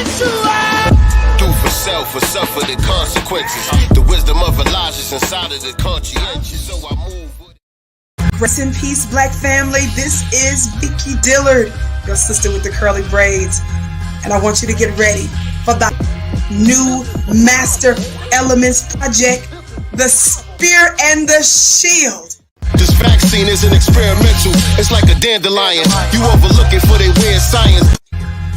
Do for self or suffer the consequences. The wisdom of Elijah's inside of the conscientious. So I move with it. Rest in peace, Black family. This is Vicky Dillard, your sister with the curly braids. And I want you to get ready for the new Master Elements project, The Spear and the Shield. This vaccine isn't experimental. It's like a dandelion. You overlooking for their weird science.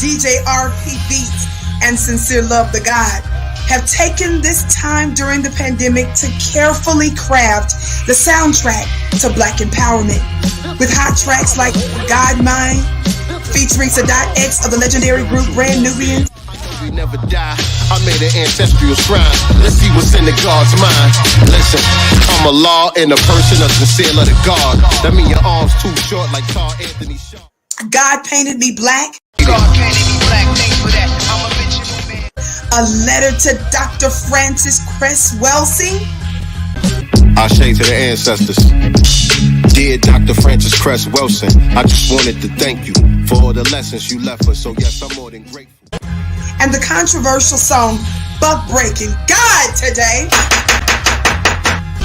DJ RP Beats and Sincere Love the God have taken this time during the pandemic to carefully craft the soundtrack to Black empowerment with hot tracks like God Mine, featuring Sadat X of the legendary group Brand Nubian. We never die. I made an ancestral shrine. Let's see what's in the God's mind. Listen, I'm a law in the person of Sincere Love the God. That mean your arms too short like Carl Anthony Shaw. God painted me black. God painted me black. Thanks for that. I'm a bitch. A letter to Dr. Francis Cress Welsing. I say to the ancestors, dear Dr. Francis Cress Wilson, I just wanted to thank you for all the lessons you left us. So yes, I'm more than grateful. And the controversial song Buck Breaking God Today.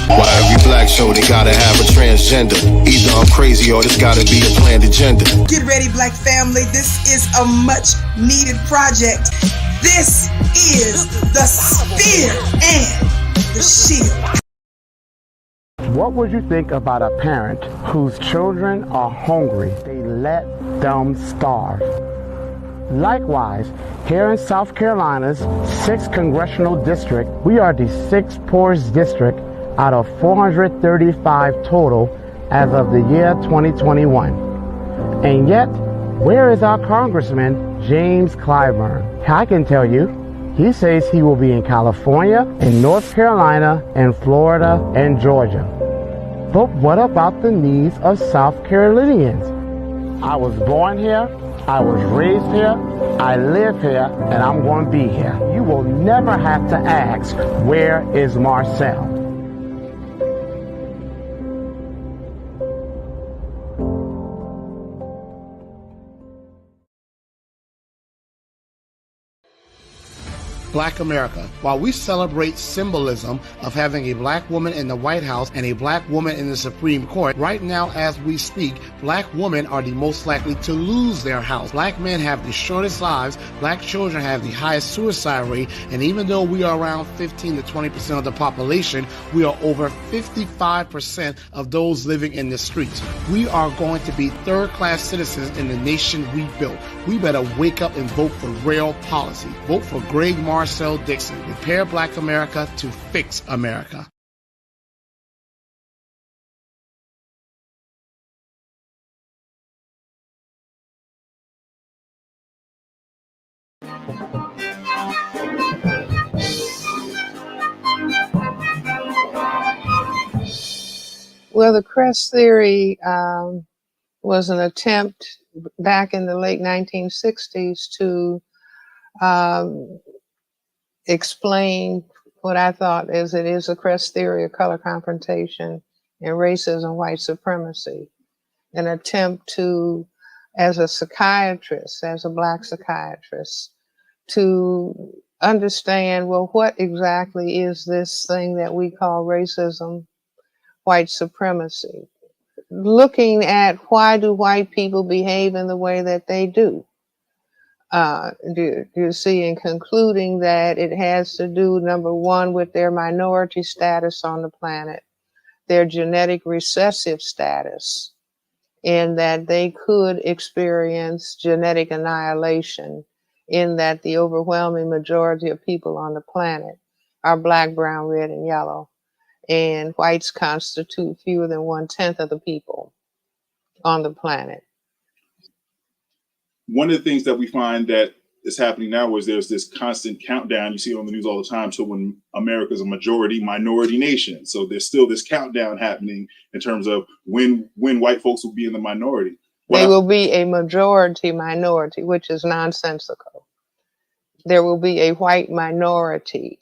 Why every black show they gotta have a transgender? Either I'm crazy or there's gotta be a planned agenda. Get ready, Black family. This is a much needed project. This is The Spear and the Shield. What would you think about a parent whose children are hungry? They let them starve. Likewise, here in South Carolina's 6th Congressional District, we are the 6th poorest district out of 435 total as of the year 2021. And yet, where is our Congressman, James Clyburn? I can tell you, he says he will be in California, in North Carolina, and Florida, and Georgia. But what about the needs of South Carolinians? I was born here, I was raised here, I live here, and I'm going to be here. You will never have to ask, where is Marcel? Black America. While we celebrate symbolism of having a black woman in the White House and a black woman in the Supreme Court, right now as we speak, black women are the most likely to lose their house. Black men have the shortest lives, black children have the highest suicide rate, and even though we are around 15 to 20% of the population, we are over 55% of those living in the streets. We are going to be third-class citizens in the nation we built. We better wake up and vote for real policy. Vote for Greg Marcel Dixon. Repair Black America to fix America. Well, the Crest theory was an attempt back in the late 1960s to explain what I thought is it is a Crest theory of color confrontation and racism, white supremacy. An attempt to, as a psychiatrist, as a black psychiatrist, to understand, well, what exactly is this thing that we call racism, white supremacy? Looking at why do white people behave in the way that they do. You see, in concluding that it has to do, number one, with their minority status on the planet, their genetic recessive status, in that they could experience genetic annihilation, in that the overwhelming majority of people on the planet are black, brown, red, and yellow, and whites constitute fewer than 1/10 of the people on the planet. One of the things that we find that is happening now is there's this constant countdown. You see it on the news all the time. So when America's a majority minority nation, so there's still this countdown happening in terms of when white folks will be in the minority. They will be a majority minority, which is nonsensical. There will be a white minority.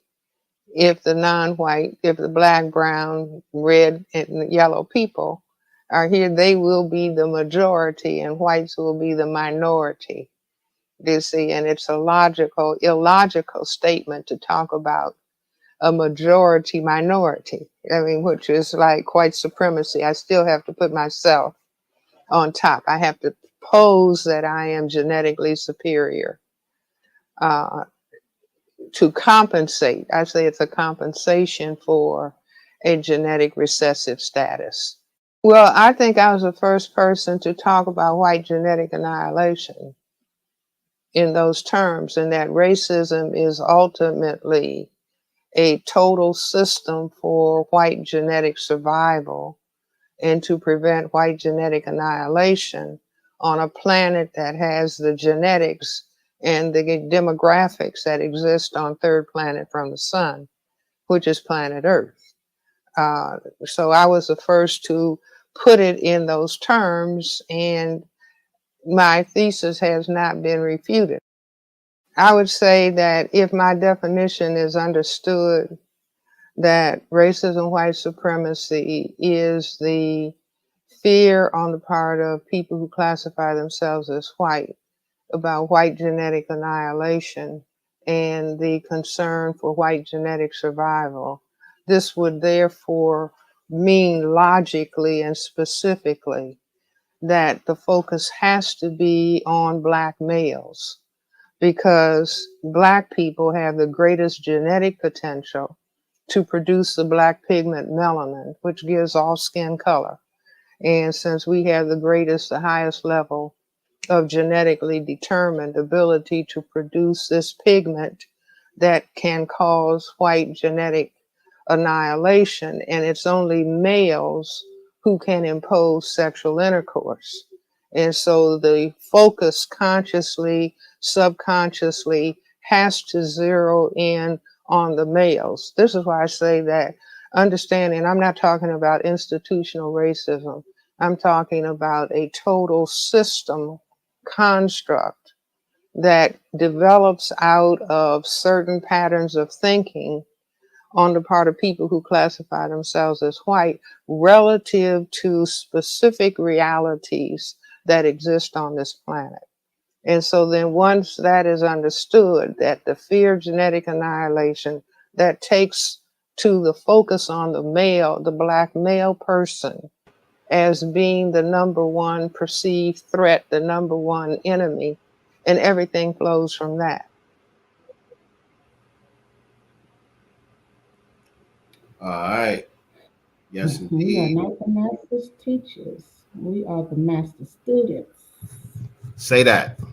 If the non-white, if the black, brown, red, and yellow people are here, they will be the majority and whites will be the minority. You see, and it's a illogical statement to talk about a majority minority. I mean, which is like white supremacy. I still have to put myself on top. I have to pose that I am genetically superior uh, to compensate. I say it's a compensation for a genetic recessive status. Well, I think I was the first person to talk about white genetic annihilation in those terms, and that racism is ultimately a total system for white genetic survival and to prevent white genetic annihilation on a planet that has the genetics and the demographics that exist on third planet from the sun, which is planet Earth. So I was the first to put it in those terms, and my thesis has not been refuted. I would say that if my definition is understood, that racism, white supremacy is the fear on the part of people who classify themselves as white about white genetic annihilation and the concern for white genetic survival. This would therefore mean logically and specifically that the focus has to be on Black males, because Black people have the greatest genetic potential to produce the Black pigment melanin, which gives all skin color. And since we have the highest level of genetically determined ability to produce this pigment that can cause white genetic annihilation, and it's only males who can impose sexual intercourse. And so the focus consciously, subconsciously has to zero in on the males. This is why I say that understanding, I'm not talking about institutional racism. I'm talking about a total system construct that develops out of certain patterns of thinking on the part of people who classify themselves as white relative to specific realities that exist on this planet. And so then once that is understood, that the fear of genetic annihilation that takes to the focus on the male, the Black male person, as being the number one perceived threat, the number one enemy, and everything flows from that. All right. Yes, We are indeed. not the master's teachers. We are the master students. Say that. Say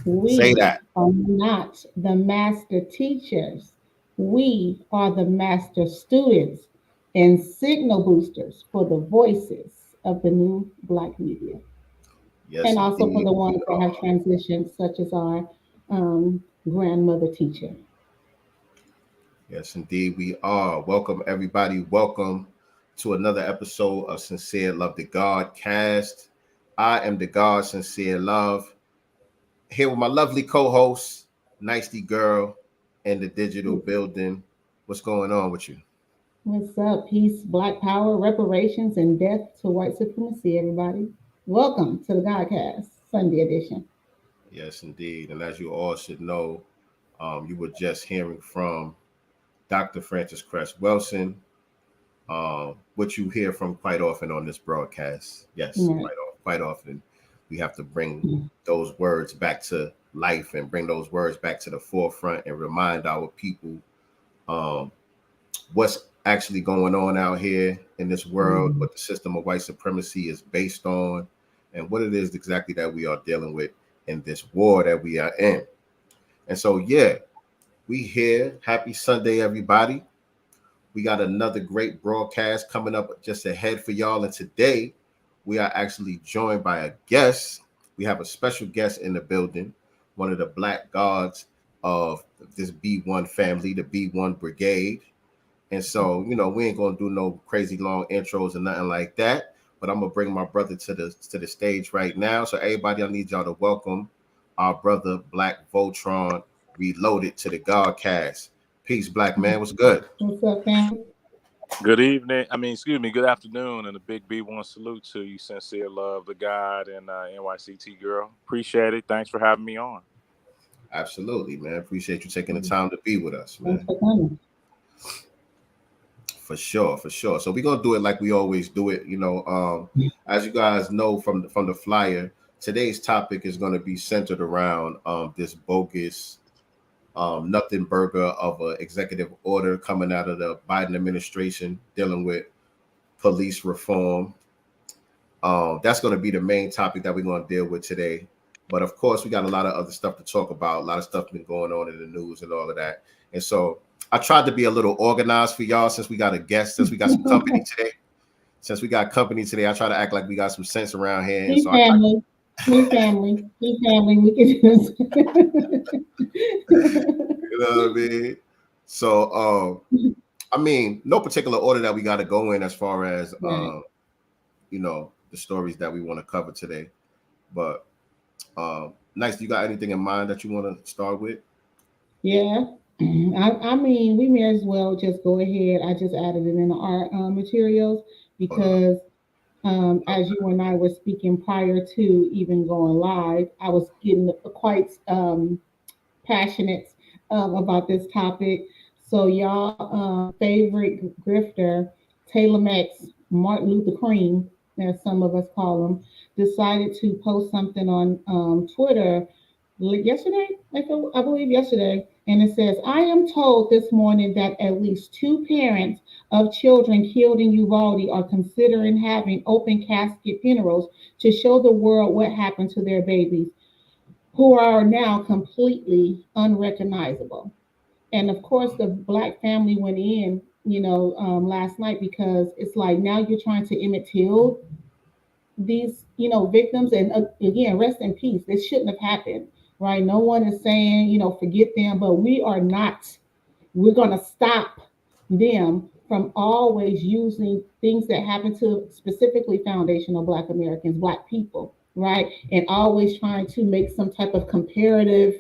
We that. are not the master teachers. We are the master students and signal boosters for the voices of the new Black media. Yes, And also for indeed. the ones that have transitioned, such as our grandmother teacher. Yes, indeed. We are. Welcome, everybody. Welcome to another episode of Sincere Love the God Cast. I am the God, Sincere Love, here with my lovely co-host, Nicety Girl, in the digital building. What's going on with you? What's up? Peace, Black power, reparations, and death to white supremacy, everybody. Welcome to the Godcast, Sunday edition. Yes, indeed. And as you all should know, you were just hearing from Dr. Francis Cress Wilson, which you hear from quite often on this broadcast. Yes, Right. quite often. We have to bring those words back to life and bring those words back to the forefront and remind our people um, what's actually going on out here in this world, what the system of white supremacy is based on, and what it is exactly that we are dealing with in this war that we are in. And so, yeah, we here. Happy Sunday, everybody. We got another great broadcast coming up just ahead for y'all. And today we are actually joined by a guest. We have a special guest in the building, one of the Black gods of this B1 family, the B1 Brigade. And so, we ain't gonna do no crazy long intros or nothing like that. But I'm gonna bring my brother to the stage right now. So everybody, I need y'all to welcome our brother Black Voltron Reloaded to the Godcast. Peace, Black man. What's good? What's up, fam? Good evening. Excuse me. Good afternoon, and a big B1 salute to you, sincere love, the God, and NYCT girl. Appreciate it. Thanks for having me on. Absolutely, man. Appreciate you taking the time to be with us, Thanks man. for coming. For sure, for sure. So we're gonna do it like we always do it. As you guys know from the flyer, today's topic is going to be centered around this bogus nothing burger of an executive order coming out of the Biden administration dealing with police reform. That's going to be the main topic that we're going to deal with today. But of course, we got a lot of other stuff to talk about. A lot of stuff been going on in the news and all of that. And so I tried to be a little organized for y'all since we got a guest, since we got some company today. Since we got company today, I try to act like we got some sense around here. And He so family. He family. He family. We can just. you know what I mean? So, no particular order that we got to go in as far as, Right. the stories that we want to cover today. But Nice, you got anything in mind that you want to start with? Yeah. I mean, we may as well just go ahead. I just added it in our materials because as you and I were speaking prior to even going live, I was getting quite passionate about this topic. So y'all favorite grifter, Taylor Max, Martin Luther Cream, as some of us call him, decided to post something on Twitter yesterday, I believe yesterday, and it says, I am told this morning that at least two parents of children killed in Uvalde are considering having open casket funerals to show the world what happened to their babies, who are now completely unrecognizable. And of course, the black family went in, last night because it's like now you're trying to Emmett Till these victims, and again, rest in peace. This shouldn't have happened, right? No one is saying forget them, but we're going to stop them from always using things that happen to specifically foundational black Americans, black people, right? And always trying to make some type of comparative,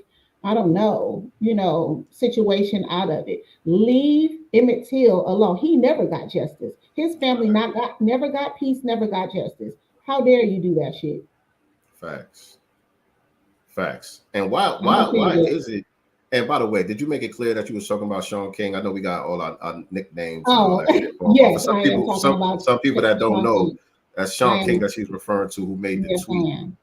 I don't know, situation out of it. Leave Emmett Till alone. He never got justice. His family never got peace, never got justice. How dare you do that shit? Facts. Facts. And why I'm gonna why tell you why this. is it? And by the way, did you make it clear that you was talking about Sean King? I know we got all our nicknames and all Oh, that shit. But for yes, some I am people, talking some about some people that don't Sean know, King. that's I Sean King am. that she's referring to, who made the Yes, I tweet. am.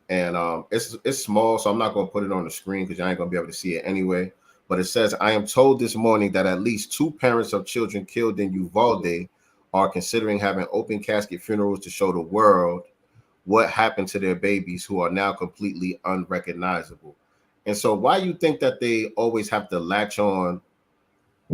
And it's small, so I'm not gonna put it on the screen because you ain't gonna be able to see it anyway. But it says, I am told this morning that at least two parents of children killed in Uvalde are considering having open casket funerals to show the world what happened to their babies, who are now completely unrecognizable. And so why you think that they always have to latch on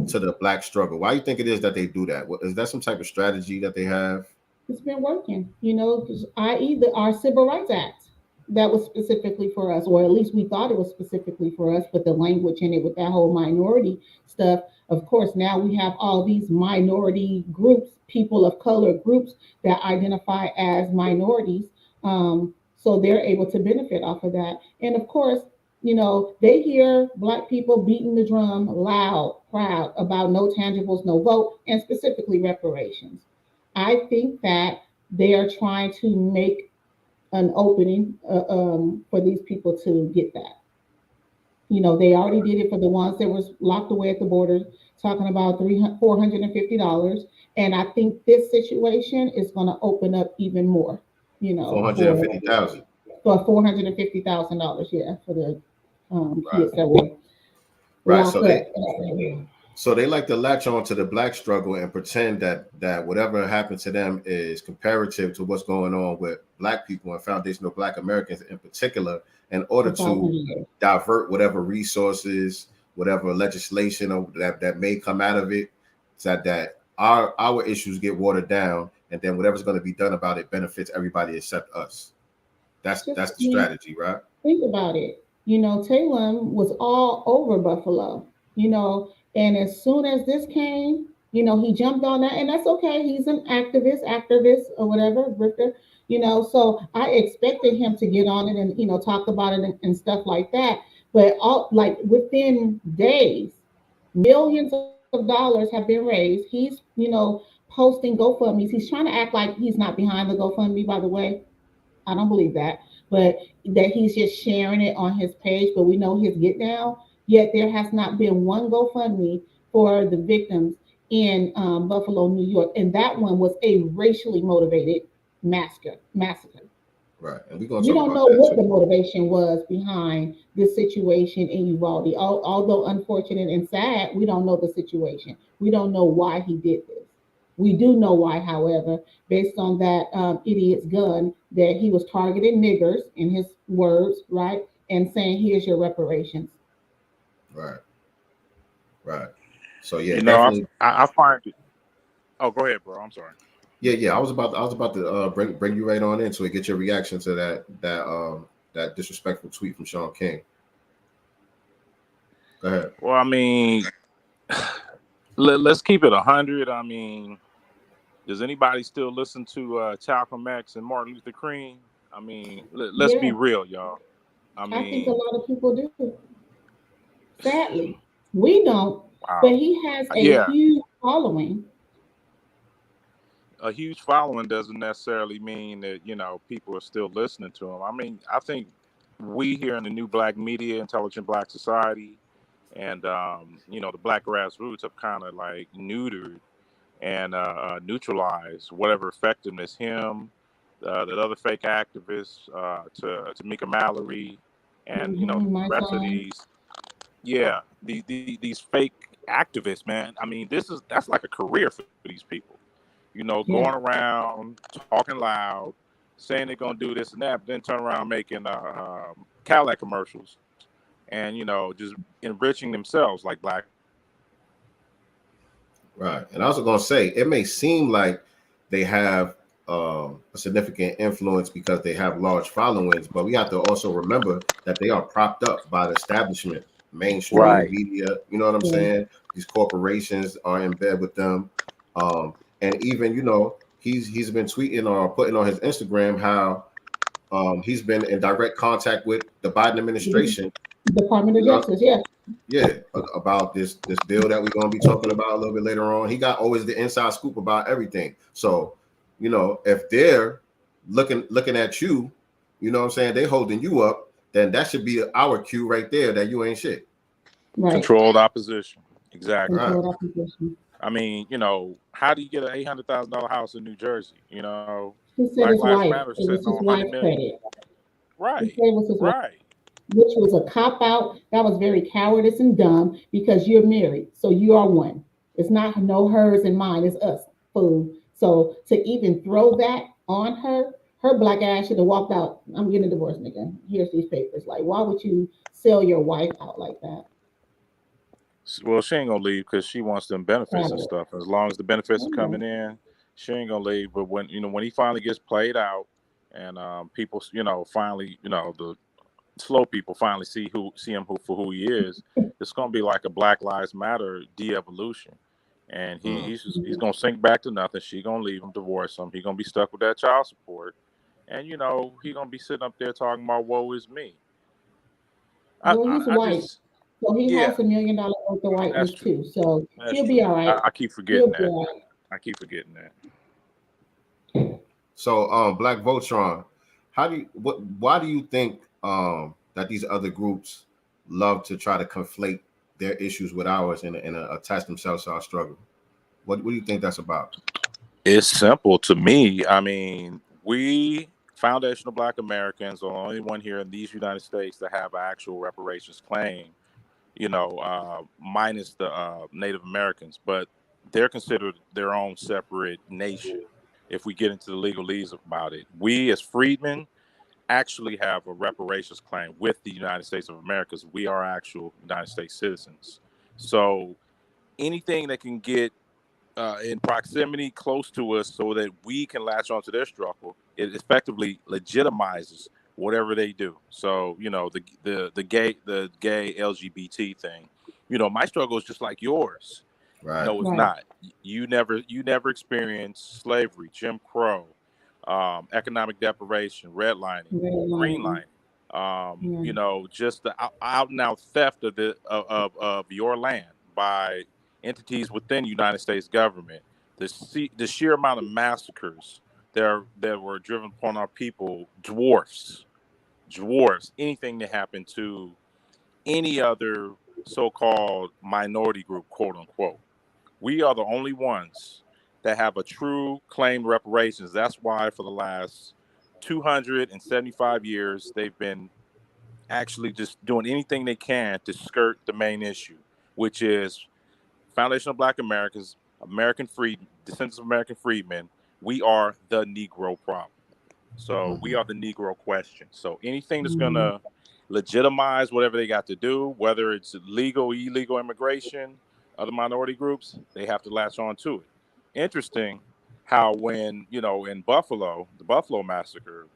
to the black struggle? Why you think it is that they do that? Is that some type of strategy that they have? It's been working, because i.e. Our Civil Rights Act that was specifically for us, or at least we thought it was specifically for us, but the language in it with that whole minority stuff. Of course, now we have all these minority groups, people of color groups that identify as minorities. So they're able to benefit off of that. And of course, they hear black people beating the drum loud, proud about no tangibles, no vote, and specifically reparations. I think that they are trying to make an opening for these people to get that. They already did it for the ones that was locked away at the border, talking about $450. And I think this situation is going to open up even more, Four hundred and for fifty thousand. $450,000, yeah, for the Right. kids that were Right. locked up. So they like to latch on to the black struggle and pretend that whatever happened to them is comparative to what's going on with black people and foundational black Americans in particular, in order For 500 to years. divert whatever resources, whatever legislation that may come out of it, so that our issues get watered down, and then whatever's going to be done about it benefits everybody except us. That's Just, the strategy, right? think about it. Taylor was all over Buffalo, and as soon as this came, he jumped on that, and that's okay. He's an activist, or whatever, Victor, so I expected him to get on it and, talk about it and stuff like that. But all like within days, millions of of dollars have been raised. He's, posting GoFundMe's. He's trying to act like he's not behind the GoFundMe, by the way. I don't believe that, but that he's just sharing it on his page. But we know his get down. Yet there has not been one GoFundMe for the victims in Buffalo, New York, and that one was a racially motivated massacre. Massacre. Right, and we're gonna We talk don't about know that what the too. motivation was behind this situation in Uvalde. Although unfortunate and sad, we don't know the situation. We don't know why he did this. We do know why, however, based on that idiot's gun, that he was targeting niggers, in his words, right, and saying, "Here's your reparations." Right, right. So yeah, You know, definitely. I find it. Oh, go ahead, bro. I'm sorry. Yeah. I was about to bring you right on into it. Get your reaction to that disrespectful tweet from Sean King. Go ahead. Well, I mean, let's keep it 100. I mean, does anybody still listen to Malcolm X and Martin Luther King? I mean, let's be Yeah, real, y'all. I I think a mean, lot of people do. Sadly, we don't, but wow. he has a Yeah, huge following. a huge following doesn't necessarily mean that, people are still listening to him. I mean, I think we here in the new black media, intelligent black society, and the black grassroots have kind of like neutered and neutralized whatever effectiveness him, that other fake activists, to Tamika Mallory, and the My rest of time. these, yeah, these fake activists, man. I mean, that's like a career for these people. Yeah. Going around talking loud, saying they're gonna do this and that, but then turn around making Cadillac commercials and just enriching themselves like black. Right, and I was gonna say it may seem like they have a significant influence because they have large followings, but we have to also remember that they are propped up by the establishment, mainstream Right. media. You know what I'm Yeah. saying? These corporations are in bed with them, and even he's been tweeting or putting on his Instagram how he's been in direct contact with the Biden The administration. Department You of know, Justice. Yeah. yeah, about this bill that we're gonna be talking about a little bit later on. He got always the inside scoop about everything. So, if they're looking at you, you know what I'm saying, they holding you up, then that should be our cue right there that you ain't shit. Right. Controlled opposition. Exactly. Right. Controlled opposition. I mean, how do you get an $800,000 house in New Jersey? He said Black his Lives wife. Matter It was sitting his on 100 wife's million. credit. He said Right. it was his wife, Right. which was a cop out. That was very cowardice and dumb because you're married, so you are one. It's not no hers and mine. It's us, fool. So to even throw that on her, her black ass should have walked out. I'm getting a divorce, nigga. Here's these papers. Like, why would you sell your wife out like that? Well, she ain't gonna leave because she wants them benefits and Probably. stuff. As long as the benefits are Okay. coming in, she ain't gonna leave. But when he finally gets played out, and people, finally, the slow people finally see him for who he is, it's gonna be like a Black Lives Matter de-evolution, and Mm. he's gonna sink back to nothing. She gonna leave him, divorce him. He gonna be stuck with that child support, and he gonna be sitting up there talking about woe is me. I Well, I, he's I white, just so he yeah, has $1 million worth of that's whiteness true. too. So That's he'll be true. all right. I keep He'll forgetting be that. all right. I keep forgetting that. So, Black Voltron, why do you think that these other groups love to try to conflate their issues with ours and attach themselves to our struggle? What do you think that's about? It's simple to me. I mean, we foundational Black Americans are the only one here in these United States that have an actual reparations claim. Minus the Native Americans, but they're considered their own separate nation. If we get into the legalese about it, we as freedmen actually have a reparations claim with the United States of America. 'Cause we are actual United States citizens. So anything that can get in proximity close to us so that we can latch onto their struggle, it effectively legitimizes whatever they do. So, the gay LGBT thing, my struggle is just like yours. Right. No, it's Right. not. You never experienced slavery, Jim Crow, economic deprivation, redlining, Red lining. greenlining. Yeah. Just the out and out theft of your land by entities within the United States government. The sheer amount of massacres that were driven upon our people dwarfs anything that happened to any other so-called minority group, quote unquote. We are the only ones that have a true claim to reparations. That's why for the last 275 years, they've been actually just doing anything they can to skirt the main issue, which is Foundation of Black Americans, American freed, descendants of American freedmen. We are the Negro problem. So we are the Negro question. So anything that's going to legitimize whatever they got to do, whether it's legal, illegal immigration, other minority groups, they have to latch on to it. Interesting how when, in Buffalo, the Buffalo massacre,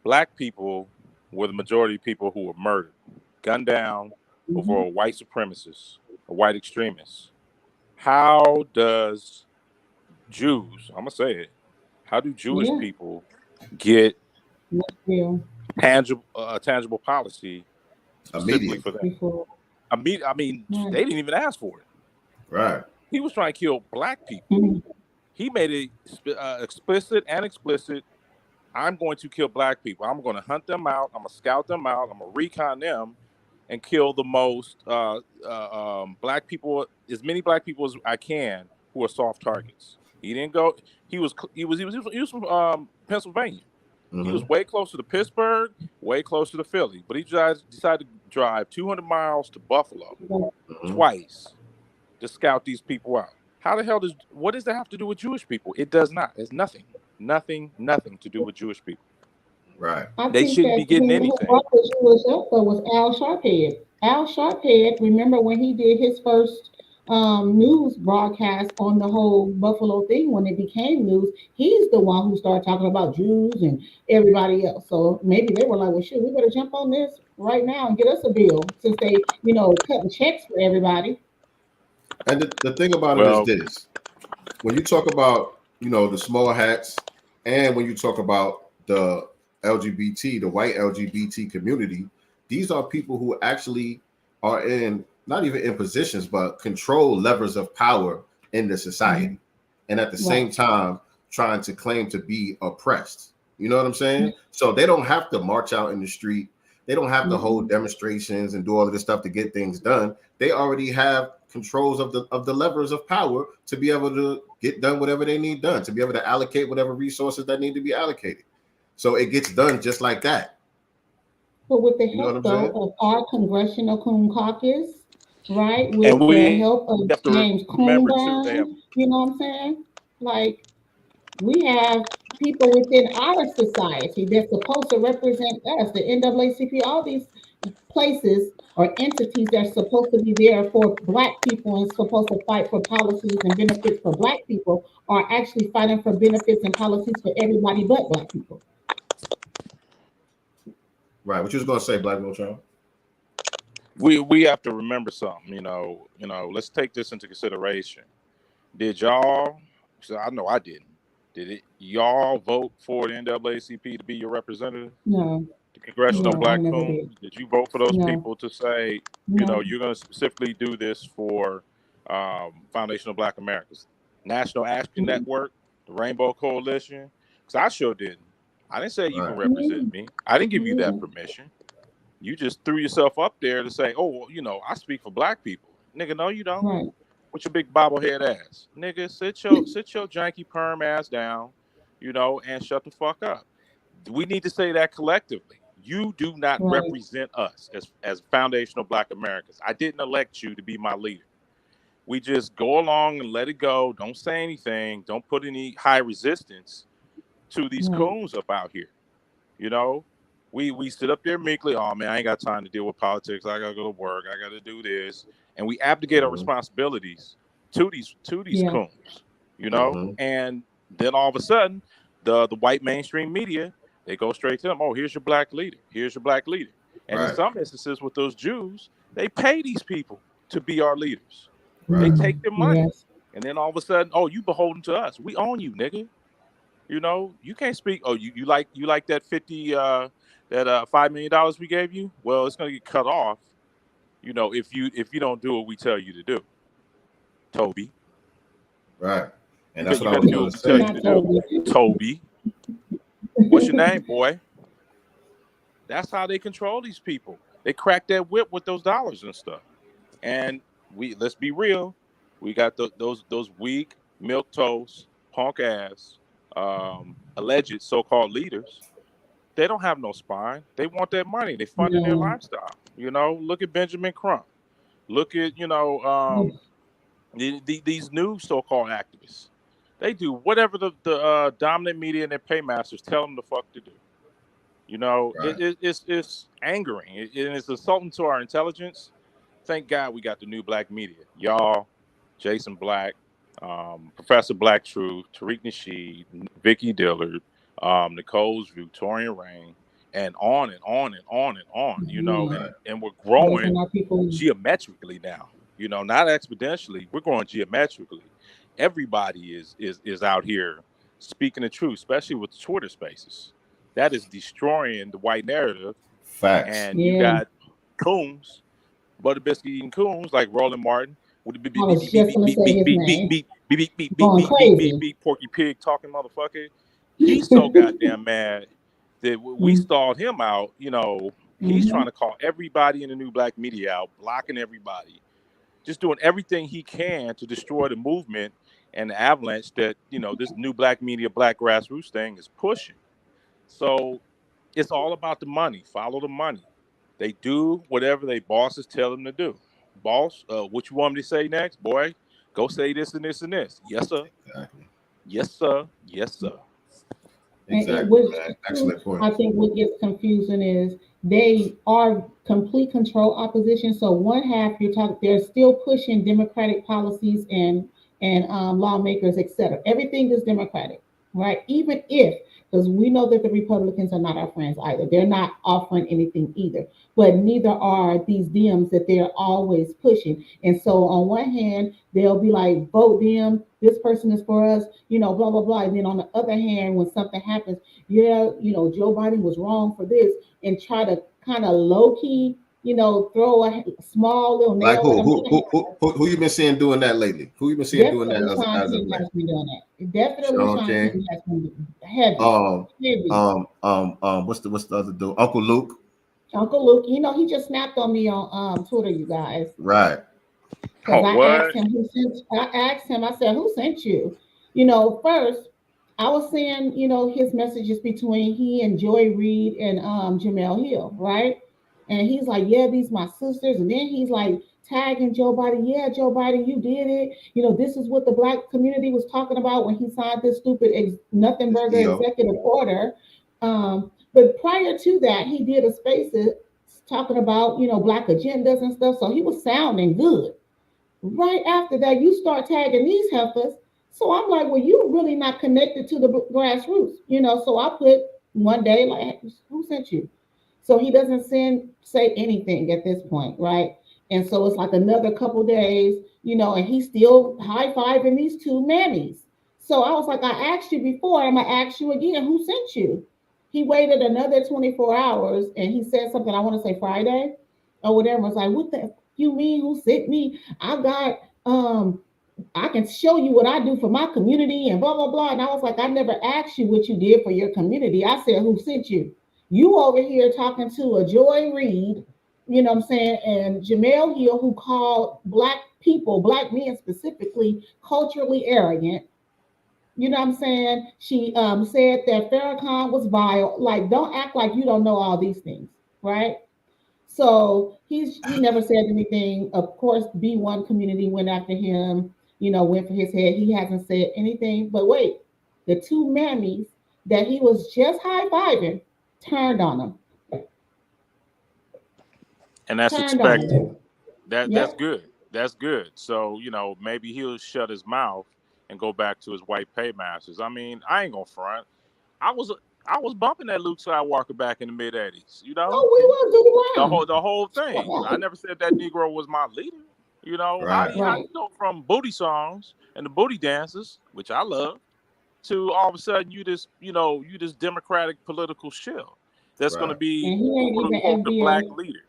Black people were the majority of people who were murdered, gunned down over a white supremacist, a white extremist. How does Jews, I'm going to say it, how do Jewish people get tangible policy specifically for them? I mean, they didn't even ask for it. Right. He was trying to kill Black people. He made it explicit. I'm going to kill Black people. I'm going to hunt them out. I'm going to scout them out. I'm going to recon them and kill the most Black people, as many Black people as I can who are soft targets. He didn't go. He was from Pennsylvania. He was way closer to Pittsburgh, way closer to Philly, but he decided to drive 200 miles to Buffalo twice to scout these people out. How the hell what does that have to do with Jewish people? It does not. It's nothing to do with Jewish people. Right. They shouldn't be getting anything. Who brought the Jewish up though was Al Sharphead. Al Sharphead, remember when he did his first news broadcast on the whole Buffalo thing when it became news, he's the one who started talking about Jews and everybody else. So maybe they were like, well, shit, we better jump on this right now and get us a bill since they, cutting checks for everybody. And the thing about it is this: when you talk about, the small hats, and when you talk about the LGBT, the white LGBT community, these are people who actually are not even in positions, but control levers of power in the society. And at the same time, trying to claim to be oppressed. You know what I'm saying? So they don't have to march out in the street. They don't have to hold demonstrations and do all of this stuff to get things done. They already have controls of the levers of power to be able to get done whatever they need done, to be able to allocate whatever resources that need to be allocated. So it gets done just like that. But with the help, of our Congressional Coon Caucus, right? With the help of James Coonburn, you know what I'm saying? Like, we have people within our society that's supposed to represent us, the NAACP, all these places or entities that are supposed to be there for Black people and supposed to fight for policies and benefits for Black people are actually fighting for benefits and policies for everybody but Black people. Right. What you was gonna say, Black Child? We have to remember something, let's take this into consideration. Did y'all, so I know I didn't. Did y'all vote for the NAACP to be your representative? No. The Congressional Black Coons? Did you vote for those people to say, you're going to specifically do this for Foundation of Black Americans, National Action Network, the Rainbow Coalition? Because I sure didn't. I didn't say you can represent me. I didn't give you that permission. You just threw yourself up there to say, oh, I speak for Black people. Nigga, no, you don't. Right. With your big bobblehead ass. Nigga, sit your janky perm ass down, and shut the fuck up. We need to say that collectively. You do not represent us as foundational Black Americans. I didn't elect you to be my leader. We just go along and let it go. Don't say anything. Don't put any high resistance to these coons up out here. We sit up there meekly. Oh man, I ain't got time to deal with politics. I gotta go to work. I gotta do this, and we abdicate our responsibilities to these coons. And then all of a sudden, the white mainstream media, they go straight to them. Oh, here's your Black leader. Here's your Black leader. And in some instances with those Jews, they pay these people to be our leaders. They take their money, and then all of a sudden, oh, you beholden to us. We own you, nigga. You can't speak. Oh, you like that $5 million we gave you? Well, it's gonna get cut off. If you don't do what we tell you to do. Toby. Right. And You that's got, you what I got was to do going what to we tell say. you to do. Toby. What's your name, boy? That's how they control these people. They crack that whip with those dollars and stuff. And let's be real, we got those weak milk toast punk ass alleged so-called leaders. They don't have no spine. They want that money. They funding their No. lifestyle. Look at Benjamin Crump. Look at these new so-called activists. They do whatever the dominant media and their paymasters tell them the fuck to do. Right. It's angering. And it's insulting to our intelligence. Thank God we got the new black media. Y'all, Jason Black, Professor Black Truth, Tariq Nasheed, Vicky Dillard, Nicole's Torian Rain, and on and on and on and on. Right. And we're Those are growing not people. geometrically now. Not exponentially. We're growing geometrically. Everybody is out here speaking the truth, especially with the Twitter Spaces. That is destroying the white narrative. Facts. And you got coons, butter biscuit eating coons like Roland Martin with the I was just gonna say his name. Going crazy. Porky Pig talking motherfucker. He's so goddamn mad that we stalled him out. He's trying to call everybody in the new black media out, blocking everybody, just doing everything he can to destroy the movement and the avalanche that this new black media, black grassroots thing is pushing. So it's all about the money. Follow the money. They do whatever they bosses tell them to do. Boss, what you want me to say next, boy? Go say this and this and this. Yes, sir. Exactly. Yes, sir. Yes, sir. Exactly. Excellent point. I think what gets confusing is they are complete control opposition. So one half they're still pushing democratic policies and lawmakers, etc. Everything is democratic, right? Even if, because we know that the Republicans are not our friends either. They're not offering anything either, but neither are these Dems that they're always pushing. And so on one hand, they'll be like, vote Dem, this person is for us, blah, blah, blah. And then on the other hand, when something happens, Joe Biden was wrong for this, and try to kind of low key, throw a small little nail. Like who you been seeing doing that lately? Who you been seeing doing that as of late? Has been doing that. Definitely Sean King has been heavy. What's the other dude? Uncle Luke. Uncle Luke, he just snapped on me on Twitter, you guys. Right. Because I asked him, I said, who sent you? First, I was seeing, his messages between he and Joy Reid and Jamel Hill, right? And he's like, yeah, these my sisters. And then he's like tagging Joe Biden. Yeah, Joe Biden, you did it. This is what the black community was talking about when he signed this stupid nothing burger executive order. But prior to that, he did a spaces talking about, black agendas and stuff. So he was sounding good. Right after that, you start tagging these heifers. So I'm like, well, you're really not connected to the grassroots, So I put one day, like, who sent you? So he doesn't say anything at this point, right? And so it's like another couple days, and he's still high-fiving these two mammies. So I was like, I asked you before, I'm gonna ask you again, who sent you? He waited another 24 hours and he said something, I want to say Friday or whatever. I was like, what the you mean who sent me? I got I can show you what I do for my community and blah blah blah. And I was like, I never asked you what you did for your community. I said, who sent you? You over here talking to a Joy Reid, what I'm saying, and Jamel Hill, who called black people, black men specifically, culturally arrogant. What I'm saying? She said that Farrakhan was vile. Like, don't act like you don't know all these things, right? So he never said anything. Of course, B1 community went after him, went for his head. He hasn't said anything. But wait, the two mammies that he was just high-fiving turned on him. And that's expected. That's good. That's good. So, maybe he'll shut his mouth and go back to his white paymasters. I mean, I ain't gonna front. I was bumping that Luke Skywalker back in the mid '80s. Oh, we was the whole thing. I never said that Negro was my leader. How do you go from booty songs and the booty dances, which I love, to all of a sudden you this democratic political shill that's going to be quote unquote the black leader.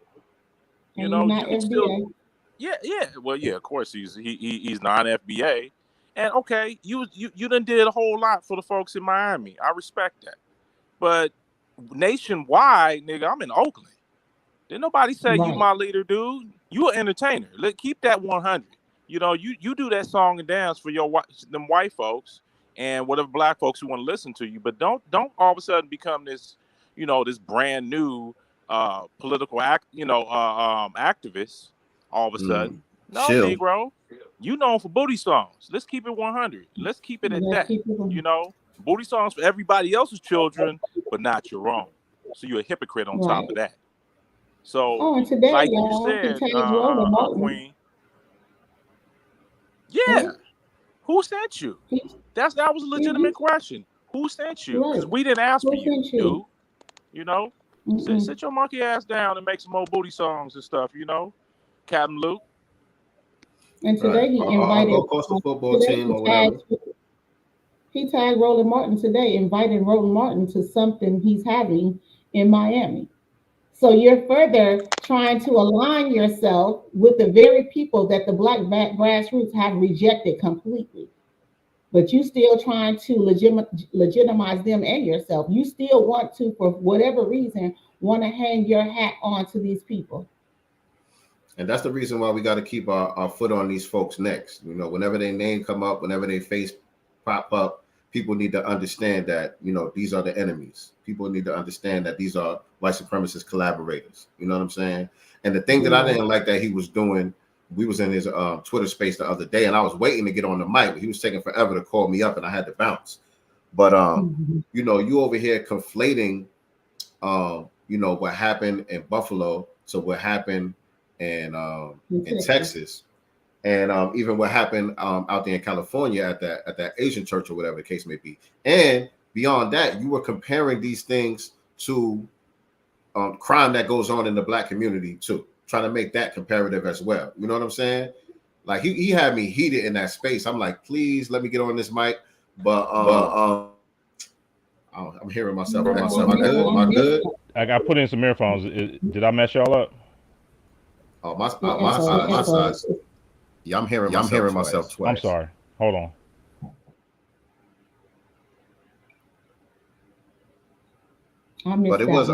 You can still Yeah. Well, yeah, of course he's non-FBA, and okay, you done did a whole lot for the folks in Miami. I respect that, but nationwide, nigga, I'm in Oakland. Didn't nobody say you Right. my leader, dude? You an entertainer. Keep that 100. You do that song and dance for them white folks and whatever black folks who want to listen to you, but don't all of a sudden become this, this brand new political activist all of a sudden. No, Chill. Negro, you known for booty songs. Let's keep it 100. Let's keep it at Let's that. keep it Booty songs for everybody else's children, but not your own. So you're a hypocrite on top right. of that. So, Oh, and today, like you y'all, he said, tags Roland Martin. Queen, Right? yeah, who sent you? He, That was a legitimate question. Who sent you? right. Because we didn't ask Who for you, sent you? dude. Sit, Mm-mm. sit your monkey ass down and make some more booty songs and stuff. Captain Luke. And Right. today he I'll invited. go coach the football Today team or whatever. he tagged Roland Martin today, inviting Roland Martin to something he's having in Miami. So you're further trying to align yourself with the very people that the black grassroots have rejected completely. But you still trying to legitimize them and yourself. You still want to, for whatever reason, want to hang your hat onto these people. And that's the reason why we got to keep our foot on these folks' necks. Whenever their name come up, whenever their face pop up, people need to understand that, these are the enemies. People need to understand that these are white supremacist collaborators. You know what I'm saying? And the thing that I didn't like that he was doing, we was in his Twitter space the other day, and I was waiting to get on the mic, but he was taking forever to call me up, and I had to bounce. But, you over here conflating, what happened in Buffalo to what happened in Texas, and even what happened out there in California at that Asian church or whatever the case may be. And beyond that, you were comparing these things to crime that goes on in the black community too, trying to make that comparative as well. You know what I'm saying? Like he had me heated in that space. I'm like, please let me get on this mic, but I'm hearing myself. Am I good? Am I good? I got put in some earphones. Did I mess y'all up? Oh, my side. Yeah, I'm hearing myself twice. I'm sorry. Hold on. But it was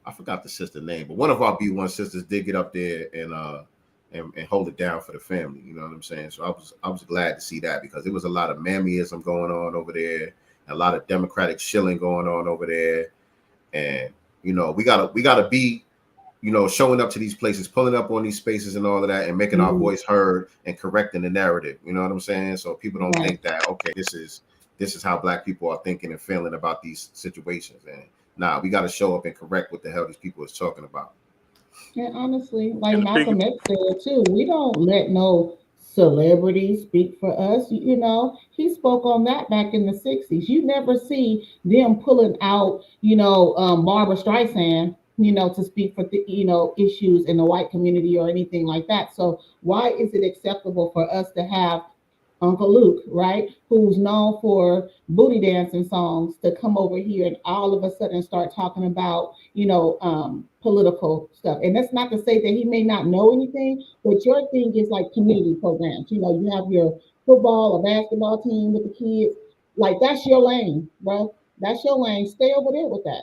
I forgot the sister name, but one of our B1 sisters did get up there and hold it down for the family. You know what I'm saying? So I was glad to see that, because there was a lot of mammyism going on over there, a lot of democratic shilling going on over there, and we gotta be showing up to these places, pulling up on these spaces and all of that, and making our voice heard and correcting the narrative. You know what I'm saying? So people don't think that, okay, this is how black people are thinking and feeling about these situations. And we got to show up and correct what the hell these people is talking about. And honestly, like Malcolm X said too, we don't let no celebrity speak for us. He spoke on that back in the 60s. You never see them pulling out, Barbara Streisand, to speak for issues in the white community or anything like that. So why is it acceptable for us to have Uncle Luke, right, who's known for booty dancing songs, to come over here and all of a sudden start talking about, political stuff? And that's not to say that he may not know anything, but your thing is like community programs. You have your football or basketball team with the kids. Like, that's your lane, bro. That's your lane. Stay over there with that.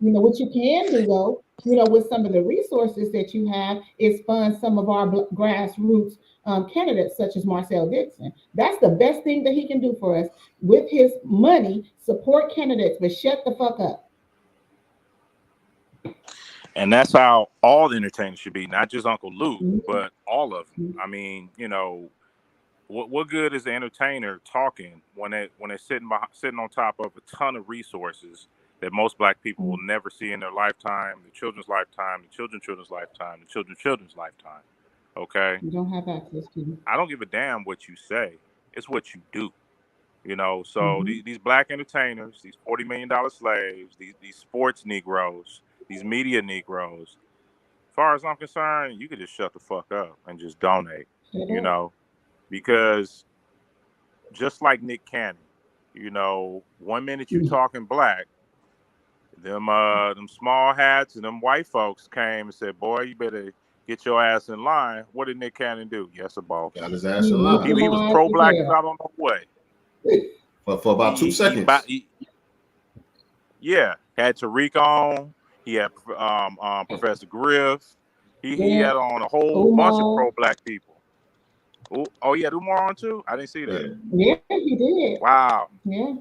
What you can do though, with some of the resources that you have, is fund some of our grassroots candidates, such as Marcel Dixon. That's the best thing that he can do for us with his money. Support candidates, but shut the fuck up. And that's how all the entertainers should be, not just Uncle Luke, but all of them. I mean, what good is the entertainer talking when they're sitting on top of a ton of resources that most black people will never see in their lifetime, their children's lifetime, the children's lifetime, the children's lifetime. Okay? You don't have access to. I don't give a damn what you say. It's what you do. So these black entertainers, these $40 million slaves, these sports Negroes, these media Negroes, as far as I'm concerned, you could just shut the fuck up and just donate, because just like Nick Cannon, 1 minute you talking black, them small hats and them white folks came and said, boy, you better get your ass in line. What did Nick Cannon do? Yes, boss. Got his ass in line. He was pro-black as I don't know what. For about 2 seconds. Yeah, had Tariq on. He had Professor Griff. He had on a whole bunch of pro-black people. Oh, he had Umar on too? I didn't see that. Yeah, he did. Wow. Yeah.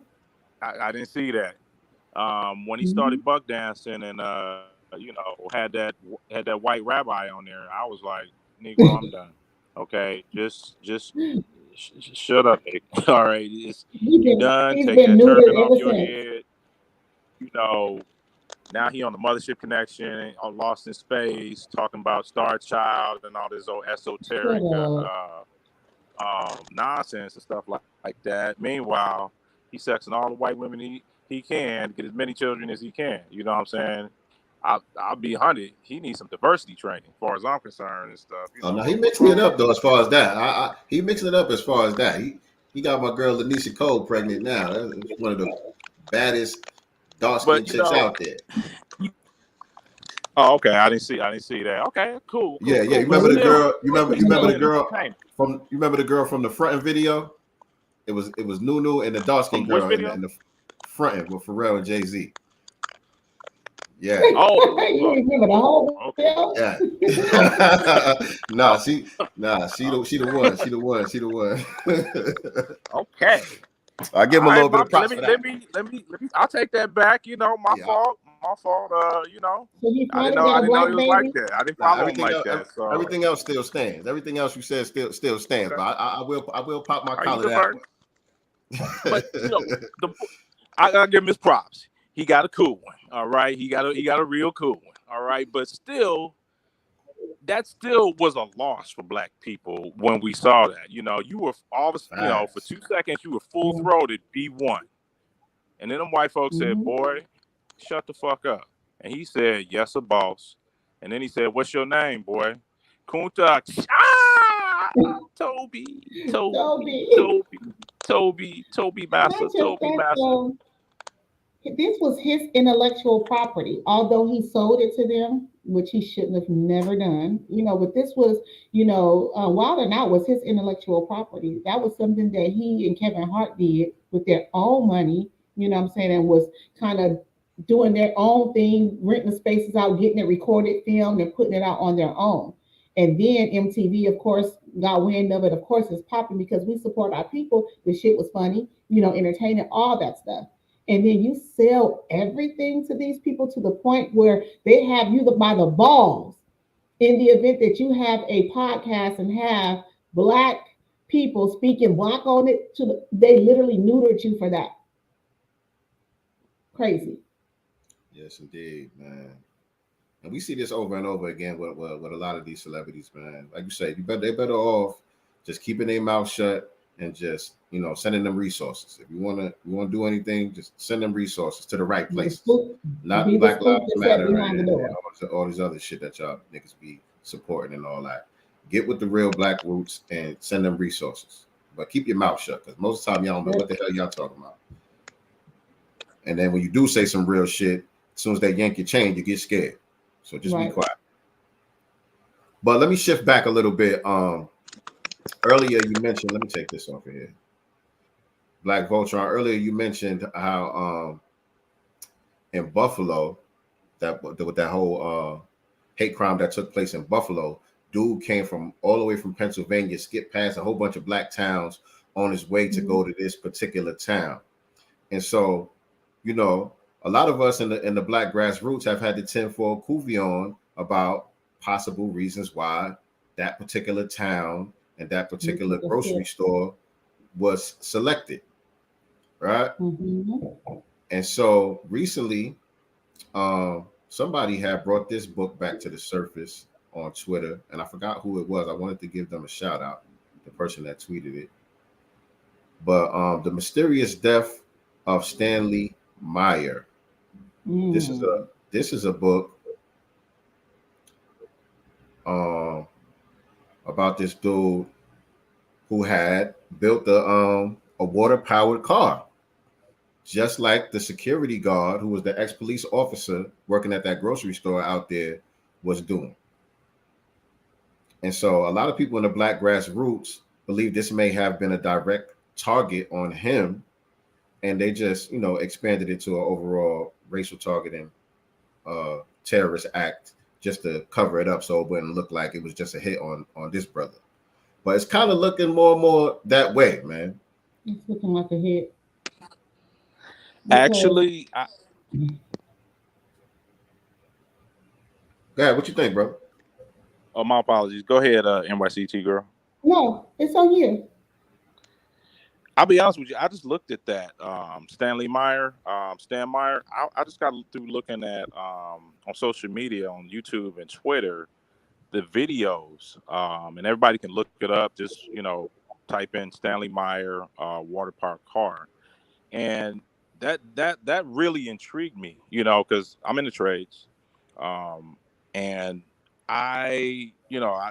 I didn't see that. When he started buck dancing and had that white rabbi on there, I was like, Negro, I'm done. Okay, just shut up, Nick. All right, you're done. Take that turban off your head. You know, now he on the Mothership Connection, on Lost in Space, talking about Star Child and all this old esoteric nonsense and stuff like that. Meanwhile, he's sexing all the white women he can to get as many children as he can. You know what I'm saying? I'll be 100. He needs some diversity training, as far as I'm concerned and stuff. No, he mixing it up though. As far as that, he mixing it up as far as that. He got my girl Lanisha Cole pregnant now. That's one of the baddest dark-skinned chicks out there. Oh, okay. I didn't see that. Okay, cool. Yeah. You remember the girl? You remember the girl from? You remember the girl from the frontin' video? It was Nunu and the dark-skinned girl in the frontin' with Pharrell and Jay-Z. Yeah. Oh, you remember the whole film? Yeah. She the one. Okay. I give him a little bit of props for that. Let me. I'll take that back. You know, my fault. You know, I didn't know he was like that. I didn't follow him like that. So everything else still stands. Everything else you said still stands. But I will pop my collar that one. But you know, I gotta give him his props. He got a cool one. All right, he got a real cool one. All right, but still, that still was a loss for black people when we saw that. You know, you were for 2 seconds you were full throated B1, and then them white folks said, "Boy, shut the fuck up." And he said, "Yes, a boss." And then he said, "What's your name, boy?" Kunta. Toby Master. This was his intellectual property, although he sold it to them, which he shouldn't have never done. You know, but this was, Wild 'N Out was his intellectual property. That was something that he and Kevin Hart did with their own money, you know what I'm saying, and was kind of doing their own thing, renting the spaces out, getting it recorded, filmed, and putting it out on their own. And then MTV, of course, got wind of it. Of course, it's popping because we support our people. The shit was funny, entertaining, all that stuff. And then you sell everything to these people to the point where they have you by the balls in the event that you have a podcast and have black people speaking black on it. They literally neutered you for that. Crazy. Yes, indeed, man. And we see this over and over again with a lot of these celebrities, man. Like you say, they better off just keeping their mouth shut and just sending them resources. If you want to do anything, just send them resources to the right places. Not Black Lives Matter and all this other shit that y'all niggas be supporting and all that. Get with the real black roots and send them resources. But keep your mouth shut, because most of the time y'all don't know what the hell y'all talking about. And then when you do say some real shit, as soon as they yank your chain, you get scared. So just be quiet. But let me shift back a little bit. Earlier you mentioned, let me take this off of here. Black Voltron, earlier you mentioned how in Buffalo, with that whole hate crime that took place in Buffalo, dude came from all the way from Pennsylvania, skipped past a whole bunch of black towns on his way to go to this particular town. And so, a lot of us in the black grassroots have had the tinfoil couvee on about possible reasons why that particular town and that particular grocery store was selected, right? Mm-hmm. And so recently, somebody had brought this book back to the surface on Twitter, and I forgot who it was. I wanted to give them a shout out, the person that tweeted it. But The Mysterious Death of Stanley Meyer. This is a book about this dude who had built a water-powered car, just like the security guard who was the ex-police officer working at that grocery store out there was doing. And so a lot of people in the Black grassroots believe this may have been a direct target on him, and they just, expanded it to an overall racial targeting terrorist act just to cover it up so it wouldn't look like it was just a hit on this brother. But it's kind of looking more and more that way, man. It's looking like a hit. Actually, go ahead. What you think, bro? Oh, my apologies. Go ahead, NYCT girl. No, it's on you. I'll be honest with you. I just looked at that Stan Meyer. I just got through looking at on social media, on YouTube and Twitter, the videos, and everybody can look it up. Just type in Stanley Meyer water park car, and that really intrigued me. Because I'm in the trades, and I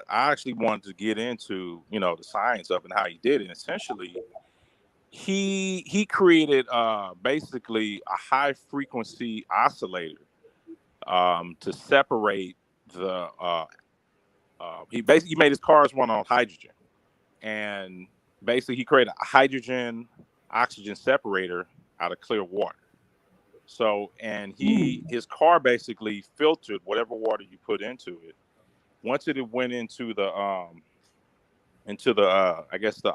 actually wanted to get into the science of and how he did it. Essentially, he created basically a high frequency oscillator to separate the he basically made his cars run on hydrogen, and basically he created a hydrogen oxygen separator out of clear water. So, and his car basically filtered whatever water you put into it. Once it went into the I guess the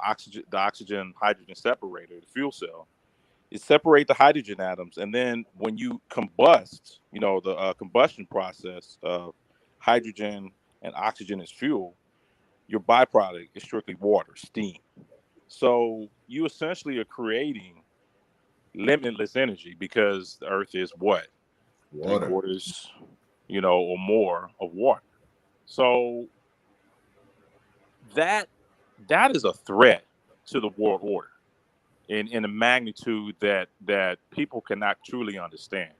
oxygen hydrogen separator, the fuel cell, it separate the hydrogen atoms, and then when you combust, the combustion process of hydrogen and oxygen as fuel, your byproduct is strictly water, steam. So you essentially are creating limitless energy because the earth is what? Water. 3/4, or more of water. So that is a threat to the world order in a magnitude that people cannot truly understand.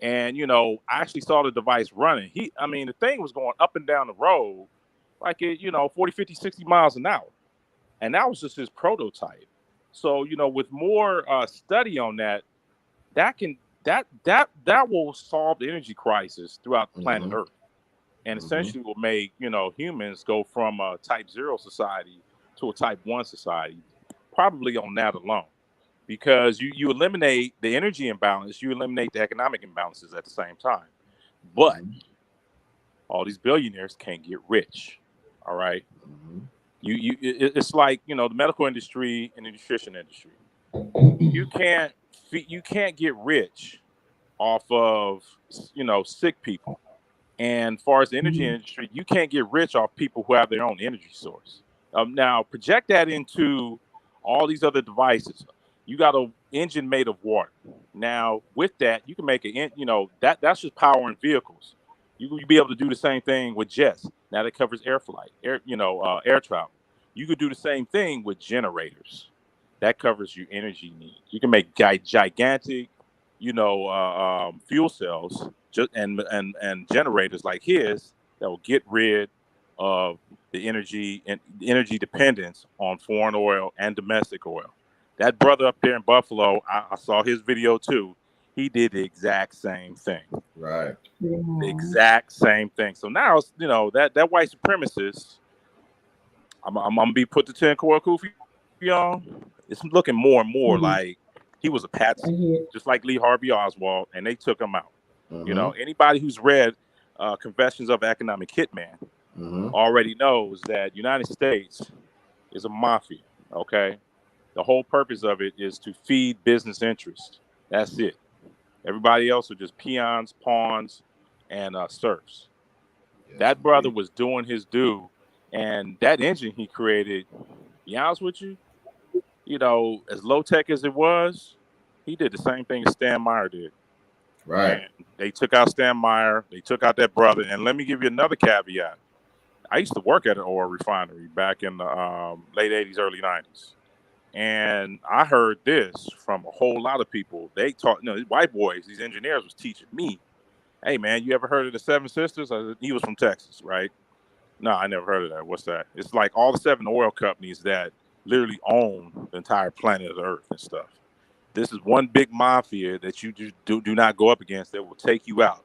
And I actually saw the device running. The thing was going up and down the road like 40, 50, 60 miles an hour. And that was just his prototype. So, with more study on that will solve the energy crisis throughout the planet Earth. And essentially will make, humans go from a type 0 society to a type 1 society, probably on that alone. Because you eliminate the energy imbalance, you eliminate the economic imbalances at the same time. But all these billionaires can't get rich. All right. It's like, the medical industry and the nutrition industry. You can't get rich off of, sick people. And as far as the energy industry, you can't get rich off people who have their own energy source. Now, project that into all these other devices. You got an engine made of water. Now, with that, you can make that's just powering vehicles. You be able to do the same thing with jets. Now that covers air flight, air travel. You could do the same thing with generators. That covers your energy needs. You can make gigantic, fuel cells and generators like his that will get rid of the energy and energy dependence on foreign oil and domestic oil. That brother up there in Buffalo, I saw his video too. He did the exact same thing. Right. The exact same thing. So now, that white supremacist, I'm gonna be put to 10 core kufi on. It's looking more and more like he was a patsy, just like Lee Harvey Oswald, and they took him out. Anybody who's read Confessions of an Economic Hitman already knows that United States is a mafia. Okay. The whole purpose of it is to feed business interests. That's it. Everybody else are just peons, pawns, and serfs. That brother was doing his due, and that engine he created, to be honest with you, as low tech as it was, he did the same thing as Stan Meyer did. Right. And they took out Stan Meyer, they took out that brother, and let me give you another caveat. I used to work at an oil refinery back in the late 80s, early 90s. And I heard this from a whole lot of people. They taught, these white boys, these engineers was teaching me, hey, man, you ever heard of the Seven Sisters? He was from Texas, right? No, I never heard of that. What's that? It's like all the 7 oil companies that literally own the entire planet of the Earth and stuff. This is one big mafia that you just do not go up against that will take you out.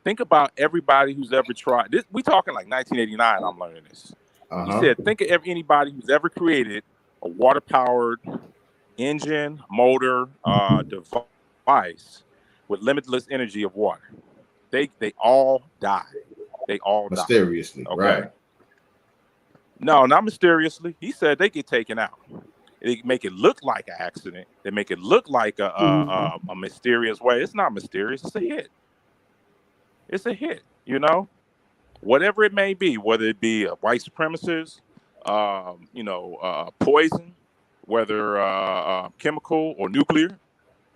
Think about everybody who's ever tried this. We talking like 1989. I'm learning this. He said, think of anybody who's ever created a water-powered engine, motor, device with limitless energy of water. They all die. They all die. Mysteriously, Okay. right? No, not mysteriously. He said they get taken out. They make it look like an accident. They make it look like a mysterious way. It's not mysterious. It's a hit. It's a hit. You know, whatever it may be, whether it be white supremacists, poison, whether chemical or nuclear.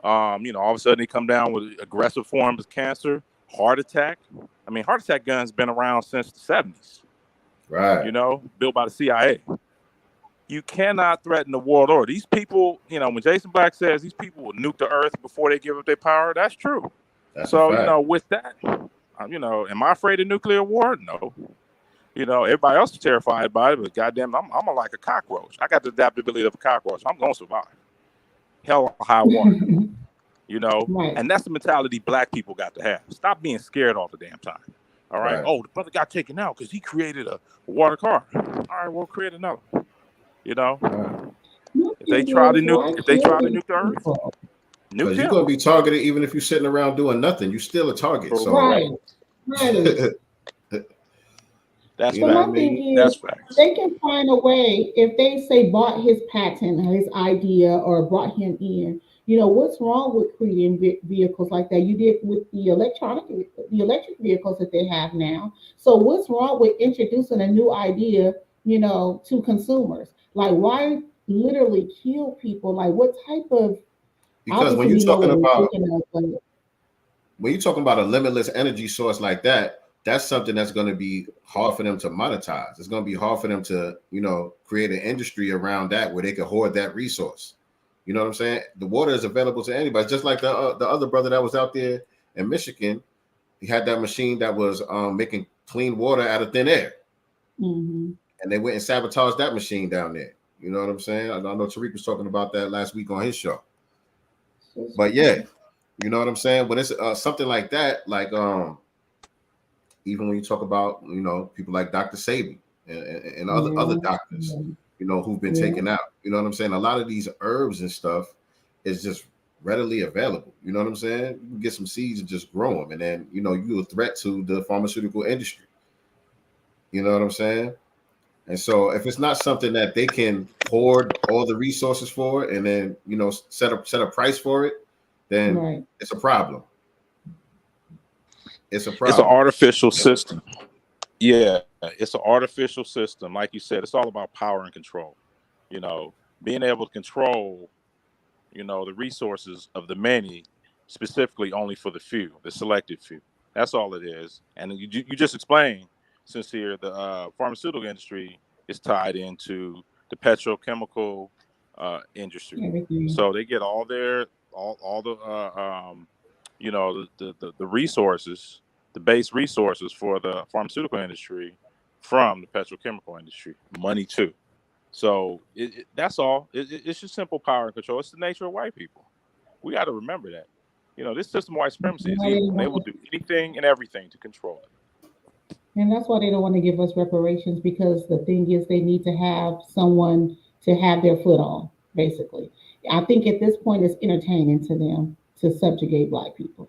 All of a sudden they come down with aggressive forms of cancer, heart attack. I mean, heart attack guns been around since the 70s. Right. Built by the CIA. You cannot threaten the world order. These people, when Jason Black says these people will nuke the earth before they give up their power, that's true. That's so, with that, am I afraid of nuclear war? No. Everybody else is terrified by it, but goddamn, I'm like a cockroach. I got the adaptability of a cockroach. I'm going to survive. Hell or high water. Right. And that's the mentality Black people got to have. Stop being scared all the damn time. All right. Oh, the brother got taken out because he created a water car. All right, we'll create another. If they try to nuke the earth, because you're gonna be targeted even if you're sitting around doing nothing. You're still a target. So right. That's but my thing is, they can find a way if they say bought his patent, his idea, or brought him in. What's wrong with creating vehicles like that? You did with the electric vehicles that they have now. So what's wrong with introducing a new idea, to consumers? Like, why literally kill people? Like, what type of? Because when you're talking about a limitless energy source like that, that's something that's going to be hard for them to monetize. It's going to be hard for them to, create an industry around that where they can hoard that resource. You know what I'm saying? The water is available to anybody. Just like the other brother that was out there in Michigan, he had that machine that was making clean water out of thin air. Mm-hmm. And they went and sabotaged that machine down there. You know what I'm saying? I know Tariq was talking about that last week on his show. But yeah, you know what I'm saying? When it's something like that, like even when you talk about, people like Dr. Sabi and other doctors, who've been taken out. You know what I'm saying? A lot of these herbs and stuff is just readily available. You know what I'm saying? You can get some seeds and just grow them. And then, you're a threat to the pharmaceutical industry. You know what I'm saying? And so if it's not something that they can hoard all the resources for and then, set a price for it, then it's a problem. It's a problem. It's an artificial system. Yeah, it's an artificial system. Like you said, it's all about power and control. Being able to control, the resources of the many, specifically only for the few, the selected few. That's all it is. And you just explained, Sincere, the pharmaceutical industry is tied into the petrochemical industry. Everything. So they get all the resources, the base resources for the pharmaceutical industry from the petrochemical industry, money too. So that's all. It's just simple power and control. It's the nature of white people. We got to remember that. This system of white supremacy is evil. They will do anything and everything to control it. And that's why they don't want to give us reparations, because the thing is they need to have someone to have their foot on, basically. I think at this point it's entertaining to them to subjugate Black people.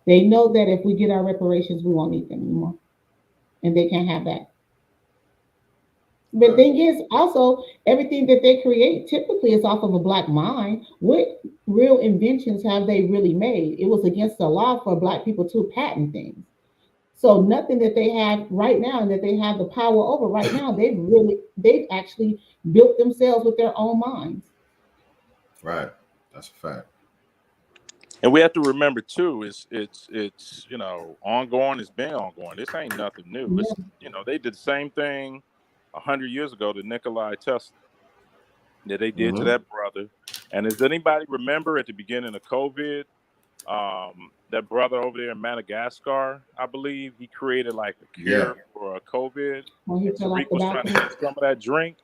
They know that if we get our reparations, we won't need them anymore. And they can't have that. But the thing is, also, everything that they create typically is off of a Black mind. What real inventions have they really made? It was against the law for Black people to patent things. So nothing that they have right now and that they have the power over right now, they've actually built themselves with their own minds. Right. That's a fact. And we have to remember too, it's ongoing. It's been ongoing. This ain't nothing new. It's, they did the same thing 100 years ago to Nikola Tesla that they did to that brother. And does anybody remember at the beginning of COVID, that brother over there in Madagascar, I believe, he created like a cure for COVID. And Tariq was trying to get some of that drink,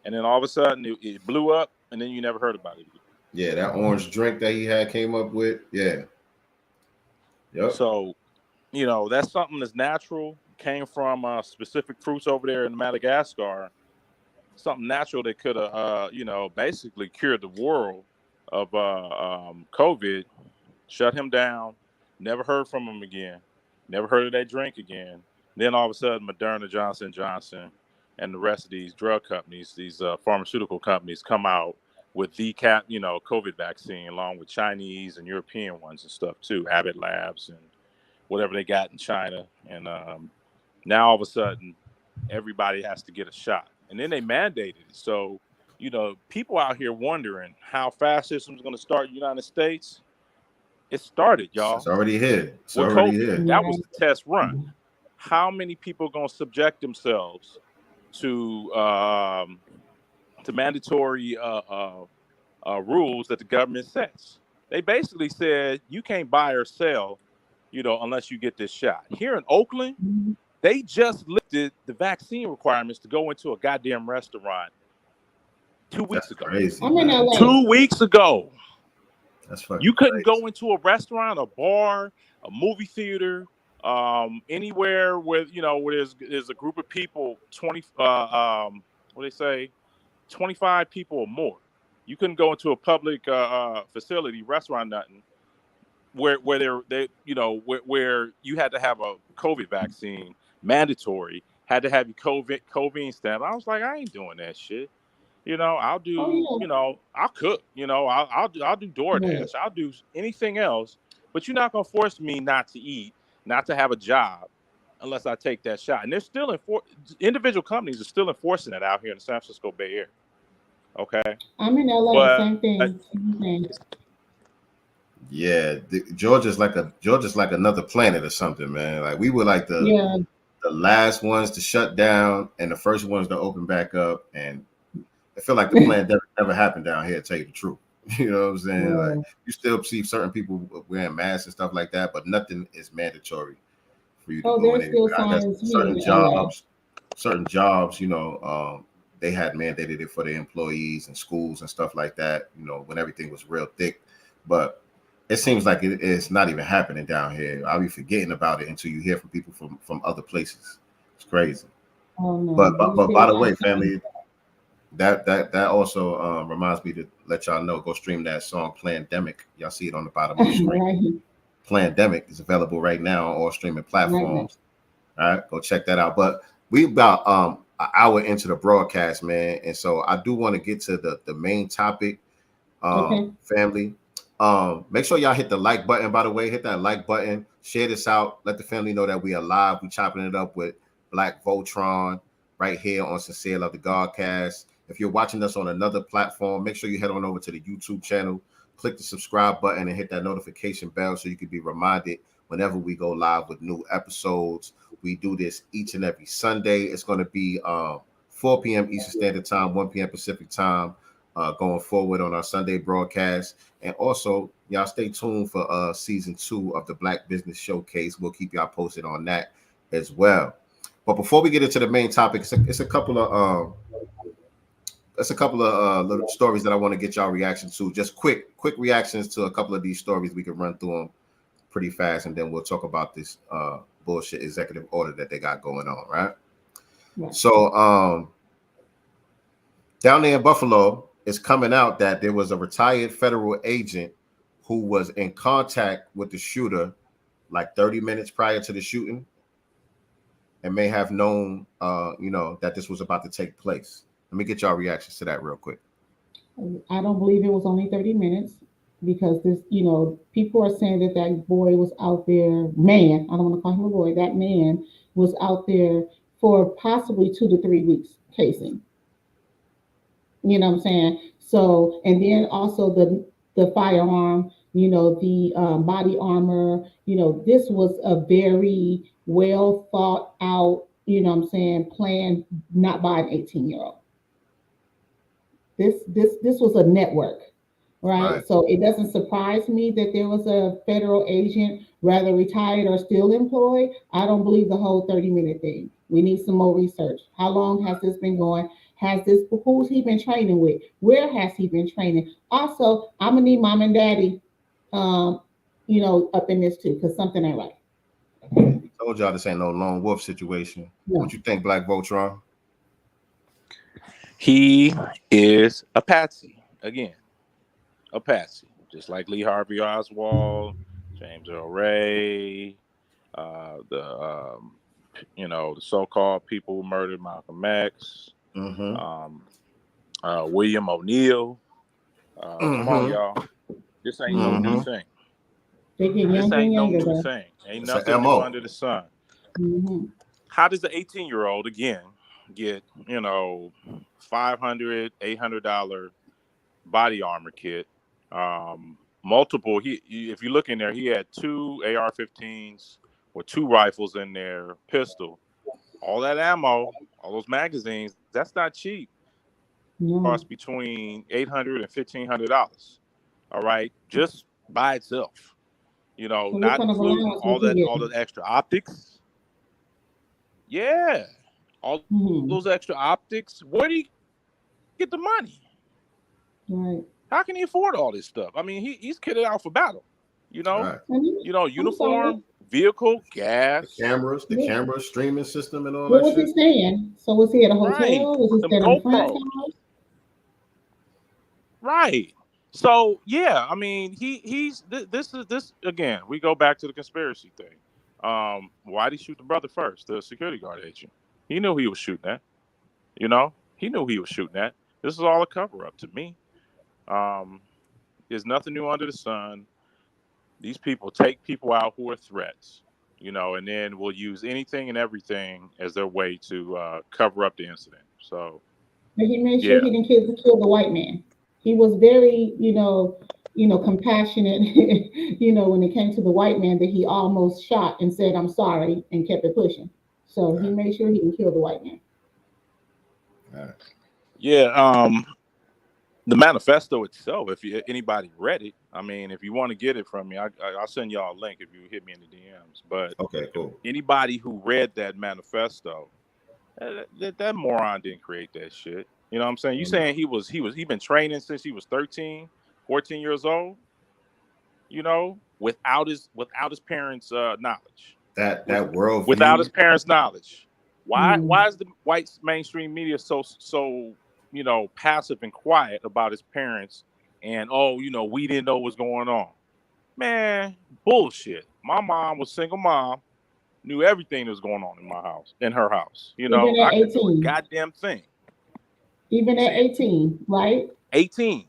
and then all of a sudden it blew up, and then you never heard about it again. Yeah, that orange drink that he had came up with. Yeah. Yep. So, that's something that's natural, came from specific fruits over there in Madagascar, something natural that could have, basically cured the world of COVID. Shut him down. Never heard from him again. Never heard of that drink again. Then all of a sudden, Moderna, Johnson Johnson, and the rest of these drug companies, these pharmaceutical companies, come out with the COVID vaccine, along with Chinese and European ones and stuff too, Abbott Labs and whatever they got in China. And now all of a sudden, everybody has to get a shot, and then they mandated it. So, people out here wondering how fast system's going to start in the United States. It started, It's y'all, already here. It's with already COVID. here. That was the test run. How many people are going to subject themselves to mandatory rules that the government sets? They basically said you can't buy or sell, unless you get this shot. Here in Oakland, they just lifted the vaccine requirements to go into a goddamn restaurant 2 weeks That's ago. crazy. I'm in man. LA. 2 weeks ago. That's fucking You couldn't crazy. go into a restaurant, a bar, a movie theater, anywhere where there's a group of people, 20 what they say, 25 people or more. You couldn't go into a public facility, restaurant, nothing, where where you had to have a COVID vaccine mandatory, had to have your COVID stamp. I was like, I ain't doing that shit. I'll do, Oh yeah. I'll cook, I'll do Right. DoorDash, I'll do anything else, but you're not gonna force me not to eat, not to have a job, unless I take that shot. And they're still individual companies are still enforcing that out here in the San Francisco Bay Area. Okay, I'm in LA. but Same thing. Same thing. Yeah, Georgia's like another planet or something, man. Like we were like Yeah. the last ones to shut down and the first ones to open back up, and I feel like the pandemic never happened down here. To tell you the truth, you know what I'm saying? Like Yeah. you still see certain people wearing masks and stuff like that, but nothing is mandatory for you to Oh, go in there's still anywhere. I guess signs here in LA. certain jobs, they had mandated it for the employees and schools and stuff like that. When everything was real thick, but it seems like it's not even happening down here. I'll be forgetting about it until you hear from people from other places. It's crazy. Oh no, But there's by the still way, signs. family, that also reminds me to let y'all know. Go stream that song "Plandemic." Y'all see it on the bottom of the screen. Right. "Plandemic" is available right now on all streaming Right now. platforms. All right, go check that out. But we about an hour into the broadcast, man, and so I do want to get to the main topic, Okay. family. Make sure y'all hit the like button. By the way, hit that like button. Share this out. Let the family know that we are live. We chopping it up with Black Voltron right here on Sincere Love the Godcast. If you're watching us on another platform, make sure you head on over to the YouTube channel, click the subscribe button, and hit that notification bell so you can be reminded whenever we go live with new episodes. We do this each and every Sunday. It's going to be 4 p.m. Eastern Standard Time, 1 p.m. Pacific Time, going forward on our Sunday broadcast. And also, y'all stay tuned for season 2 of the Black Business Showcase. We'll keep y'all posted on that as well. But before we get into the main topic, it's a couple of little stories that I want to get y'all reaction to. Just quick reactions to a couple of these stories. We can run through them pretty fast, and then we'll talk about this bullshit executive order that they got going on, right? Yeah. So down there in Buffalo, it's coming out that there was a retired federal agent who was in contact with the shooter like 30 minutes prior to the shooting and may have known that this was about to take place. Let me get y'all reactions to that real quick. I don't believe it was only 30 minutes because people are saying that that boy was out there, man, I don't want to call him a boy, that man was out there for possibly 2 to 3 weeks casing. You know what I'm saying? So, and then also the firearm, the body armor, this was a very well thought out, plan, not by an 18-year-old. This was a network, right? So it doesn't surprise me that there was a federal agent, rather retired or still employed. I don't believe the whole 30-minute thing. We need some more research. How long has this been going? Who's he been training with? Where has he been training? Also, I'm gonna need mom and daddy up in this too, because something ain't right. I told y'all this ain't no lone wolf situation. No. What you think, Black Voltron? He is a patsy again, a patsy, just like Lee Harvey Oswald, James Earl Ray, the the so-called people who murdered Malcolm X, William O'Neill. Come on, y'all. This ain't no new thing. They get This younger and ain't no younger, new though. thing. Ain't It's nothing a new MO. under the sun. Mm-hmm. How does the 18-year-old again get $500, $800 body armor kit? Multiple. If you look in there, he had 2 AR-15s with 2 rifles in there, pistol. All that ammo, all those magazines. That's not cheap. No. Cost between $800 and $1,500. All right, just by itself. So Not what kind of including allowance all was he the extra optics. Yeah, all those extra optics. Where do you get the money? Right. How can he afford all this stuff? I mean, he's kitted out for battle. Right. Uniform, vehicle, gas, the camera streaming system, and all what that was shit. he staying? So was he at a hotel? Right. Was he Them staying in a friend's GoPros. house? Right. So yeah, I mean, he's this again. We go back to the conspiracy thing. Why did he shoot the brother first, the security guard agent? He knew he was shooting at. He knew he was shooting at. This is all a cover up to me. There's nothing new under the sun. These people take people out who are threats, and then will use anything and everything as their way to cover up the incident. So, But he made sure he didn't kill the white man. He was very, compassionate, when it came to the white man that he almost shot and said, "I'm sorry," and kept it pushing. So he made sure he didn't kill the white man. Yeah. The manifesto itself, if anybody read it, I mean, if you want to get it from me, I'll send y'all a link if you hit me in the DMs. But okay, cool. Anybody who read that manifesto, that moron didn't create that shit. You know what I'm saying? You saying he been training since he was 13, 14 years old, without his parents' knowledge. That worldview. Without his parents' knowledge. Why is the white mainstream media so passive and quiet about his parents and we didn't know what's going on? Man, bullshit. My mom was single mom, knew everything that was going on in her house. Even at I could do a 18. goddamn thing. Even at 18, right? 18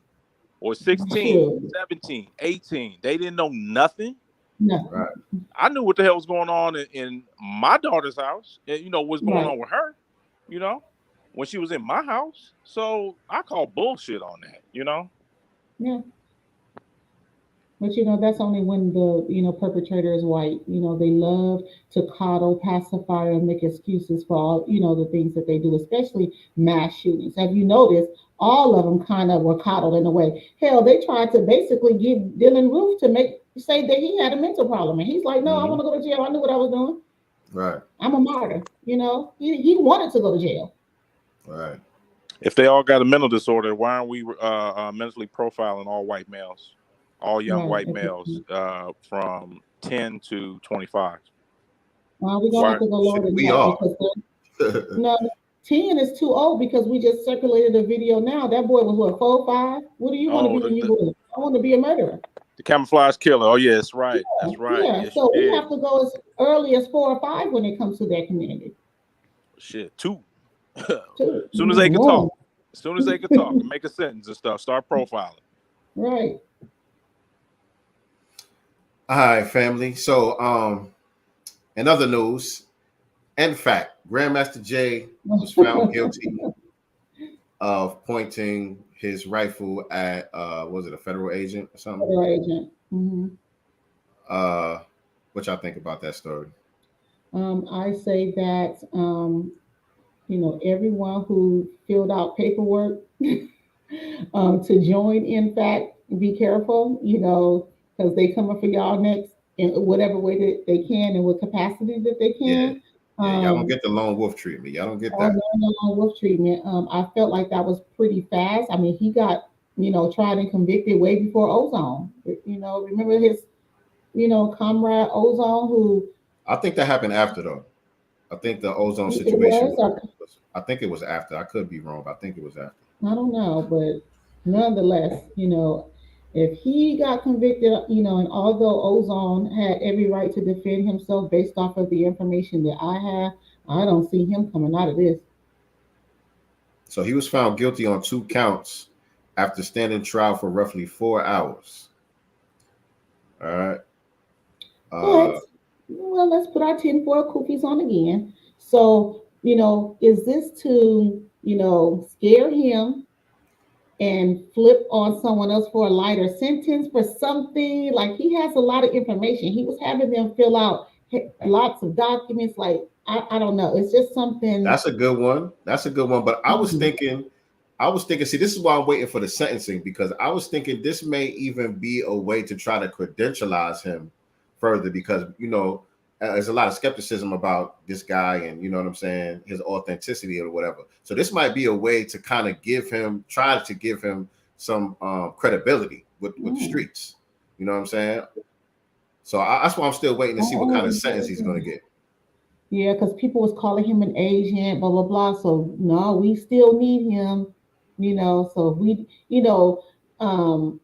or 16, Sure. 17, 18. They didn't know nothing. No. Right. I knew what the hell was going on in my daughter's house. What's going on with her, when she was in my house. So I call bullshit on that, Yeah. But that's only when the perpetrator is white. They love to coddle, pacify, and make excuses for all the things that they do, especially mass shootings. Have you noticed all of them kind of were coddled in a way? Hell, they tried to basically give Dylan Roof to say that he had a mental problem, and he's like, "No, I want to go to jail. I knew what I was doing. Right. I'm a martyr." He wanted to go to jail. Right. If they all got a mental disorder, why aren't we mentally profiling all white males? All young white males from 10 to 25. We're going to have to go lower than that. Because no, 10 is too old because we just circulated a video now. That boy was what, 4, 5? What do you want to be when you grow up? I want to be a murderer. The camouflage killer. Oh, yeah, that's right. Yeah, that's right. Yeah, yes, so we have to go as early as 4 or 5 when it comes to that community. Shit, 2. As soon as they can talk. As soon as they can talk and make a sentence and stuff, start profiling. Right. All right, family. So, in other news, in fact, Grandmaster Jay was found guilty of pointing his rifle at, was it a federal agent or something? Federal agent. Mm-hmm. What y'all think about that story? I say that, everyone who filled out paperwork to join, in fact, be careful, because they coming for y'all next in whatever way that they can and what capacity that they can. Yeah, y'all don't get the lone wolf treatment. Y'all don't get that. No lone wolf treatment. I felt like that was pretty fast. I mean, he got, tried and convicted way before Ozone. Remember his comrade Ozone, who I think that happened after though. I think the ozone it situation. was, I think it was after. I could be wrong, but I think it was after. I don't know, but nonetheless, if he got convicted, and although Ozone had every right to defend himself based off of the information that I have, I don't see him coming out of this. So he was found guilty on 2 counts after standing trial for roughly 4 hours. All right. But well, let's put our tinfoil cookies on again. So, is this to, scare him and flip on someone else for a lighter sentence for something? Like, he has a lot of information. He was having them fill out lots of documents. Like, I don't know. It's just something. That's a good one. That's a good one. But I was thinking, see, this is why I'm waiting for the sentencing, because I was thinking this may even be a way to try to credentialize him further, because, there's a lot of skepticism about this guy and, you know what I'm saying, his authenticity or whatever. So this might be a way to kind of try to give him some credibility with the streets. You know what I'm saying? So that's why I'm still waiting to see what kind of sentence he's going to get. Yeah, because people was calling him an agent, blah, blah, blah. So no, we still need him, so if we,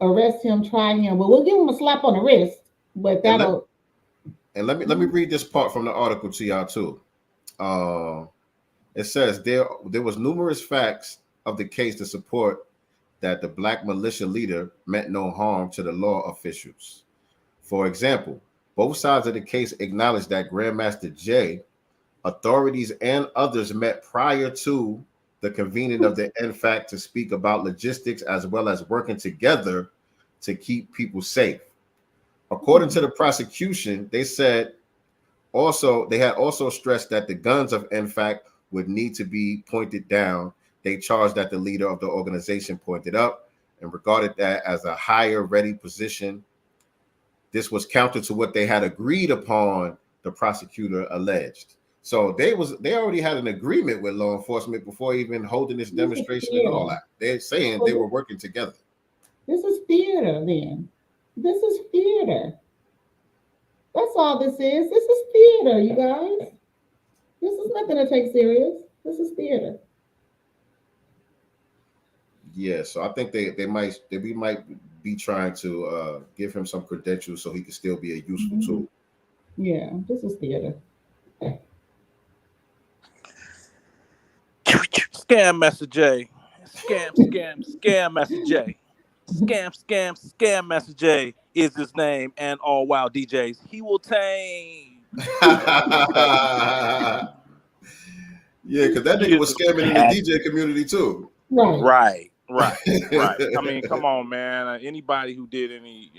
arrest him, try him. Well, we'll give him a slap on the wrist, but that'll. And let me read this part from the article to y'all too. It says there was numerous facts of the case to support that the black militia leader meant no harm to the law officials. For example, both sides of the case acknowledged that Grandmaster J, authorities, and others met prior to the convening of the NFAC to speak about logistics as well as working together to keep people safe. According to the prosecution, they had also stressed that the guns of NFAC would need to be pointed down. They charged that the leader of the organization pointed up and regarded that as a higher ready position. This was counter to what they had agreed upon, the prosecutor alleged. So they already had an agreement with law enforcement before even holding this demonstration and all that. They're saying they were working together. This is theater then. This is theater. That's all this is. This is theater, you guys. This is nothing to take serious. This is theater. Yeah, so I think we might be trying to give him some credentials so he can still be a useful tool. Yeah, this is theater. Scam Master J. Scam Master J. Scam Master J is his name, and all wild DJs he will tame. Yeah, because that nigga was scamming in the DJ community too. Right. I mean, come on, man. Anybody who did any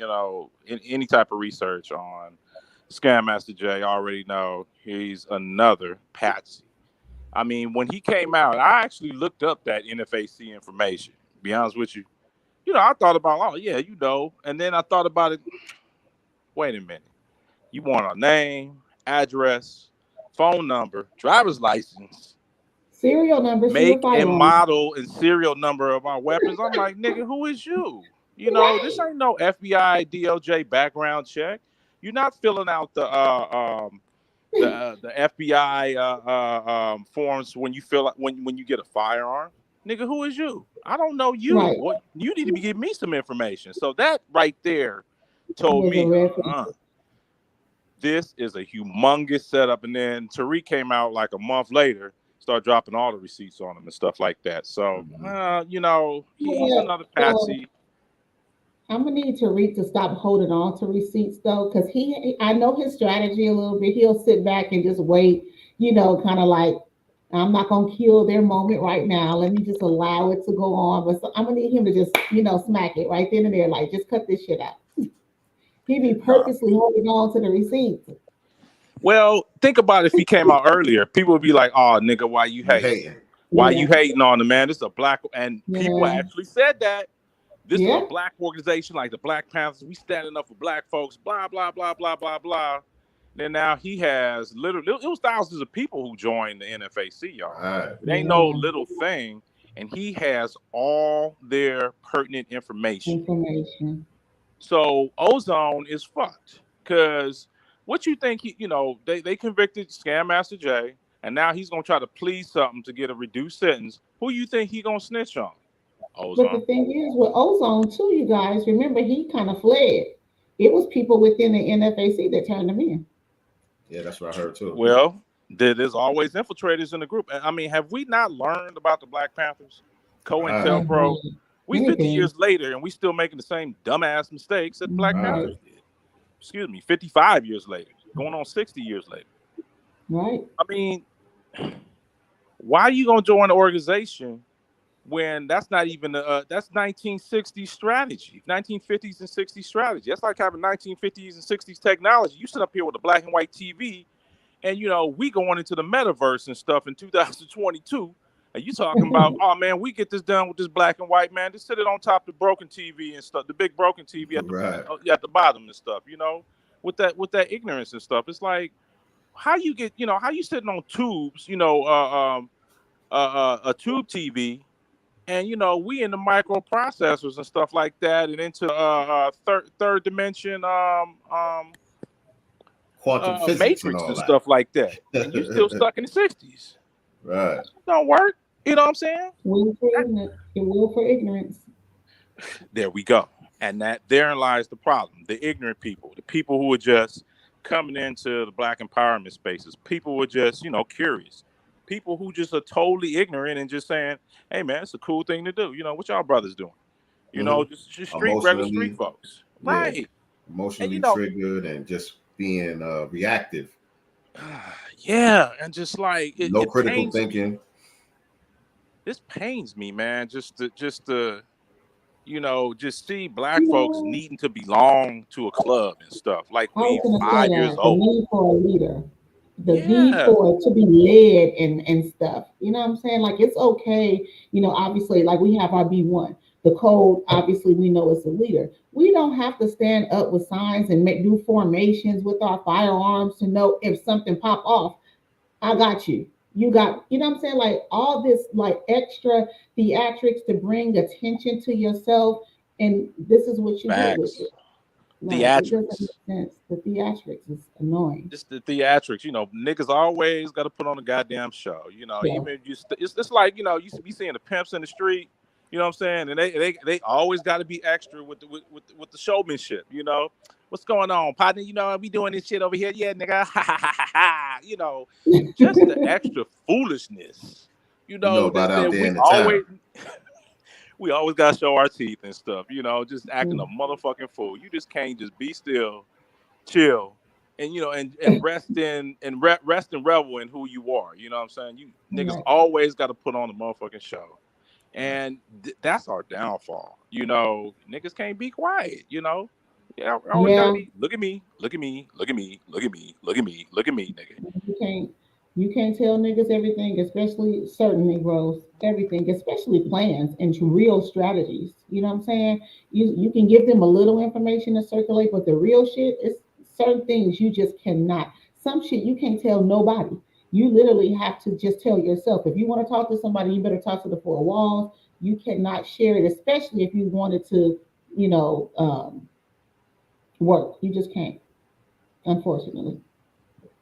type of research on Scam Master J already know he's another patsy. I mean, when he came out, I actually looked up that NFAC information. To be honest with you, I thought about, and then I thought about it. Wait a minute. You want a name, address, phone number, driver's license, serial number, make and model and serial number of our weapons. I'm like, nigga, who is you? This ain't no FBI, DOJ background check. You're not filling out the FBI forms when you when you get a firearm. Nigga, who is you? I don't know you. Right. What you need to be giving me some information. So that right there told me this is a humongous setup. And then Tariq came out like a month later, started dropping all the receipts on him and stuff like that. So he's another patsy. I'm gonna need Tariq to stop holding on to receipts though, because I know his strategy a little bit. He'll sit back and just wait, kind of like, I'm not gonna kill their moment right now. Let me just allow it to go on. But I'm gonna need him to just, smack it right then and there, like just cut this shit out. He'd be purposely holding on to the receipts. Well, think about if he came out earlier, people would be like, "Oh, nigga, why you hating? Why you hating on the man? This is a black," and people actually said that. This is a black organization like the Black Panthers. We standing up for black folks, blah, blah, blah, blah, blah, blah. Then now he has literally, it was thousands of people who joined the NFAC, y'all. Right. It ain't no little thing. And he has all their pertinent information. So Ozone is fucked. because what you think they convicted Scam Master Jay, and now he's gonna try to plead something to get a reduced sentence. Who you think he gonna snitch on? But the Ozone. thing is, with Ozone too, you guys remember he kind of fled. It was people within the NFAC that turned him in. Yeah, that's what I heard too. Well, there's always infiltrators in the group. I mean, have we not learned about the Black Panthers? COINTELPRO. We 50 Anything. years later, and we still making the same dumbass mistakes that the Black Right. Panthers did. Excuse me, 55 years later, going on 60 years later. Right. I mean, why are you gonna join an organization when that's not even that's 1960s strategy, 1950s and 60s strategy? That's like having 1950s and 60s technology. You sit up here with a black and white TV, and we going into the metaverse and stuff in 2022, and you talking about, oh man, we get this done with this black and white, man. Just sit it on top of the broken TV and stuff, the big broken TV at the bottom and stuff, with that ignorance and stuff. It's like, how you get, how you sitting on tubes, a tube TV, and we in the microprocessors and stuff like that, and into third dimension quantum physics matrix and that. stuff like that, and you still stuck in the 60s. Right. It don't work. You know what I'm saying? Will for ignorance. There we go. And therein lies the problem. The ignorant people, the people who are just coming into the black empowerment spaces, people who are just, curious, people who just are totally ignorant and just saying, hey man, it's a cool thing to do. What y'all brothers doing? Just regular street folks. Yeah, right. Emotionally And, triggered and just being reactive. Yeah, and just like no critical thinking. This pains me, man. Just to just see black folks needing to belong to a club and stuff. Like we 5 years old. The need for a leader, the need for it to be led and stuff. You know what I'm saying? Like it's okay. Obviously, like we have our B1. The code, obviously, we know it's a leader. We don't have to stand up with signs and do formations with our firearms to know if something pop off. I got you. You got, what I'm saying? Like all this like extra theatrics to bring attention to yourself. And this is what you get with it. Like, theatrics. It doesn't make sense. The theatrics is annoying. Just the theatrics, niggas always got to put on a goddamn show. Even if it's like, you be seeing the pimps in the street. You know what I'm saying? And they always got to be extra with the showmanship. What's going on, partner? We doing this shit over here. Yeah, nigga. Just the extra foolishness. About out there in the town. We always got to show our teeth and stuff. Just acting a motherfucking fool. You just can't just be still, chill, and and rest and revel in who you are. You know what I'm saying? You niggas always got to put on the motherfucking show. And that's our downfall. Niggas can't be quiet. Yeah, always gotta be, look at me, look at me, look at me, look at me, look at me, look at me, nigga. You can't tell niggas everything, especially certain Negroes, everything, especially plans and real strategies. You know what I'm saying? You can give them a little information to circulate, but the real shit is certain things you just cannot. Some shit you can't tell nobody. You literally have to just tell yourself. If you want to talk to somebody, you better talk to the four walls. You cannot share it, especially if you wanted to, work. You just can't, unfortunately.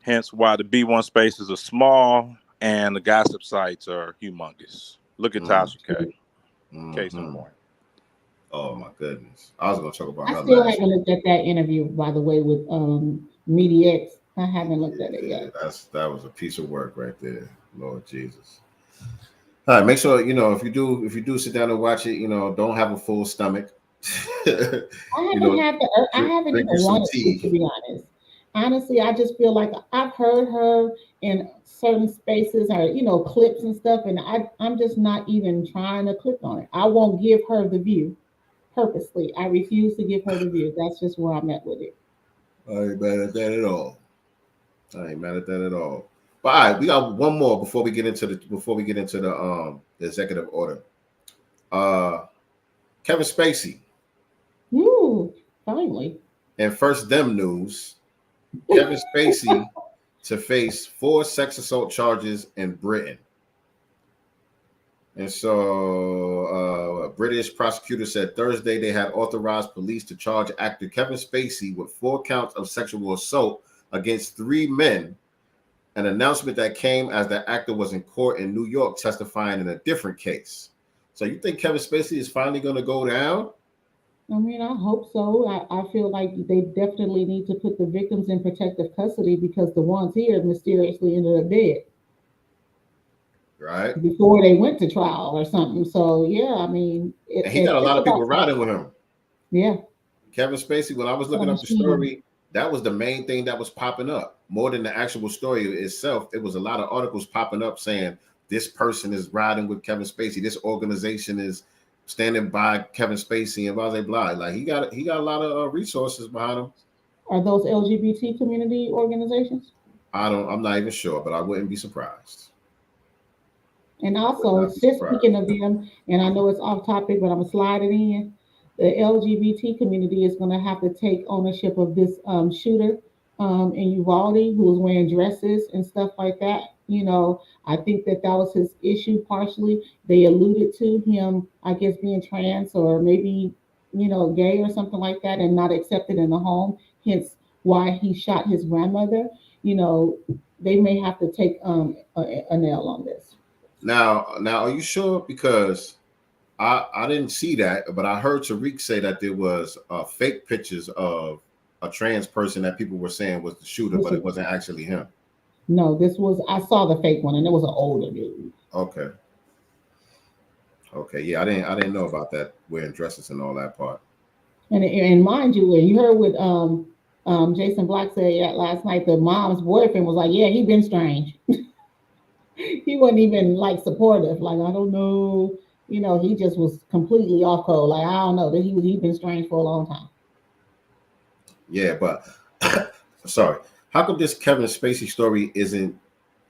Hence why the B1 spaces are small and the gossip sites are humongous. Look at Tasha K. Case in point. Oh my goodness. I was going to talk about I still haven't looked at that interview, by the way, with MediaX. I haven't looked at it yet. That was a piece of work right there. Lord Jesus. All right, make sure if you do sit down and watch it, don't have a full stomach. I haven't even wanted to be honest. Honestly, I just feel like I've heard her in certain spaces or clips and stuff, and I'm just not even trying to click on it. I won't give her the view purposely. I refuse to give her the view. That's just where I'm at with it. I ain't mad at that at all. But all right, we got one more before we get into the executive order. Kevin Spacey. Ooh, finally. And first them news, Kevin Spacey to face 4 sex assault charges in Britain. And so a British prosecutor said Thursday they had authorized police to charge actor Kevin Spacey with 4 counts of sexual assault against 3 men, an announcement that came as the actor was in court in New York testifying in a different case. So you think Kevin Spacey is finally going to go down? I mean, I hope so. I feel like they definitely need to put the victims in protective custody because the ones here mysteriously ended up dead Right. before they went to trial or something. So yeah, I mean, And he got a lot it's of people about time. riding with him. Yeah. Kevin Spacey, when I was looking up the story, that was the main thing that was popping up more than the actual story itself. It was a lot of articles popping up saying this person is riding with Kevin Spacey. This organization is standing by Kevin Spacey and blah, blah, blah. Like he got a lot of resources behind him. Are those LGBT community organizations? I'm not even sure, but I wouldn't be surprised. And also, just speaking of them, and I know it's off topic, but I'm gonna slide it in. The LGBT community is going to have to take ownership of this shooter in Uvalde who was wearing dresses and stuff like that. You know, I think that was his issue partially. They alluded to him, I guess, being trans or maybe, gay or something like that and not accepted in the home, hence why he shot his grandmother. You know, they may have to take a nail on this. Now, are you sure? Because I didn't see that, but I heard Tariq say that there was fake pictures of a trans person that people were saying was the shooter, but it wasn't actually him. No, I saw the fake one, and it was an older dude. Okay, yeah, I didn't know about that wearing dresses and all that part. And mind you, you heard what Jason Black said last night. The mom's boyfriend was like, "Yeah, he been strange." He wasn't even like supportive. Like, I don't know. You know, he just was completely off code. Like, I don't know that he'd been strange for a long time. Yeah, but sorry, how come this Kevin Spacey story isn't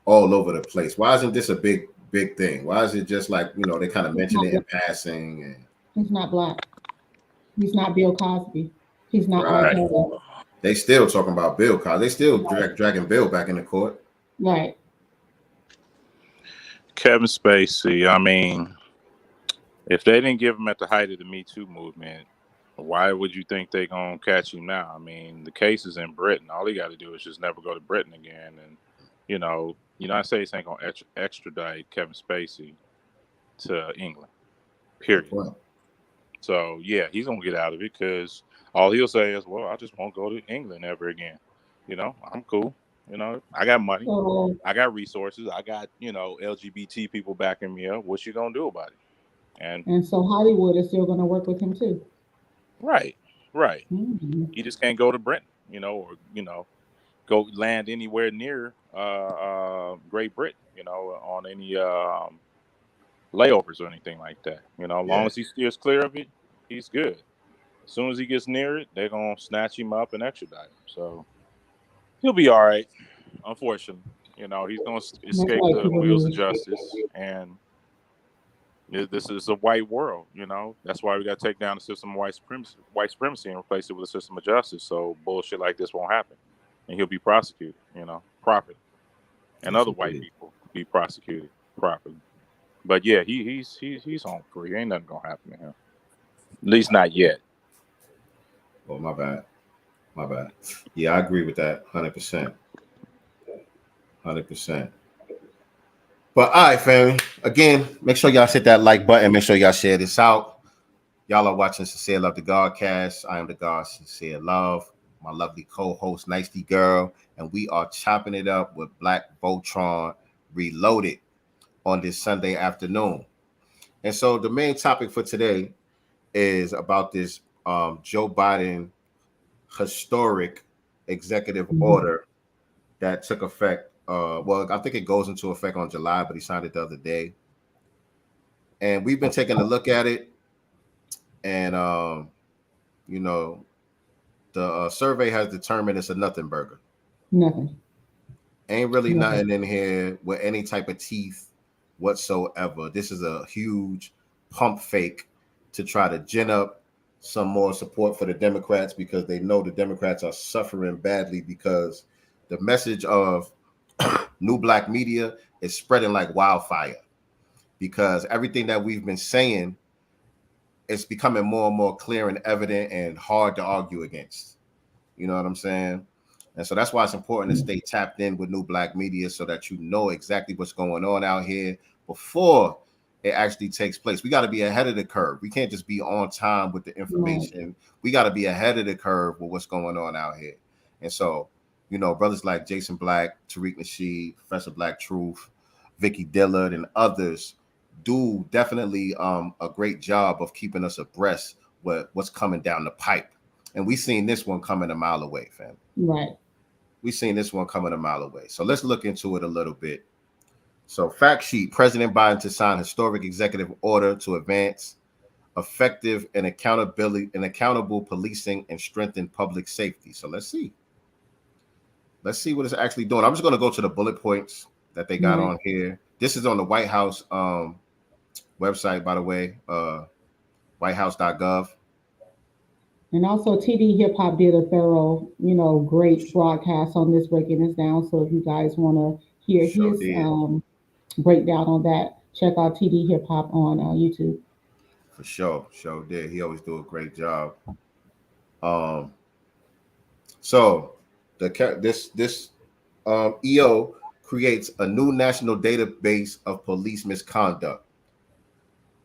all over the place? Why isn't this a big thing? Why is it just like, they kind of mention it in passing? And he's not black. He's not Bill Cosby. He's not right. They still talking about Bill Cosby. They still dragging Bill back in the court. Right. Kevin Spacey, I mean, if they didn't give him at the height of the Me Too movement, why would you think they're going to catch him now? I mean, the case is in Britain. All he got to do is just never go to Britain again. And, United States ain't going to extradite Kevin Spacey to England, period. Wow. So, yeah, he's going to get out of it because all he'll say is, well, I just won't go to England ever again. I'm cool. I got money. I got resources. I got, LGBT people backing me up. What you going to do about it? And so Hollywood is still going to work with him too. Right. Mm-hmm. You just can't go to Britain, or go land anywhere near Great Britain, on any layovers or anything like that. As long as he steers clear of it, he's good. As soon as he gets near it, they're gonna snatch him up and extradite him. So he'll be all right. Unfortunately, he's gonna escape the wheels of justice, and this is a white world, That's why we got to take down the system of white supremacy and replace it with a system of justice. So bullshit like this won't happen, and he'll be prosecuted, properly, and other white people be prosecuted properly. But yeah, he's home free. Ain't nothing gonna happen to him, at least not yet. Oh, my bad. Yeah, I agree with that, 100%. 100%. But all right, family. Again, make sure y'all hit that like button. Make sure y'all share this out. Y'all are watching Sincere Love the Godcast. I am the God, Sincere Love. My lovely co-host, Nicey Girl, and we are chopping it up with Black Voltron Reloaded on this Sunday afternoon. And so the main topic for today is about this Joe Biden historic executive order that took effect. I think it goes into effect on July, but he signed it the other day. And we've been taking a look at it. And, the survey has determined it's a nothing burger. Nothing. Ain't really nothing in here with any type of teeth whatsoever. This is a huge pump fake to try to gin up some more support for the Democrats because they know the Democrats are suffering badly because the message of new black media is spreading like wildfire. because everything that we've been saying is becoming more and more clear and evident and hard to argue against. You know what I'm saying? And so that's why it's important to stay tapped in with New Black Media so that you know exactly what's going on out here before it actually takes place. We got to be ahead of the curve. We can't just be on time with the information. We got to be ahead of the curve with what's going on out here. And so, you know, brothers like Jason Black, Tariq Nasheed, Professor Black Truth, Vicky Dillard, and others do definitely a great job of keeping us abreast with what's coming down the pipe. And we seen this one coming a mile away, fam. Right. We seen this one coming a mile away. So let's look into it a little bit. So fact sheet, President Biden to sign historic executive order to advance effective and accountable policing and strengthen public safety. So let's see. Let's see what it's actually doing. I'm just going to go to the bullet points that they got on here. This is on the White House website, by the way, whitehouse.gov. And also TD Hip Hop did a thorough, great broadcast on this, breaking this down. So if you guys want to hear his breakdown on that, check out TD Hip Hop on YouTube. For sure. Sure did. He always do a great job. So this EO creates a new national database of police misconduct.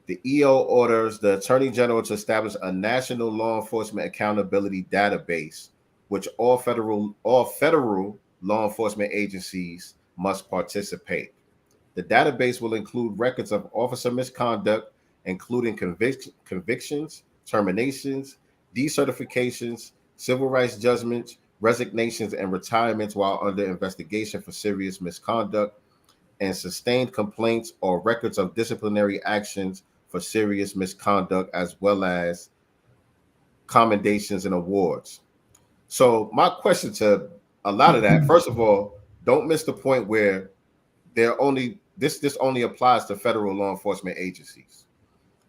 The EO orders the Attorney General to establish a national law enforcement accountability database, which all federal law enforcement agencies must participate. The database will include records of officer misconduct, including convictions, terminations, decertifications, civil rights judgments, resignations, and retirements while under investigation for serious misconduct, and sustained complaints or records of disciplinary actions for serious misconduct, as well as commendations and awards. So my question to a lot of that, first of all, don't miss the point where this only applies to federal law enforcement agencies.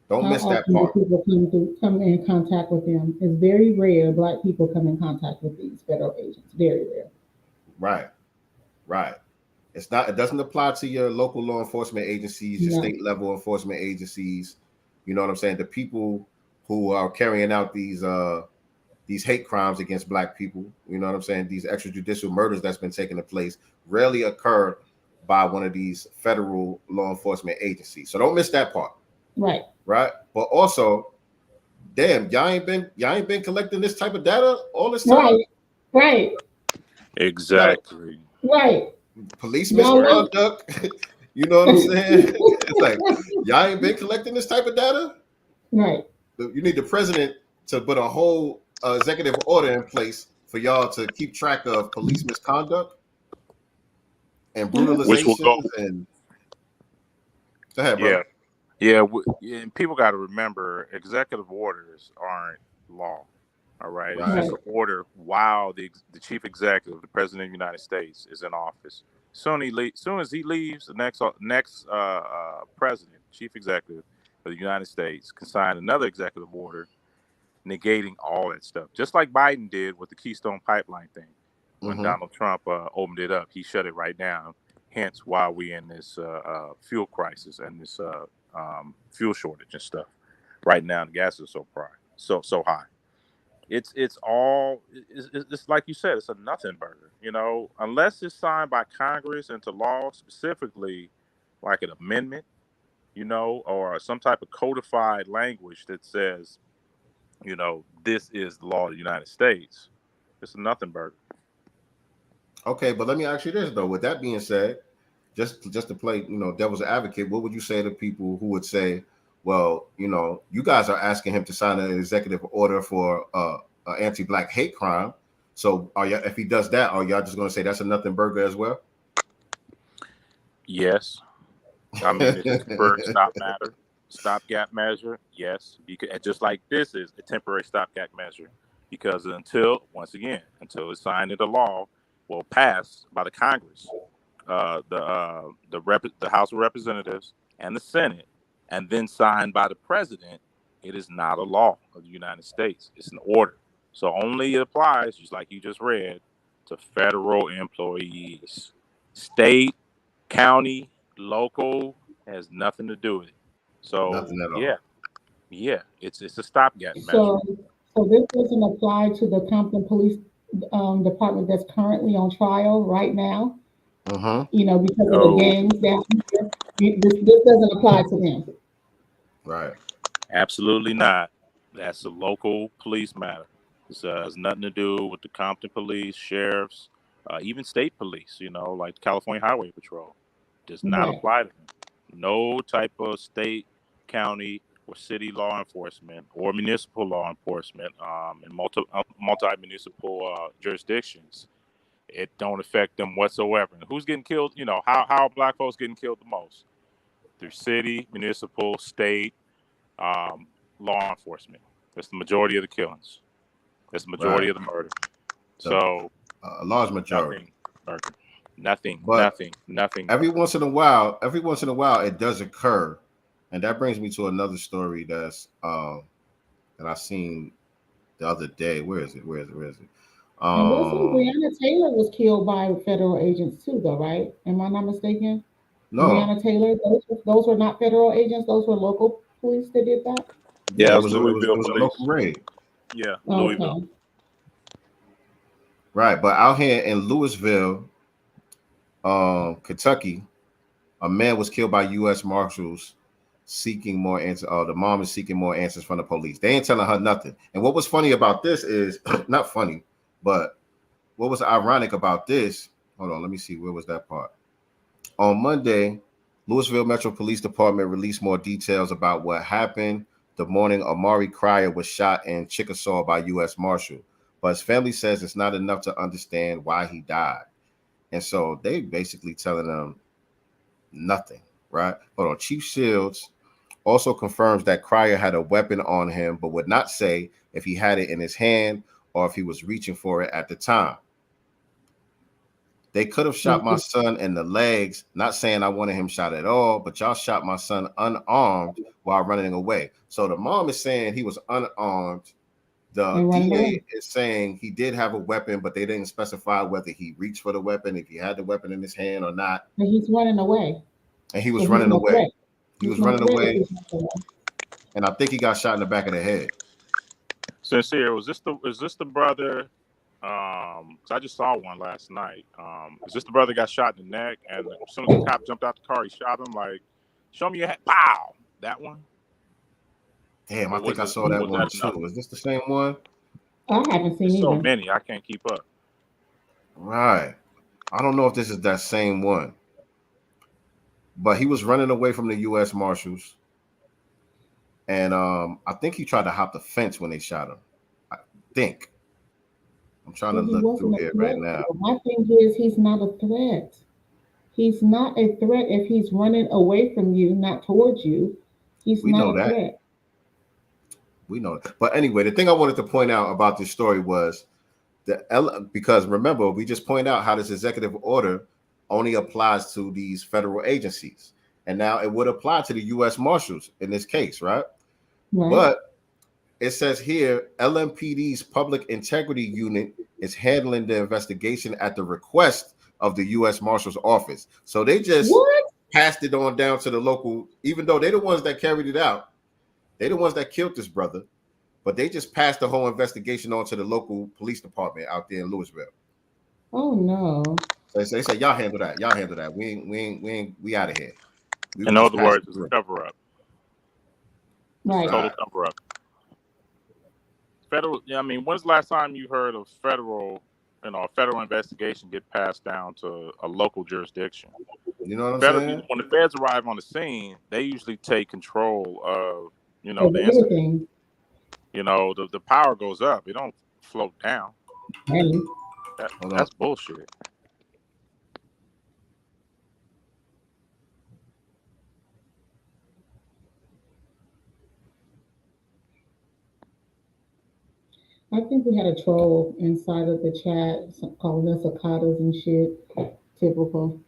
Don't miss that part. People come in contact with them. It's very rare Black people come in contact with these federal agents. Very rare. Right. It doesn't apply to your local law enforcement agencies, your state level enforcement agencies. You know what I'm saying? The people who are carrying out these hate crimes against Black people, you know what I'm saying? These extrajudicial murders that's been taking place rarely occur by one of these federal law enforcement agencies. So don't miss that part. Right. But also, damn, y'all ain't been collecting this type of data all this time. Right. Exactly. Right. Police misconduct. You know what I'm saying? It's like y'all ain't been collecting this type of data. Right. You need the president to put a whole executive order in place for y'all to keep track of police misconduct and brutalization. And go ahead, bro. Yeah. And people got to remember, executive orders aren't law. All right. It's just an order while the chief executive, the president of the United States, is in office. Soon as he leaves, the next president, chief executive of the United States, can sign another executive order negating all that stuff. Just like Biden did with the Keystone Pipeline thing. When Donald Trump opened it up, he shut it right down. Hence why we in this fuel crisis and this fuel shortage and stuff. Right now, the gas is so high. It's like you said, it's a nothing burger, unless it's signed by Congress into law, specifically like an amendment, or some type of codified language that says, this is the law of the United States. It's a nothing burger. Okay, but let me ask you this though. With that being said, just to play, devil's advocate, what would you say to people who would say, well, you guys are asking him to sign an executive order for an anti-Black hate crime. So if he does that, are y'all just going to say that's a nothing burger as well? Yes. I mean, it's a temporary stopgap measure. Yes. Just like this is a temporary stopgap measure, because until it's signed into law, passed by the Congress, the House of Representatives and the Senate, and then signed by the president, it is not a law of the United States. It's an order. So only it applies, just like you just read, to federal employees. State, county, local, It has nothing to do with it. So Nothing at all. yeah, it's a stopgap measure. So this doesn't apply to the Compton Police Department that's currently on trial right now. You know, because of the No, gangs down here. This doesn't apply to them. Right. absolutely not. That's a local police matter. This has nothing to do with the Compton police, sheriffs, even state police. You know, like the California Highway Patrol, does not Right. apply to them. No type of state, county, or city law enforcement or municipal law enforcement in multi municipal jurisdictions. It don't affect them whatsoever. And who's getting killed? You know, how are black folks getting killed the most? Through city, municipal, state, law enforcement. That's the majority of the killings. That's the majority of the murder. So a large majority. Nothing. Every once in a while, it does occur, and that brings me to another story that's that I seen the other day. Where is it? And wasn't Breonna Taylor was killed by federal agents too, though, right? Am I not mistaken? No. Breonna Taylor, those were not federal agents. Those were local police that did that. Yeah, it was a local raid. Yeah, Louisville. Okay. Right, but out here in Louisville, Kentucky, a man was killed by U.S. Marshals seeking more answers. The mom is seeking more answers from the police. They ain't telling her nothing. And what was funny about this is not funny, but what was ironic about this? Hold on, let me see. Where was that part? On Monday, Louisville Metro Police Department released more details about what happened the morning Amari Cryer was shot in Chickasaw by U.S. Marshal. But his family says it's not enough to understand why he died. And so they basically telling them nothing, right? Hold on. Chief Shields also confirms that Cryer had a weapon on him, but would not say if he had it in his hand or if he was reaching for it at the time. They could have shot my son in the legs, not saying I wanted him shot at all, but y'all shot my son unarmed while running away. So the mom is saying he was unarmed. The DA is saying he did have a weapon, but they didn't specify whether he reached for the weapon, if he had the weapon in his hand or not. And he's running away. And he was running away. He was running away. And I think he got shot in the back of the head. Sincere, is this the brother? Cause I just saw one last night. Is this the brother that got shot in the neck? And as soon as the cop jumped out the car, he shot him like, "Show me your head!" Pow! That one. Damn, I think I saw that one too. Is this the same one? I haven't seen so many. I can't keep up. Right. I don't know if this is that same one. But he was running away from the U.S. Marshals. And I think he tried to hop the fence when they shot him. I think. I'm trying to look through here right now. My thing is he's not a threat. He's not a threat if he's running away from you, not towards you. He's not a threat. We know that. But anyway, the thing I wanted to point out about this story was because remember, we just point out how this executive order only applies to these federal agencies. And now it would apply to the U.S. Marshals in this case, right? But it says here, LMPD's Public Integrity Unit is handling the investigation at the request of the U.S. Marshal's Office. So they just passed it on down to the local, even though they're the ones that carried it out. They're the ones that killed this brother, but they just passed the whole investigation on to the local police department out there in Louisville. Oh no! So they say, y'all handle that. Y'all handle that. We out of here. In other words, it's a cover up. Right. Total cover up. Federal. Yeah, I mean, when's the last time you heard of federal investigation get passed down to a local jurisdiction? You know what I'm saying? When the feds arrive on the scene, they usually take control of, the incident. The power goes up. It don't float down. That's bullshit. I think we had a troll inside of the chat calling us cicadas and shit. Typical.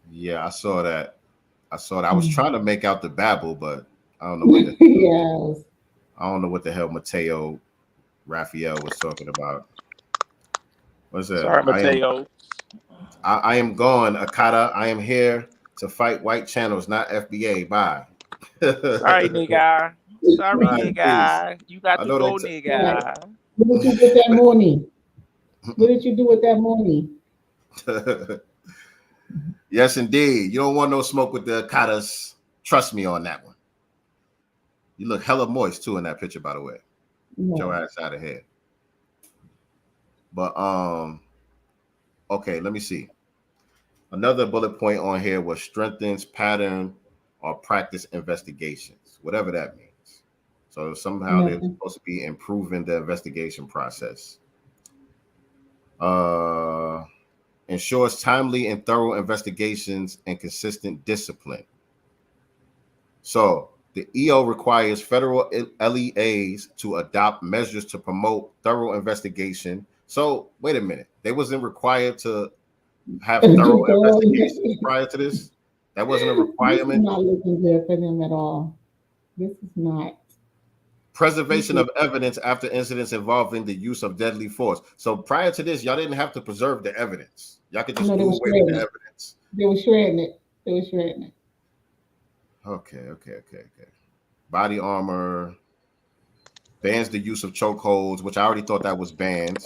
Yeah, I saw that. I was trying to make out the babble, but I don't know what the yes. I don't know what the hell Mateo Raphael was talking about. What's that? Sorry, Mateo. I am gone, Akata. I am here to fight white channels, not FBA. Bye. Sorry, nigga. Sorry, Right, nigga. You got I to know go, they. nigga. What did you do with that money? What did you do with that money? Yes, indeed. You don't want no smoke with the Okadas. Trust me on that one. You look hella moist too in that picture, by the way. Get your ass out of here. But okay, let me see. Another bullet point on here was strengthens pattern or practice investigations, whatever that means. So somehow they're supposed to be improving the investigation process. Ensures timely and thorough investigations and consistent discipline. So the EO requires federal LEAs to adopt measures to promote thorough investigation. So wait a minute, they wasn't required to have thorough investigations prior to this? That wasn't a requirement? This is not looking good for them at all. This is not. Preservation of evidence after incidents involving the use of deadly force. So prior to this, y'all didn't have to preserve the evidence. Y'all could just do away with the evidence. They were shredding it. They were shredding it. Okay. Body armor. Bans the use of chokeholds, which I already thought that was banned.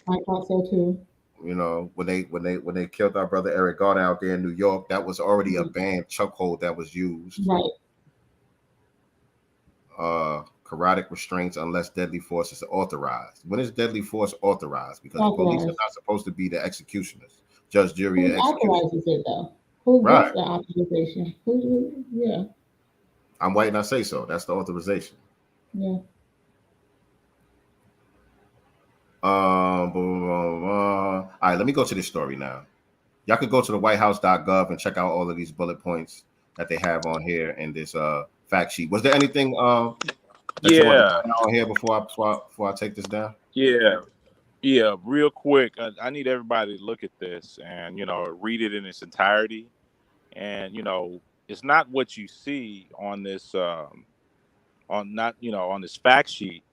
I thought so too. You know, when they killed our brother Eric Garner out there in New York, that was already a banned chokehold that was used. Right. Carotid restraints unless deadly force is authorized. When is deadly force authorized? Because the police are not supposed to be the executioners. Judge, jury, and executioner. Who authorizes it though? Who gets the authorization? Yeah. I'm white and I say so. That's the authorization. Yeah. All right, let me go to this story now. Y'all can go to the whitehouse.gov and check out all of these bullet points that they have on here in this fact sheet. Was there anything that you want to point out on here before I take this down? Yeah, real quick. I need everybody to look at this and read it in its entirety. And it's not what you see on this on this fact sheet.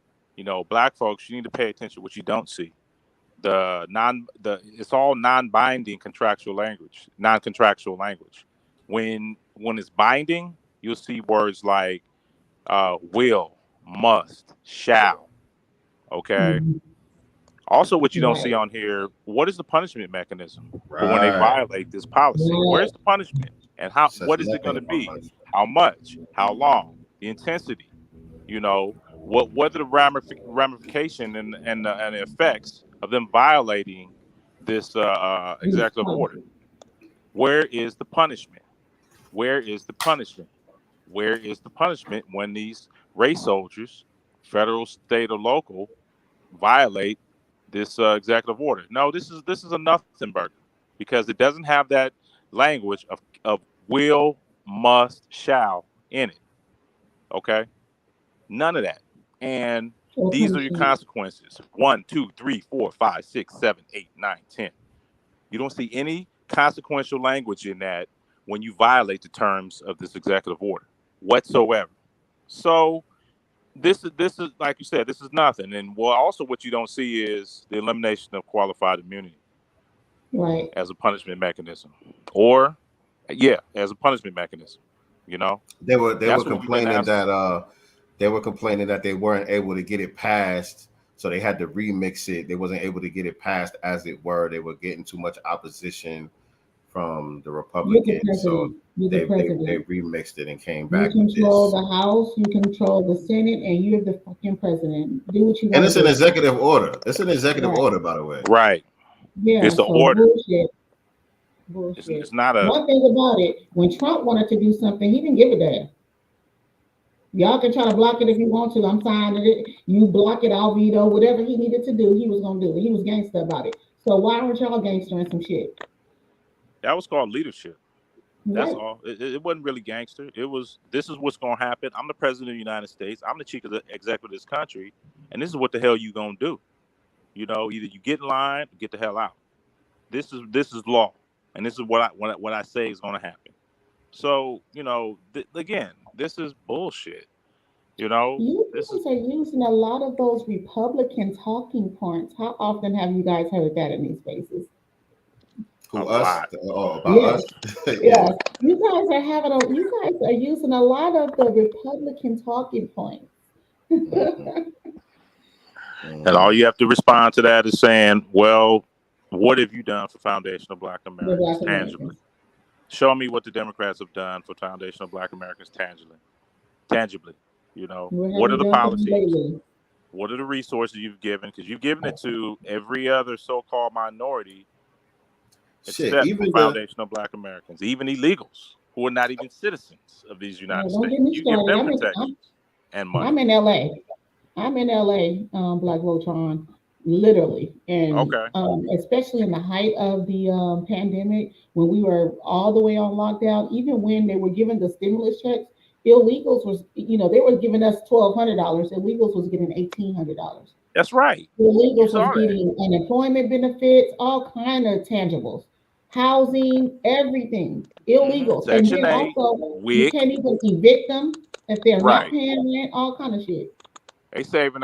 Black folks, you need to pay attention to what you don't see. It's all non-binding contractual language, non-contractual language. When it's binding, you'll see words like will, must, shall. Okay. Also, what you don't see on here, what is the punishment mechanism for when they violate this policy? Where's the punishment? And what is it going to be? How much? How long? The intensity? What are the ramification and the effects of them violating this executive order? Where is the punishment? Where is the punishment? Where is the punishment when these race soldiers, federal, state, or local, violate this executive order? No, this is a nothing burger because it doesn't have that language of will, must, shall in it. Okay, none of that. And these are your consequences: 1, 2, 3, 4, 5, 6, 7, 8, 9, 10. You don't see any consequential language in that when you violate the terms of this executive order whatsoever. So this is like you said, this is nothing. And also what you don't see is the elimination of qualified immunity, right, as a punishment mechanism, or as a punishment mechanism. They were complaining that they weren't able to get it passed, so they had to remix it. They wasn't able to get it passed as it were. They were getting too much opposition from the Republicans, so they remixed it and came back. You control the House, you control the Senate, and you're the fucking president. Do what you want. And it's an executive order. It's an executive order, by the way. Right. Yeah. It's an order. Bullshit. It's not a. One thing about it, when Trump wanted to do something, he didn't give a damn. Y'all can try to block it if you want to. I'm signing it. You block it, I'll veto. Whatever he needed to do, he was gonna do it. He was gangster about it. So why aren't y'all gangstering some shit? That was called leadership. That's all. It wasn't really gangster. It was, this is what's going to happen. I'm the president of the United States. I'm the chief executive of this country. And this is what the hell you going to do. Either you get in line or get the hell out. This is law. And this is what I say is going to happen. So, again, this is bullshit. You guys are using a lot of those Republican talking points. How often have you guys heard that in these spaces? Who A us? lot. Oh, about Yes, us? Yeah. yes. You guys are using a lot of the Republican talking points. Mhm, And all mhm. you have to respond to that is saying, well, what have you done for foundational Black The Americans Black tangibly? Americans. Show me what the Democrats have done for foundational Black Americans tangibly. Tangibly, What have what are you the done for them policies? lately? What are the resources you've given? Because you've given it to every other so-called minority Shit, except for even the foundational Black Americans, even illegals who are not even citizens of these United Don't States. get me You give started. them protections and money. I'm in LA. I'm in LA, Black Voltron, literally, and Okay. especially in the height of the pandemic, when we were all the way on lockdown, even when they were giving the stimulus checks, illegals was, they were giving us $1,200. Illegals was getting $1,800. That's right. You Illegals was saw that. getting unemployment benefits, all kind of tangibles, housing, everything. Illegals, and Section then 8, also you WIC. can't even evict them if they're not Right. paying rent, all kind of shit. They saving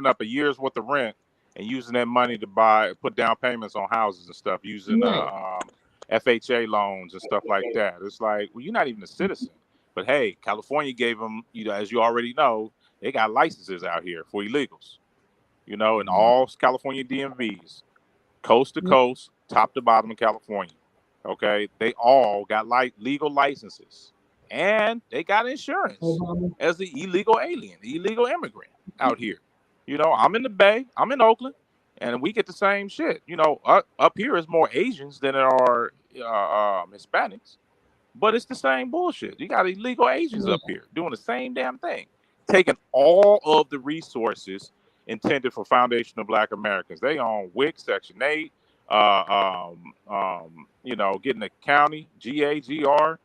up a year's worth of rent and using that money to put down payments on houses and stuff, using Right. FHA loans and stuff like that. It's like, well, you're not even a citizen. But hey, California gave them, as you already know, they got licenses out here for illegals, in all California DMVs, coast to coast, top to bottom of California. Okay, they all got legal licenses, and they got insurance Obama. as the illegal alien, the illegal immigrant out here. I'm in the Bay, I'm in Oakland, and we get the same shit. Up here is more Asians than there are Hispanics, but it's the same bullshit. You got illegal Asians Yeah. up here doing the same damn thing, taking all of the resources intended for foundational Black Americans. They own WIC, Section 8, getting the county, GAGR,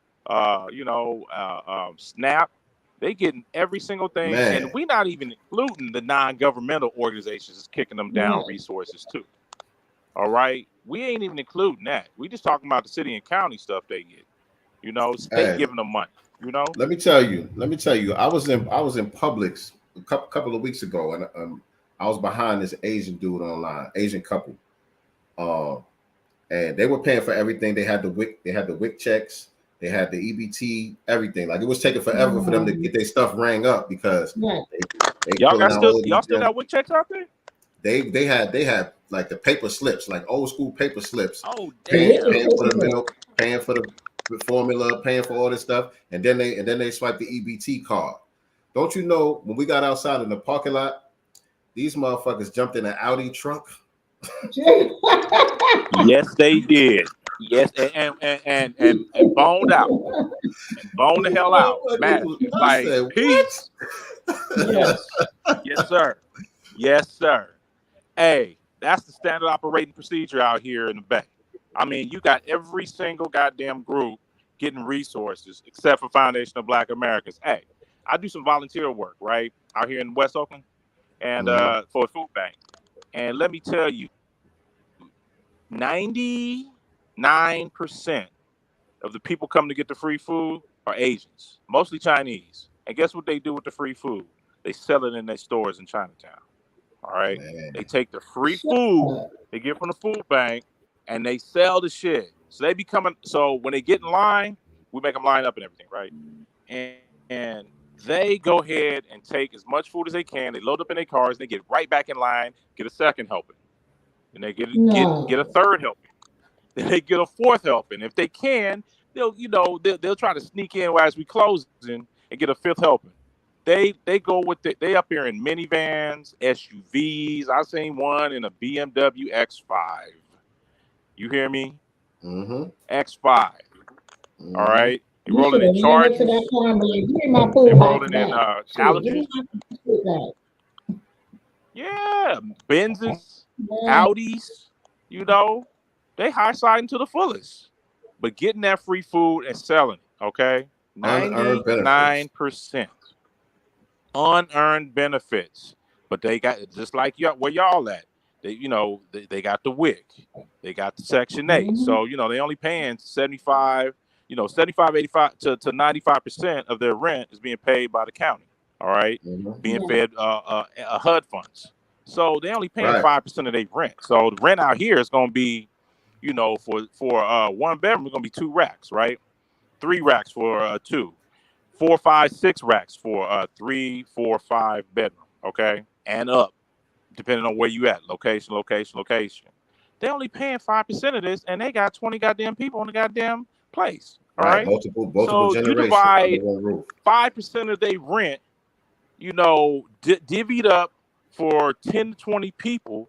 SNAP. They getting every single thing, and man. we're not even including the non-governmental organizations that's kicking them down Right. resources too. All right, we ain't even including that. We just talking about the city and county stuff they get. State Hey, giving them money. let me tell you. Let me tell you. I was in Publix a couple of weeks ago, and I was behind this Asian dude online, Asian couple. Um, and they were paying for everything. They had the WIC. They had the WIC checks. They had the EBT. Everything. Like it was taking forever for them to get their stuff rang up because Right. they Y'all pulling got out still all y'all these still gems. got WIC checks out there? They had like the paper slips, like old school paper slips, Oh The paying, damn. wicked paying for the paperclip. milk, paying for the formula, paying for all this stuff, and then they swipe the EBT card. Don't you know when we got outside in the parking lot, these motherfuckers jumped in an Audi truck. Yes, they did. Yes, and boned out. And boned the hell out. Mad. I Like, said, peace. what? Yes. Yes, sir. Yes, sir. Hey, that's the standard operating procedure out here in the Bay. I mean, you got every single goddamn group getting resources except for Foundation of Black Americans. Hey, I do some volunteer work, right? Out here in West Oakland and Mhm. for a food bank. And let me tell you, 99% of the people coming to get the free food are Asians, mostly Chinese. And guess what they do with the free food? They sell it in their stores in Chinatown. All right. Man. They take the free Shut food up. they get from the food bank and they sell the shit. So they become so when they get in line, we make them line up and everything, right? And they go ahead and take as much food as they can. They load up in their cars. They get right back in line, get a second helping, and they get a No. third helping. Then they get a fourth helping. If they can, they'll try to sneak in as we closing and get a fifth helping. They go with they up here in minivans, SUVs. I seen one in a BMW X5. You hear me? Mm-hmm. X5. All Mm-hmm. right. They You should rolling in have ran up to that Chargers. car and be like, give me my They food box rolling in back. Shit, give me Challengers. my food back. Yeah, Benzes, Man, Audis. They high siding to the fullest, but getting that free food and selling it. Okay, Unearned benefits. 99% unearned benefits, but they got just like y'all where y'all at. They got the WIC, they got the Section 8, mhm. so they only paying 75, 75, 85 to 95% of their rent is being paid by the county. All right, Mm-hmm. being Right. fed HUD funds, so they only paying Right. 5% of their rent. So the rent out here is going to be, you know, for one bedroom, it's gonna be 2 racks, right? 3 racks for 2, 4, 5, 6 racks for 3, 4, 5 bedroom, okay, and up, depending on where you at, location, location, location. They only paying 5% of this, and they got 20 goddamn people on the goddamn place. All Right, right. multiple So you generations under divide one roof. 5% of their rent, you know, divvied up for 10 to 20 people.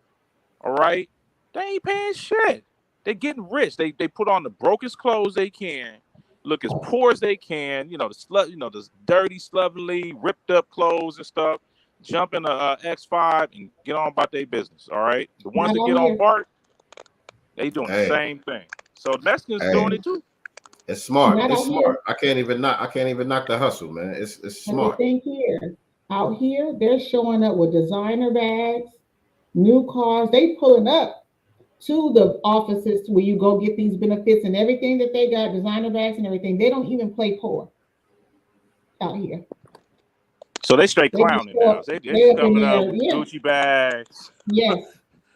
All right. They ain't paying shit. They getting rich. They put on the brokest clothes they can, look as poor as they can. You know, the dirty, slovenly, ripped up clothes and stuff. Jump in a X5 and get on about their business. All right. The ones Not that out get on here. BART, they doing the Hey, same thing. So the Mexicans hey, doing it too. it's smart. Not It's out here. smart. I can't even knock the hustle, man. It's But the smart. thing here, out here, they're showing up with designer bags, new cars. They pulling up to the offices where you go get these benefits and everything that they got, designer bags and everything. They don't even play poor out here. So they straight They just clowning show now. up, They they just up in coming up there. with the Yeah, Gucci bags, yes,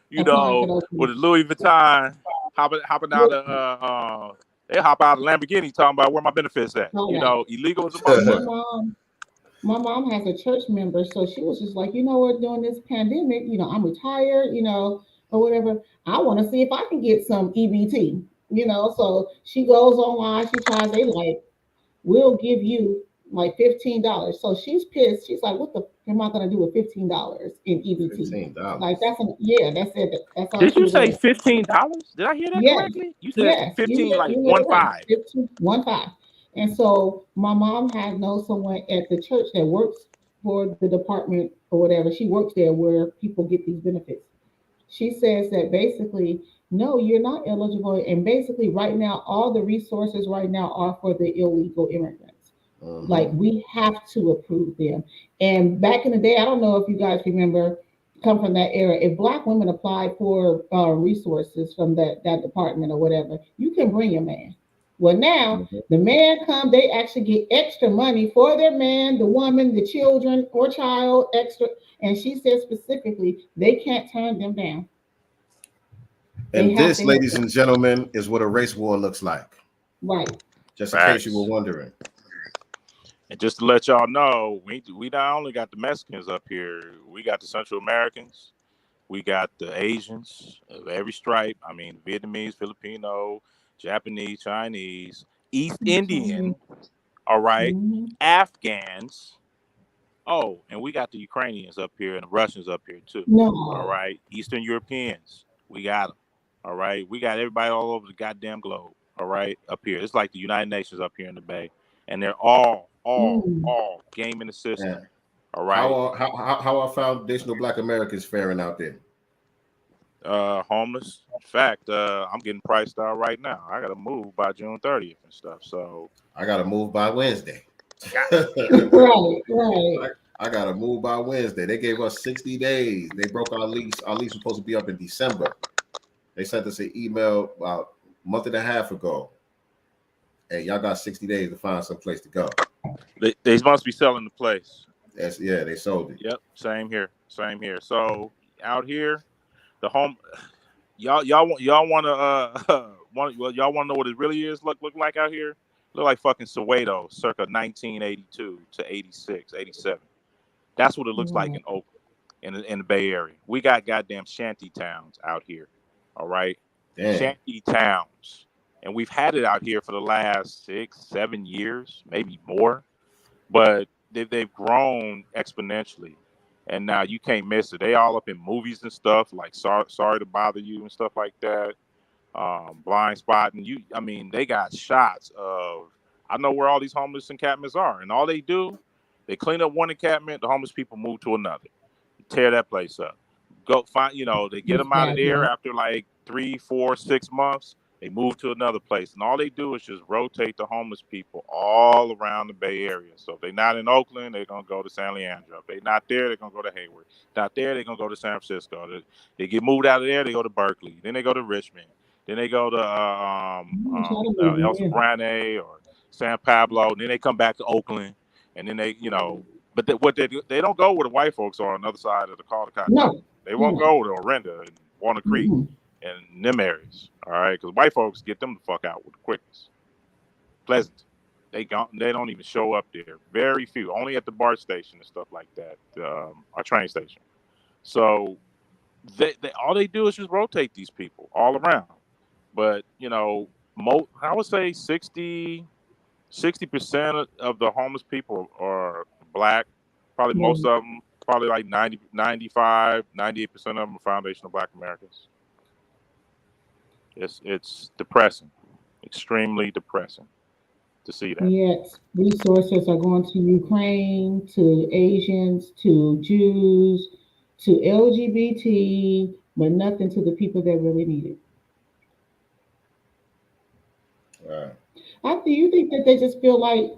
you applying for know, those with things. the Louis Vuitton, hopping out Look, of they hop out of Lamborghini talking about where my benefits at. all You right. know, illegal as a My motherfucker. mom has a church member, so she was just like, you know what, during this pandemic, I'm retired, or whatever. I want to see if I can get some EBT, So she goes online, she tries, they like, we'll give you like $15. So she's pissed. She's like, what the am I gonna do with $15 in EBT? Like $15. that's it. That's all Did she you was say asking. $15? Did I hear that Yes, correctly? You said yes, 15 like you heard it one right. five. 15, 1 5. And so my mom had known someone at the church that works for the department or whatever. She works there where people get these benefits. She says that basically, no, you're not eligible. And basically, right now, all the resources right now are for the illegal immigrants. Like we have to approve them. And back in the day, I don't know if you guys remember, come from that era. If Black women applied for resources from that department or whatever, you can bring your man. Well, now the man come, they actually get extra money for their man, the woman, the children or child extra. And she said specifically, they can't turn them down. They And have this, to help ladies them. and gentlemen, is what a race war looks like. Right. Just in case you were Facts. wondering. And just to let y'all know, we not only got the Mexicans up here, we got the Central Americans, we got the Asians of every stripe. I mean, Vietnamese, Filipino, Japanese, Chinese, East Indian, all right, Mm-hmm. Afghans. Oh, and we got the Ukrainians up here and the Russians up here too. All No. right, Eastern Europeans, we got them. All right, we got everybody all over the goddamn globe. All right, up here, it's like the United Nations up here in the Bay, and they're Mm. all game in the system. Yeah. All How right, how are foundational Black Americans faring out there? homeless. In fact, I'm getting priced out right now. I got to move by June 30th and stuff. So I gotta move by Wednesday. Right. I gotta move by Wednesday. They gave us 60 days. They broke our lease. Our lease was supposed to be up in December. They sent us an email about a month and a half ago. Hey, y'all got 60 days to find some place to go. they must be selling the place. They sold it. Yep, same here. So out here, the home, y'all want to y'all want to know what it really is look like out here? Look like fucking Soweto, circa 1982 to 86, 87. That's what it looks like Right. in Oakland, in the Bay Area. We got goddamn shanty towns out here. All right, Damn. shanty towns, and we've had it out here for the last 6-7 years, maybe more. But they've grown exponentially, and now you can't miss it. They all up in movies and stuff like Sorry to Bother You and stuff like that. Blind Spot, and I mean, they got shots of. I know where all these homeless encampments are, and all they do, they clean up one encampment, the homeless people move to another, tear that place up. Go find, they get It's them out of bad, there yeah. after like 3, 4, 6 months. They move to another place, and all they do is just rotate the homeless people all around the Bay Area. So if they're not in Oakland, they're gonna go to San Leandro. If they're not there, they're gonna go to Hayward. Not there, they're gonna go to San Francisco. They get moved out of there, they go to Berkeley. Then they go to Richmond. Then they go to Try to move El in. Sobrante or San Pablo. And then they come back to Oakland, and then but they don't go where the white folks are on the other side of the Caldecott Tunnel. No. They won't go to Orinda and Walnut Creek. Mm-mm. in them areas. All right, because white folks get them the fuck out with the quickness. Pleasant. They don't even show up there. Very few. Only at the BART station and stuff like that. Our train station. So they all they do is just rotate these people all around. But I would say 60% of the homeless people are black. Probably most of them, probably like 90, 95, 98% of them are foundational black Americans. It's depressing, extremely depressing to see that. Yet resources are going to Ukraine, to Asians, to Jews, to LGBT, but nothing to the people that really need it. Right. Do you think that they just feel like,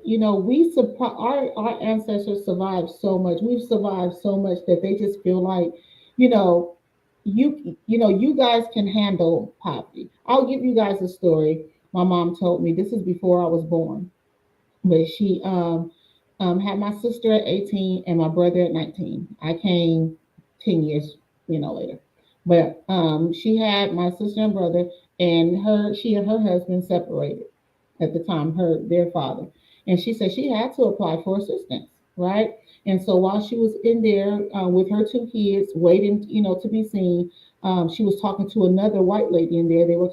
our ancestors survived so much, we've survived so much that they just feel like, you know, you guys can handle poverty. I'll give you guys a story. My mom told me, this is before I was born, but she had my sister at 18 and my brother at 19. I came 10 years, later. But she had my sister and brother, and she and her husband separated at the time, their father. And she said she had to apply for assistance, right? And so while she was in there with her two kids, waiting, to be seen, she was talking to another white lady in there. They were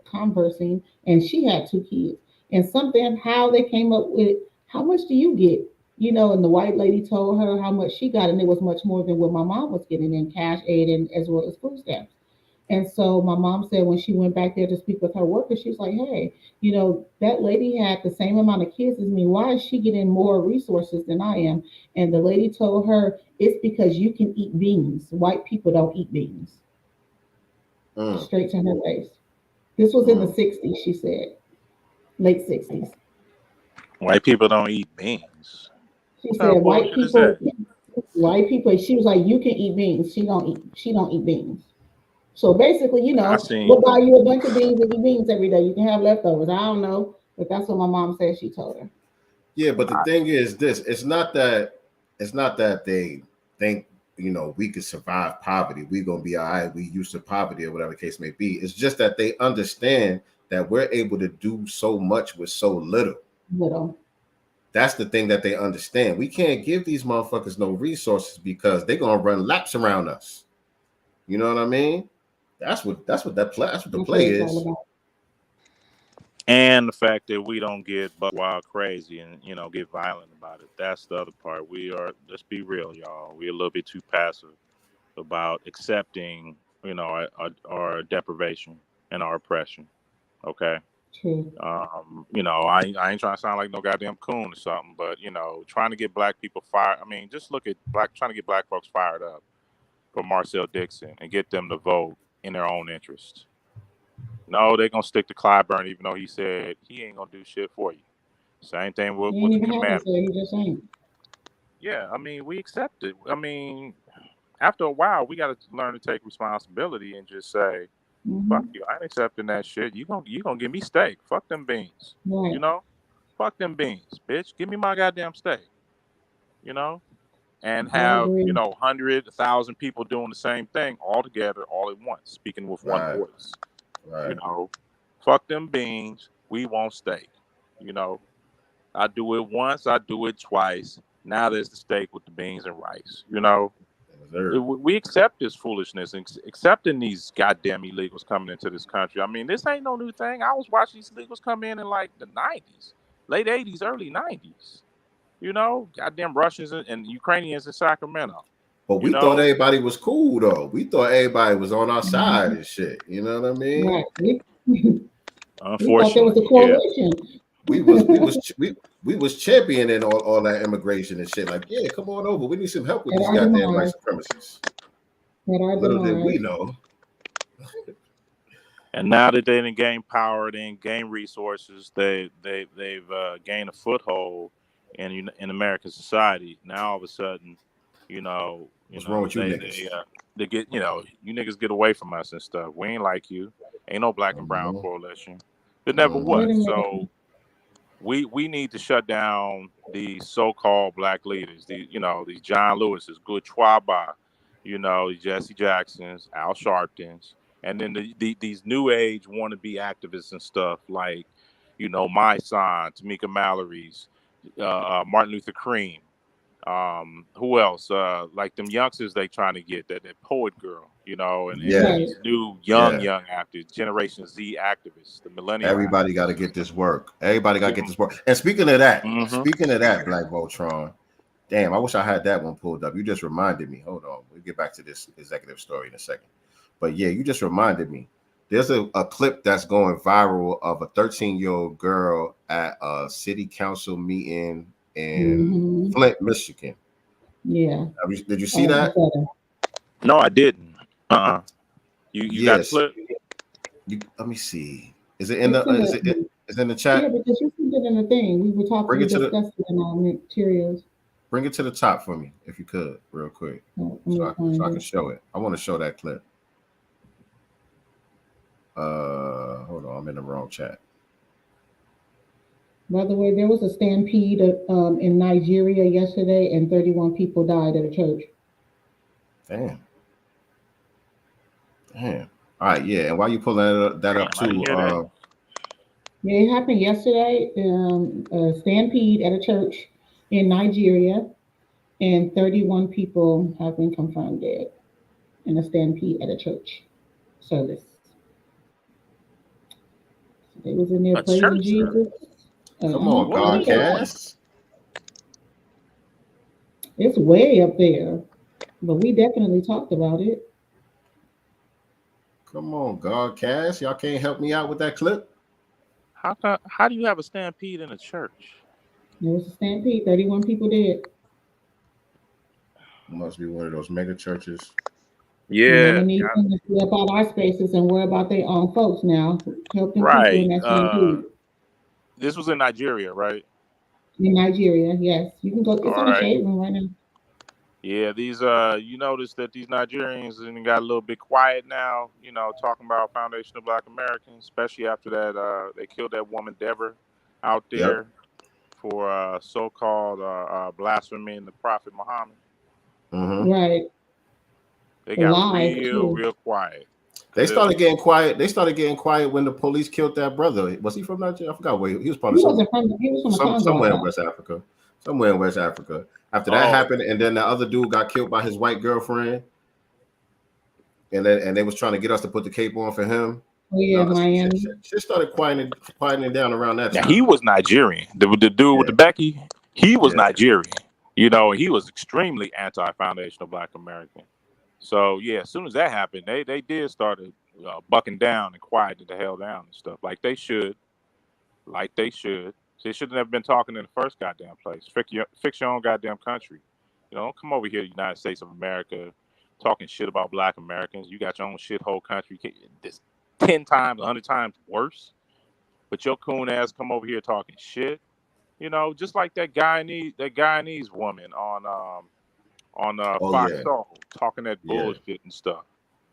conversing, and she had two kids. And something, how they came up with, how much do you get? And the white lady told her how much she got, and it was much more than what my mom was getting in cash aid and as well as food stamps. And so my mom said when she went back there to speak with her workers, she was like, hey, that lady had the same amount of kids as me. Why is she getting more resources than I am? And the lady told her, it's because you can eat beans. White people don't eat beans. Straight to her face. This was in the 60s, she said. Late 60s. White people don't eat beans. She said white people, she was like, you can eat beans. She don't eat beans. So basically, we'll buy you a bunch of beans and eat beans every day. You can have leftovers. I don't know, but that's what my mom said she told her. Yeah, but the thing is this: it's not that they think we could survive poverty. We're gonna be all right. We used to poverty or whatever the case may be. It's just that they understand that we're able to do so much with so little. That's the thing that they understand. We can't give these motherfuckers no resources because they're gonna run laps around us. You know what I mean? That's what the play is. And the fact that we don't get buck wild crazy and get violent about it. That's the other part. Let's be real, y'all. We're a little bit too passive about accepting, our deprivation and our oppression. Okay. True. I ain't trying to sound like no goddamn coon or something, but trying to get black people fired. I mean, just look at trying to get black folks fired up for Marcel Dixon and get them to vote in their own interest. No, they're gonna stick to Clyburn, even though he said he ain't gonna do shit for you. Same thing with the commandment. He just ain't. Yeah, I mean, we accept it. I mean, after a while, we got to learn to take responsibility and just say, "Fuck you! I ain't accepting that shit. You gonna give me steak? Fuck them beans. Right. Fuck them beans, bitch. Give me my goddamn steak. And have 100, 1,000 people doing the same thing all together, all at once, speaking with one voice. Right. Fuck them beans. We want steak. I do it once. I do it twice. Now there's the steak with the beans and rice. We accept this foolishness and accepting these goddamn illegals coming into this country. I mean, this ain't no new thing. I was watching these illegals come in like the 90s, late 80s, early 90s. Goddamn Russians and Ukrainians in Sacramento. But we thought everybody was cool though. We thought everybody was on our side and shit. You know what I mean? Right. Unfortunately, there was a coalition. We was championing all that immigration and shit. Like, yeah, come on over. We need some help with these goddamn white supremacists. Little did we know. And now that they didn't gain power, they didn't gain resources, they've gained a foothold in American society. Now all of a sudden, what's wrong with you niggas? They get you niggas get away from us and stuff. We ain't like you. Ain't no black and brown coalition. It never was. So we need to shut down these so-called black leaders. These John Lewis's, Good Twaba, Jesse Jacksons, Al Sharptons. And then these new age wannabe activists and stuff like, my son, Tamika Mallory's, Martin Luther King. Who else? Like them youngsters they trying to get that poet girl, and Yeah, these new young yeah. actors, Generation Z activists, the millennial Everybody got to activists. get this work. Everybody got to get Yeah. this work. And speaking of that, Mm-hmm. Black Voltron, damn, I wish I had that one pulled up. You just reminded me. Hold on, we'll get back to this executive story in a second. But yeah, you just reminded me. There's a clip that's going viral of a 13-year-old girl at a city council meeting in Flint, Michigan. Yeah. Did you see that? No, I didn't. You got the Yes. clip? Let me see. Is it in the is it in the chat? Yeah, because you sent it in the thing. We discussed it in our materials. Bring it to the top for me, if you could, real quick, so I can show it. I want to show that clip. Hold on, I'm in the wrong chat. By the way, there was a stampede in Nigeria yesterday, and 31 people died at a church. Damn. All right, yeah. And while you pulling that up too, yeah, it happened yesterday. A stampede at a church in Nigeria, and 31 people have been confirmed dead in a stampede at a church service. So they was in there praising Jesus. Come on, GodCast. It's way up there, but we definitely talked about it. Come on, GodCast. Y'all can't help me out with that clip? How do you have a stampede in a church? There was a stampede, 31 people dead. Must be one of those mega churches. Yeah. We need them to be about our spaces and worry about their own folks now. Helping Right. people in that stampede. This was in Nigeria, right? In Nigeria, yes. You can go. It's in the shade room right now. Yeah, these you notice that these Nigerians got a little bit quiet now, talking about Foundation of Black Americans, especially after that they killed that woman Deborah out there for so-called blasphemy in the Prophet Muhammad. Right. They got real quiet. They started getting quiet. They started getting quiet when the police killed that brother. Was he from Nigeria? I forgot where he was. Probably somewhere in West Africa. Somewhere in West Africa. After that happened, and then the other dude got killed by his white girlfriend, and they was trying to get us to put the cape on for him. Oh yeah, Miami. Shit started quieting down around that time. Now, he was Nigerian. The dude with the Becky, he was Nigerian. He was extremely anti-Foundation of Black American. So yeah, as soon as that happened, they did start bucking down and quieting the hell down and stuff like they should. They shouldn't have been talking in the first goddamn place. Fix your own goddamn country. Don't come over here to the United States of America talking shit about Black Americans. You got your own shithole country. This 10 times, 100 times worse. But your coon ass come over here talking shit. Just like that Guyanese woman on Fox Soul talking that bullshit and stuff.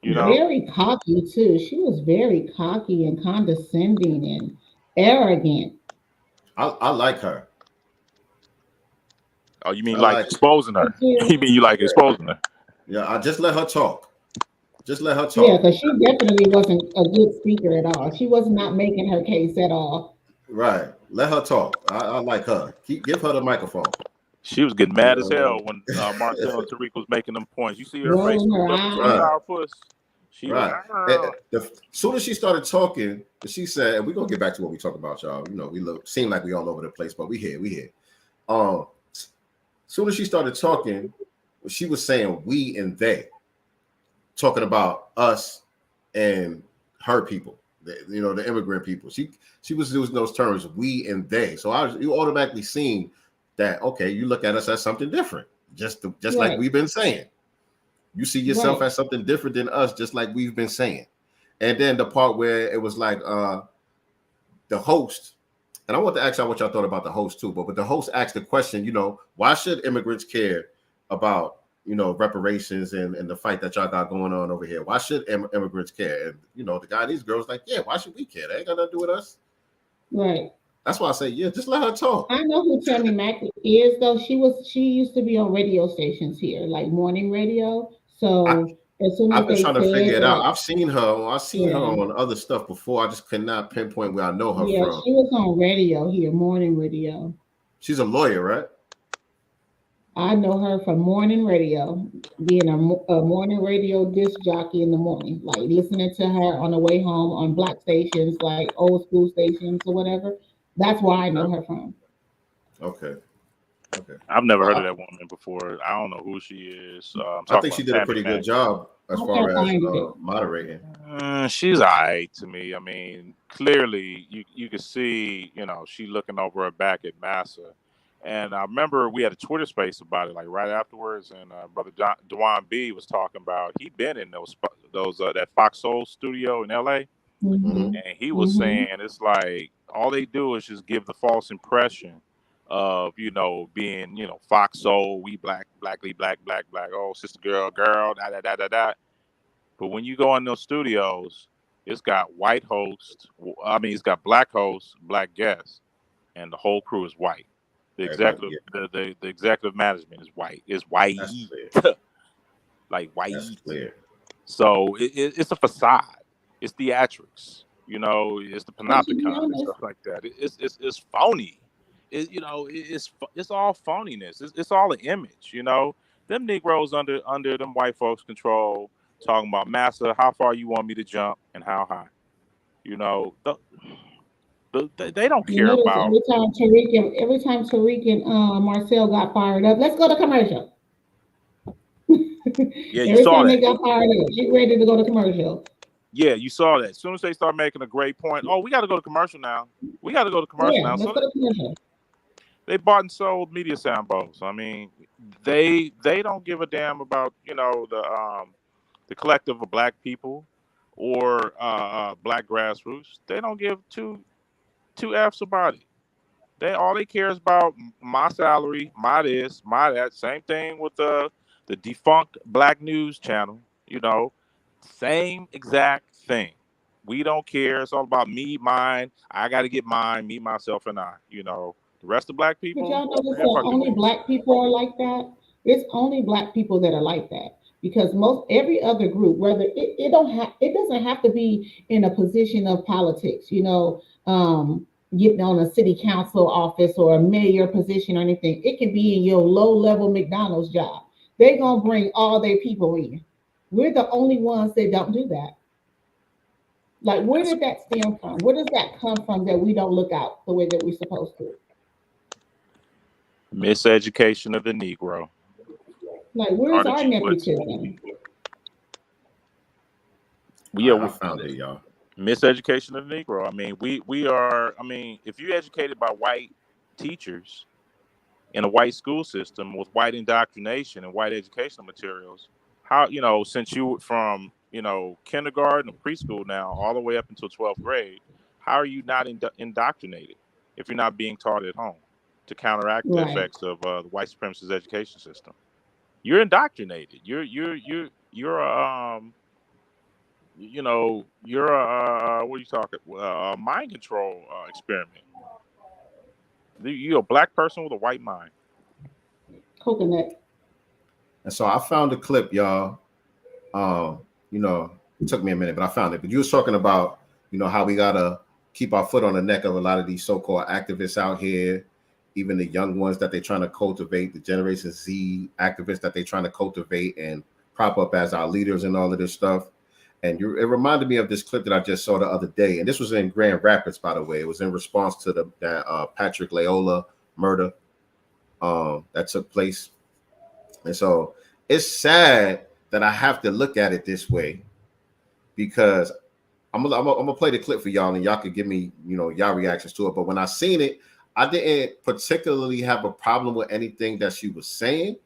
Very cocky too. She was very cocky and condescending and arrogant. I like her. Oh, you mean like exposing her? You mean you like exposing her? Yeah, I just let her talk. Yeah, because she definitely wasn't a good speaker at all. She was not making her case at all. Right. Let her talk. I like her. Give her the microphone. She was getting mad as hell when Marcel and Tariq was making them points. You see her face sour puss. She was, as soon as she started talking, she said, and we're gonna get back to what we talk about, y'all. We seem like we all over the place, but we here. Soon as she started talking, she was saying we and they, talking about us and her people, the immigrant people. She was using those terms, we and they. So you automatically seen that, okay, you look at us as something different, just like we've been saying. You see yourself as something different than us, just like we've been saying. And then the part where it was like the host, and I want to ask y'all what y'all thought about the host too, but the host asked the question, why should immigrants care about, reparations and the fight that y'all got going on over here? Why should immigrants care? And, the guy, these girls like, yeah, why should we care? They ain't got nothing to do with us. Right. That's why I say, yeah, just let her talk. I know who Tammy Mack is, though. She used to be on radio stations here, like morning radio. So As soon as I've been they trying to figure said it out. like, I've seen her yeah, on other stuff before. I just could not pinpoint where I know her yeah, from. she was on radio here, morning radio. She's a lawyer, right? I know her from morning radio, being a morning radio disc jockey in the morning, like listening to her on the way home on black stations, like old school stations or whatever. That's where I know her from. Okay. Okay. I've never heard of Well, that woman before. I don't know who she is. I'm I talking think she about did a Tammy pretty good Faye. job as I far can't as find it. moderating. She's alright to me. I mean, clearly you can see, she looking over her back at Massa. And I remember we had a Twitter space about it, like right afterwards. And brother Dewan B was talking about he been in those that Fox Soul studio in L.A. Mm-hmm. And he was Mm-hmm. saying it's like all they do is just give the false impression of being Fox Soul, we blackly black, oh sister girl, da da da da da. But when you go in those studios, it's got white hosts. I mean, it's got black hosts, black guests, and the whole crew is white. The Everybody, executive, yeah, the executive management is white. It's white, that's clear. like white. That's clear. So it's a facade. It's theatrics. It's the But to be panopticon and honest, stuff like that. It's phony. It's all phoniness. It's all an image. Them Negroes under them white folks' control. Talking about Massa, how far you want me to jump and how high. They don't you care notice about. every time Tariq and Marcel got fired up, let's go to commercial. Yeah, you Every saw time they that. got fired up, get ready to go to commercial. Yeah, you saw that. As soon as they start making a great point, oh, we got to go to commercial now. We got to go to commercial Yeah, now. let's So go to commercial. they bought and sold media sound bowls. I mean, they don't give a damn about the collective of black people or black grassroots. They don't give two f's about it. All they care is about my salary, my this, my that. Same thing with the defunct Black News Channel. Same exact thing. We don't care. It's all about me, mine. I got to get mine, me, myself, and I. The rest of black But people, y'all notice man, that fuck them only niggas. black people are like that? It's only black people that are like that. Because every other group, whether it doesn't have to be in a position of politics, getting on a city council office or a mayor position or anything. It can be in your low level McDonald's job. They're gonna bring all their people in. We're the only ones that don't do that. Like, where did that stem from? Where does that come from that we don't look out the way that we're supposed to? Miseducation of the Negro. Like, where's our nepotism? I found it, y'all. Miseducation of the Negro. I mean, we are. I mean, if you're educated by white teachers in a white school system with white indoctrination and white educational materials, how since you from kindergarten or preschool now all the way up until 12th grade, how are you not indoctrinated if you're not being taught at home to counteract the effects of the white supremacist education system? You're indoctrinated. You're what are you talking? Mind control experiment. You're a black person with a white mind. Coconut. And so I found a clip, y'all. It took me a minute, but I found it. But you was talking about, how we gotta keep our foot on the neck of a lot of these so-called activists out here, even the young ones that they're trying to cultivate, the Generation Z activists that they're trying to cultivate and prop up as our leaders and all of this stuff. And it reminded me of this clip that I just saw the other day. And this was in Grand Rapids, by the way. It was in response to that Patrick Loyola murder that took place. And so it's sad that I have to look at it this way, because I'm gonna play the clip for y'all and y'all could give me, y'all reactions to it. But when I seen it, I didn't particularly have a problem with anything that she was saying,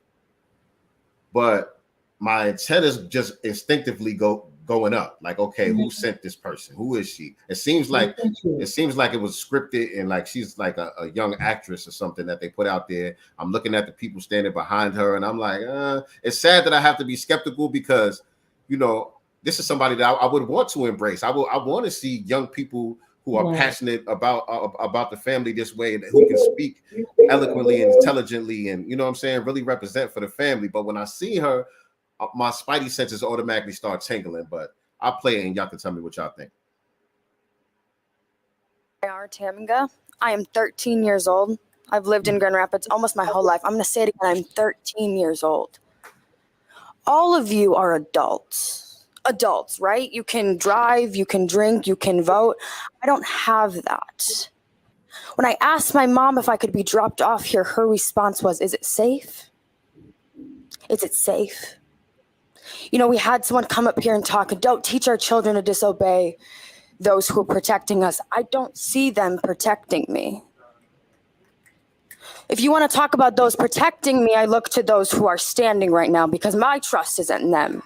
but my antennas just instinctively going up. Like, okay, who sent this person? Who is she? It seems like it was scripted and like she's like a young actress or something that they put out there. I'm looking at the people standing behind her and I'm like, it's sad that I have to be skeptical because, this is somebody that I would want to embrace. I want to see young people who are passionate about the family this way and who can speak eloquently and intelligently and, really represent for the family. But when I see her my spidey senses automatically start tingling. But I'll play it and y'all can tell me what y'all think. Taminga. I am 13 years old. I've lived in Grand Rapids almost my whole life. I'm going to say it again. I'm 13 years old. All of you are adults. Adults, right? You can drive, you can drink, you can vote. I don't have that. When I asked my mom if I could be dropped off here, her response was, is it safe? Is it safe? You know, we had someone come up here and talk, don't teach our children to disobey those who are protecting us. I don't see them protecting me. If you want to talk about those protecting me, I look to those who are standing right now because my trust isn't in them.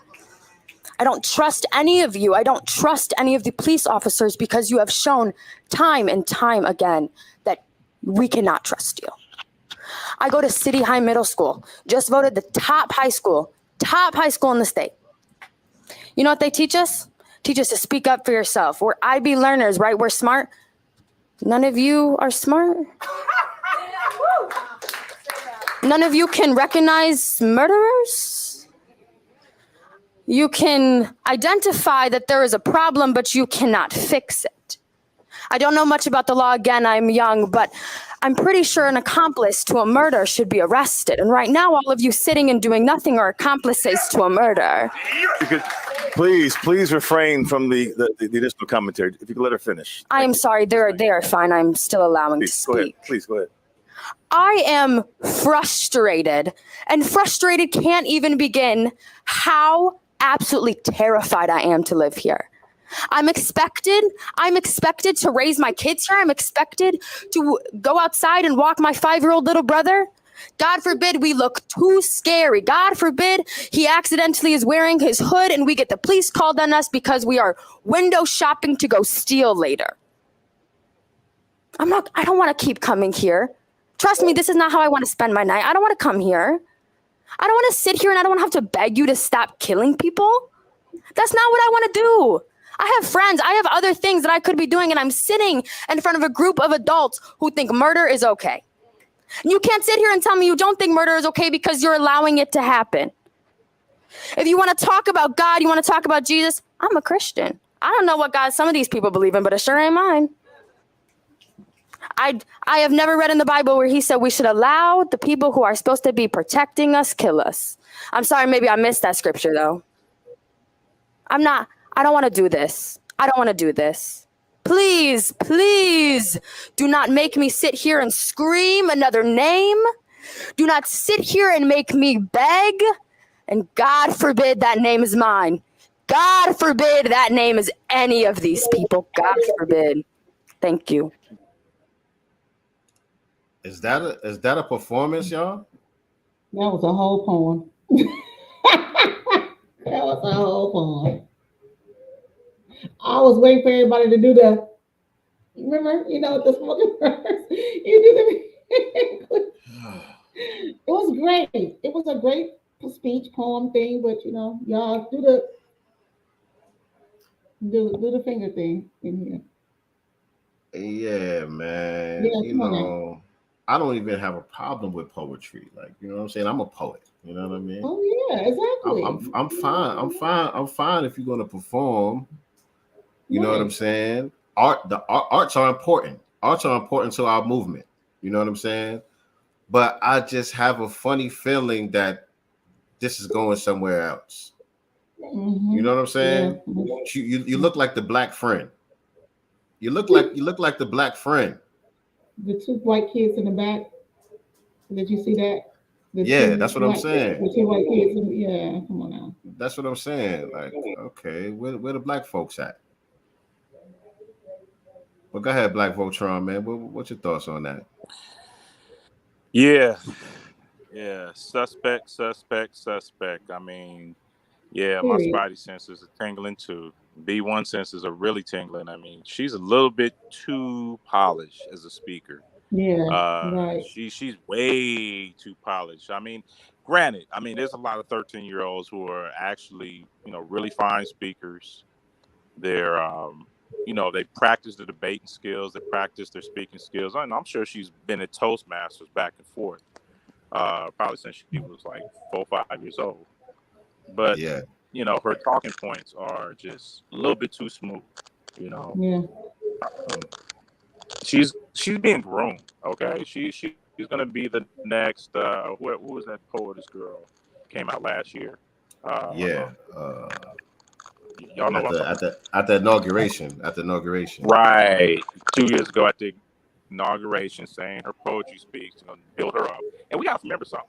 I don't trust any of you. I don't trust any of the police officers because you have shown time and time again that we cannot trust you. I go to City High Middle School, just voted the top high school in the state. You know what they teach us? Teach us to speak up for yourself. We're IB learners, right? We're smart. None of you are smart. None of you can recognize murderers. You can identify that there is a problem, but you cannot fix it. I don't know much about the law. Again, I'm young, but I'm pretty sure an accomplice to a murder should be arrested. And right now, all of you sitting and doing nothing are accomplices to a murder. You could, please refrain from the additional commentary. If you could let her finish. I am sorry. They are fine. I'm still allowing to speak. Go ahead. Please, go ahead. I am frustrated, and frustrated can't even begin how absolutely terrified I am to live here. I'm expected to raise my kids here. I'm expected to go outside and walk my 5-year-old little brother. God forbid we look too scary. God forbid he accidentally is wearing his hood and we get the police called on us because we are window shopping to go steal later. I don't want to keep coming here. Trust me, this is not how I want to spend my night. I don't want to come here. I don't want to sit here and I don't want to have to beg you to stop killing people. That's not what I want to do. I have friends. I have other things that I could be doing, and I'm sitting in front of a group of adults who think murder is okay. And you can't sit here and tell me you don't think murder is okay because you're allowing it to happen. If you want to talk about God, you want to talk about Jesus, I'm a Christian. I don't know what God some of these people believe in, but it sure ain't mine. I have never read in the Bible where he said we should allow the people who are supposed to be protecting us kill us. I'm sorry, maybe I missed that scripture though. I don't want to do this. I don't want to do this. Please do not make me sit here and scream another name. Do not sit here and make me beg. And God forbid that name is mine. God forbid that name is any of these people. God forbid. Thank you. Is that a performance, y'all? That was a whole poem. That was a whole poem. I was waiting for everybody to do the, remember, the smoking verse. You do the. It was great. It was a great speech poem thing, but y'all do the finger thing in here. Yeah, man. Yeah, I don't even have a problem with poetry. Like, you know what I'm saying? I'm a poet. You know what I mean? Oh yeah, exactly. I'm fine. I'm fine if you're going to perform. You know what I'm saying? Arts are important. Arts are important to our movement. You know what I'm saying? But I just have a funny feeling that this is going somewhere else. Mm-hmm. You know what I'm saying? Yeah. You look like the black friend. You look like the black friend. The two white kids in the back. Did you see that? That's what I'm saying. The two white kids. Yeah, come on now. That's what I'm saying. Like, okay, where the black folks at? Well, go ahead, Black Voltron, man. What's your thoughts on that? Yeah. Suspect. I mean, yeah, my spidey senses are tingling too. B1 senses are really tingling. I mean, she's a little bit too polished as a speaker. Yeah, right. She's way too polished. I mean, granted, there's a lot of 13-year-olds who are actually, really fine speakers. They're they practice the debating skills, they practice their speaking skills. And I'm sure she's been at Toastmasters back and forth, probably since she was like 4 or 5 years old. but Yeah. you know, her talking points are just a little bit too smooth. You know, Yeah. she's being groomed. Okay, she's gonna be the next. Who was that poetess girl? Came out last year. Yeah. Y'all know At what I'm the talking at about. the at the inauguration. At the inauguration. Right. 2 years ago at the inauguration, saying her poetry speaks, you know, build her up. And we got to remember something.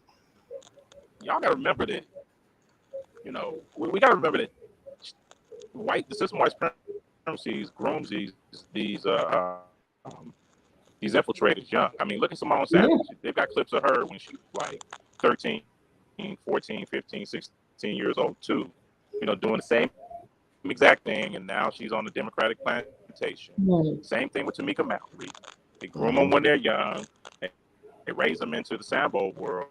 Y'all got to remember that, you know, we got to remember that the system white supremacy grooms these infiltrators young. I mean, look at Simone Yeah. Savage. They've got clips of her when she was like 13, 14, 15, 16 years old too, you know, doing the same exact thing. And now she's on the Democratic plantation. Right. Same thing with Tamika Mallory. They groom them when they're young. They raise them into the Sambo world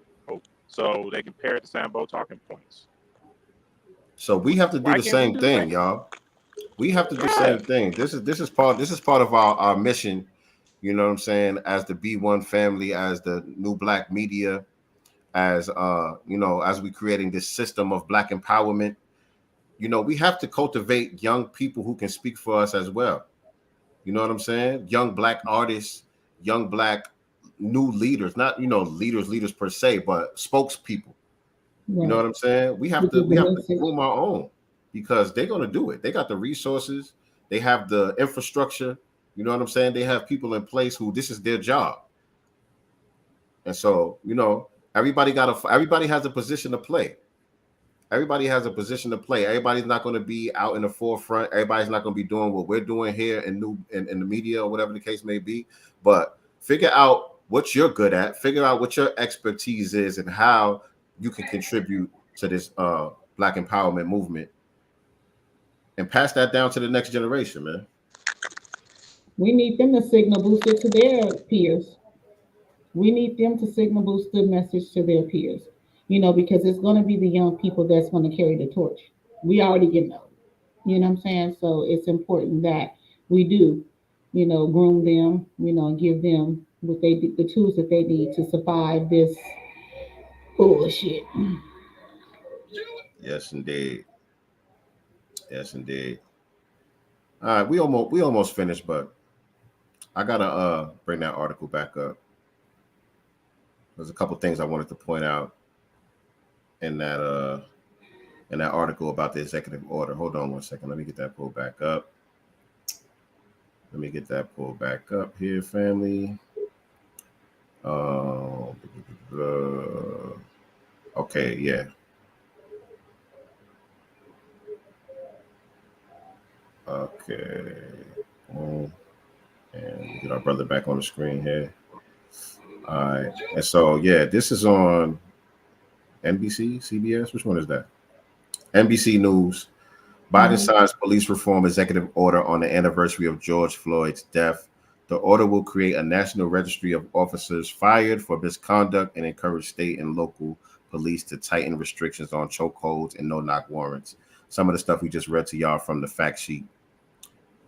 so they can parrot the Sambo talking points. So we have to do Why the can't we same do the thing, same? y'all. We have to do the Yeah. same thing. This is part of our mission. You know what I'm saying? As the B1 family, as the new black media, as you know, as we creating this system of black empowerment, you know, we have to cultivate young people who can speak for us as well. You know what I'm saying? Young black artists, young black new leaders, not, you know, leaders per se, but spokespeople. You know Right. what I'm saying? We To have to give the message. groom our own because they're gonna do it. They got the resources, they have the infrastructure. You know what I'm saying? They have people in place who this is their job. And so, you know, everybody has a position to play. Everybody has a position to play. Everybody's not going to be out in the forefront. Everybody's not going to be doing what we're doing here in the media or whatever the case may be. But figure out what you're good at. Figure out what your expertise is and how you can contribute to this black empowerment movement, and pass that down to the next generation, man. We need them to signal boost it to their peers. We need them to signal boost the message to their peers, you know, because it's going to be the young people that's going to carry the torch. We already get know, you know what I'm saying? So it's important that we do, you know, groom them, you know, and give them the tools that they need to survive this bullshit. Yes, indeed. Yes, indeed. All right, we almost finished, but I gotta bring that article back up. There's a couple things I wanted to point out in that article about the executive order. Hold on one second. Let me get that pulled back up. Let me get that pulled back up here, family. Okay, yeah. Okay. And get our brother back on the screen here. All right. And so, yeah, this is on NBC, CBS. Which one is that? NBC News. Biden signs police reform executive order on the anniversary of George Floyd's death. The order will create a national registry of officers fired for misconduct and encourage state and local police to tighten restrictions on chokeholds and no-knock warrants. Some of the stuff we just read to y'all from the fact sheet.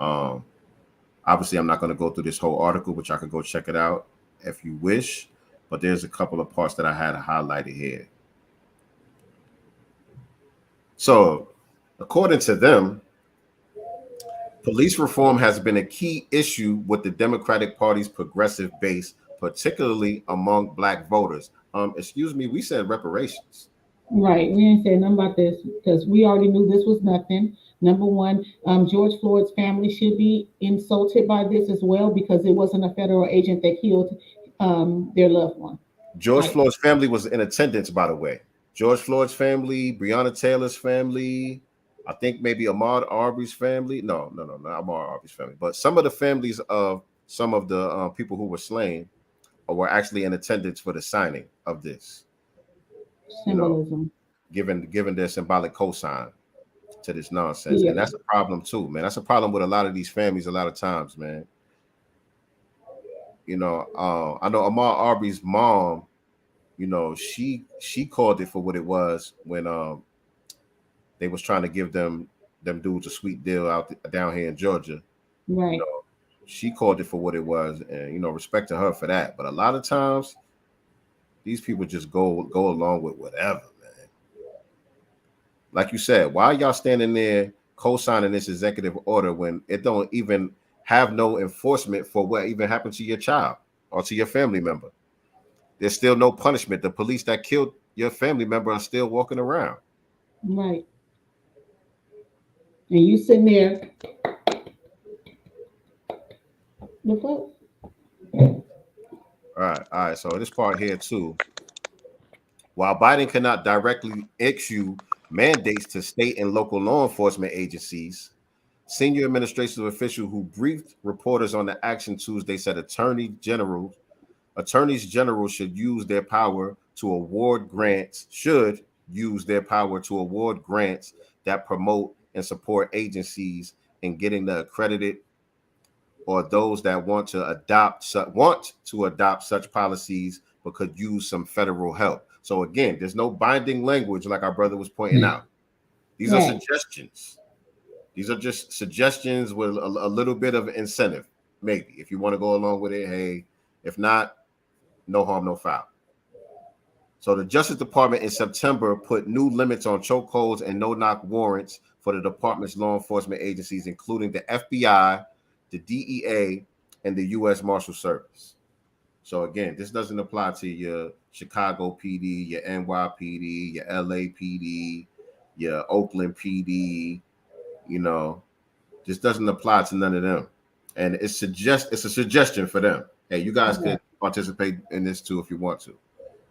Obviously, I'm not going to go through this whole article, but y'all can go check it out if you wish. But there's a couple of parts that I had highlighted here. So, according to them, police reform has been a key issue with the Democratic Party's progressive base, particularly among black voters. Excuse me, we said reparations. Right. We ain't saying nothing about this because we already knew this was nothing. Number one, George Floyd's family should be insulted by this as well because it wasn't a federal agent that killed their loved one. George Floyd's family was in attendance, by the way. George Floyd's family, Breonna Taylor's family, I think maybe Ahmaud Arbery's family. No, not Ahmaud Arbery's family. But some of the families of some of the people who were slain were actually in attendance for the signing of this. Symbolism. You know, given their symbolic cosign to this nonsense. Yeah. And that's a problem too, man. That's a problem with a lot of these families a lot of times, man. You know, I know Ahmaud Arbery's mom, you know, she called it for what it was when they was trying to give them dudes a sweet deal down here in Georgia. Right. You know, she called it for what it was, and you know, respect to her for that. But a lot of times, these people just go along with whatever, man. Like you said, why are y'all standing there co-signing this executive order when it don't even have no enforcement for what even happened to your child or to your family member? There's still no punishment. The police that killed your family member are still walking around. Right. And you sitting there, the fuck? All right. So this part here too. While Biden cannot directly issue mandates to state and local law enforcement agencies, senior administrative official who briefed reporters on the action Tuesday said attorneys general should use their power to award grants, that promote and support agencies in getting the accredited or those that want to adopt such policies but could use some federal help. So again, there's no binding language like our brother was pointing out. These are suggestions. These are just suggestions with a little bit of incentive, maybe. If you want to go along with it, hey. If not, no harm, no foul. So the Justice Department in September put new limits on chokeholds and no-knock warrants for the department's law enforcement agencies, including the FBI, the DEA, and the U.S. Marshal Service. So again, this doesn't apply to your Chicago PD, your NYPD, your LAPD, your Oakland PD. You know, this doesn't apply to none of them. And it's a suggestion for them. Hey, you guys could participate in this too if you want to.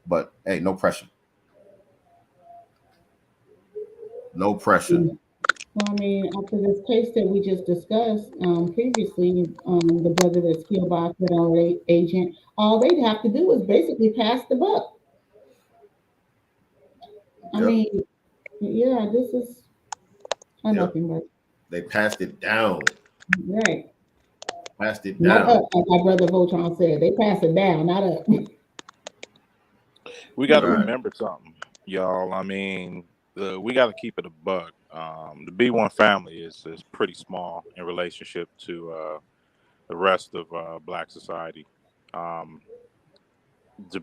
But hey, no pressure. No pressure. Well, I mean, after this case that we just discussed previously, the brother that's killed by a federal agent, all they'd have to do is basically pass the buck. I mean, yeah, this is nothing but. They passed it down. Right. Passed it Not down. up, like my brother Voltron said. They pass it down, not up. We got to remember something, y'all. I mean, we got to keep it a buck. The B1 family is pretty small in relationship to the rest of Black society. To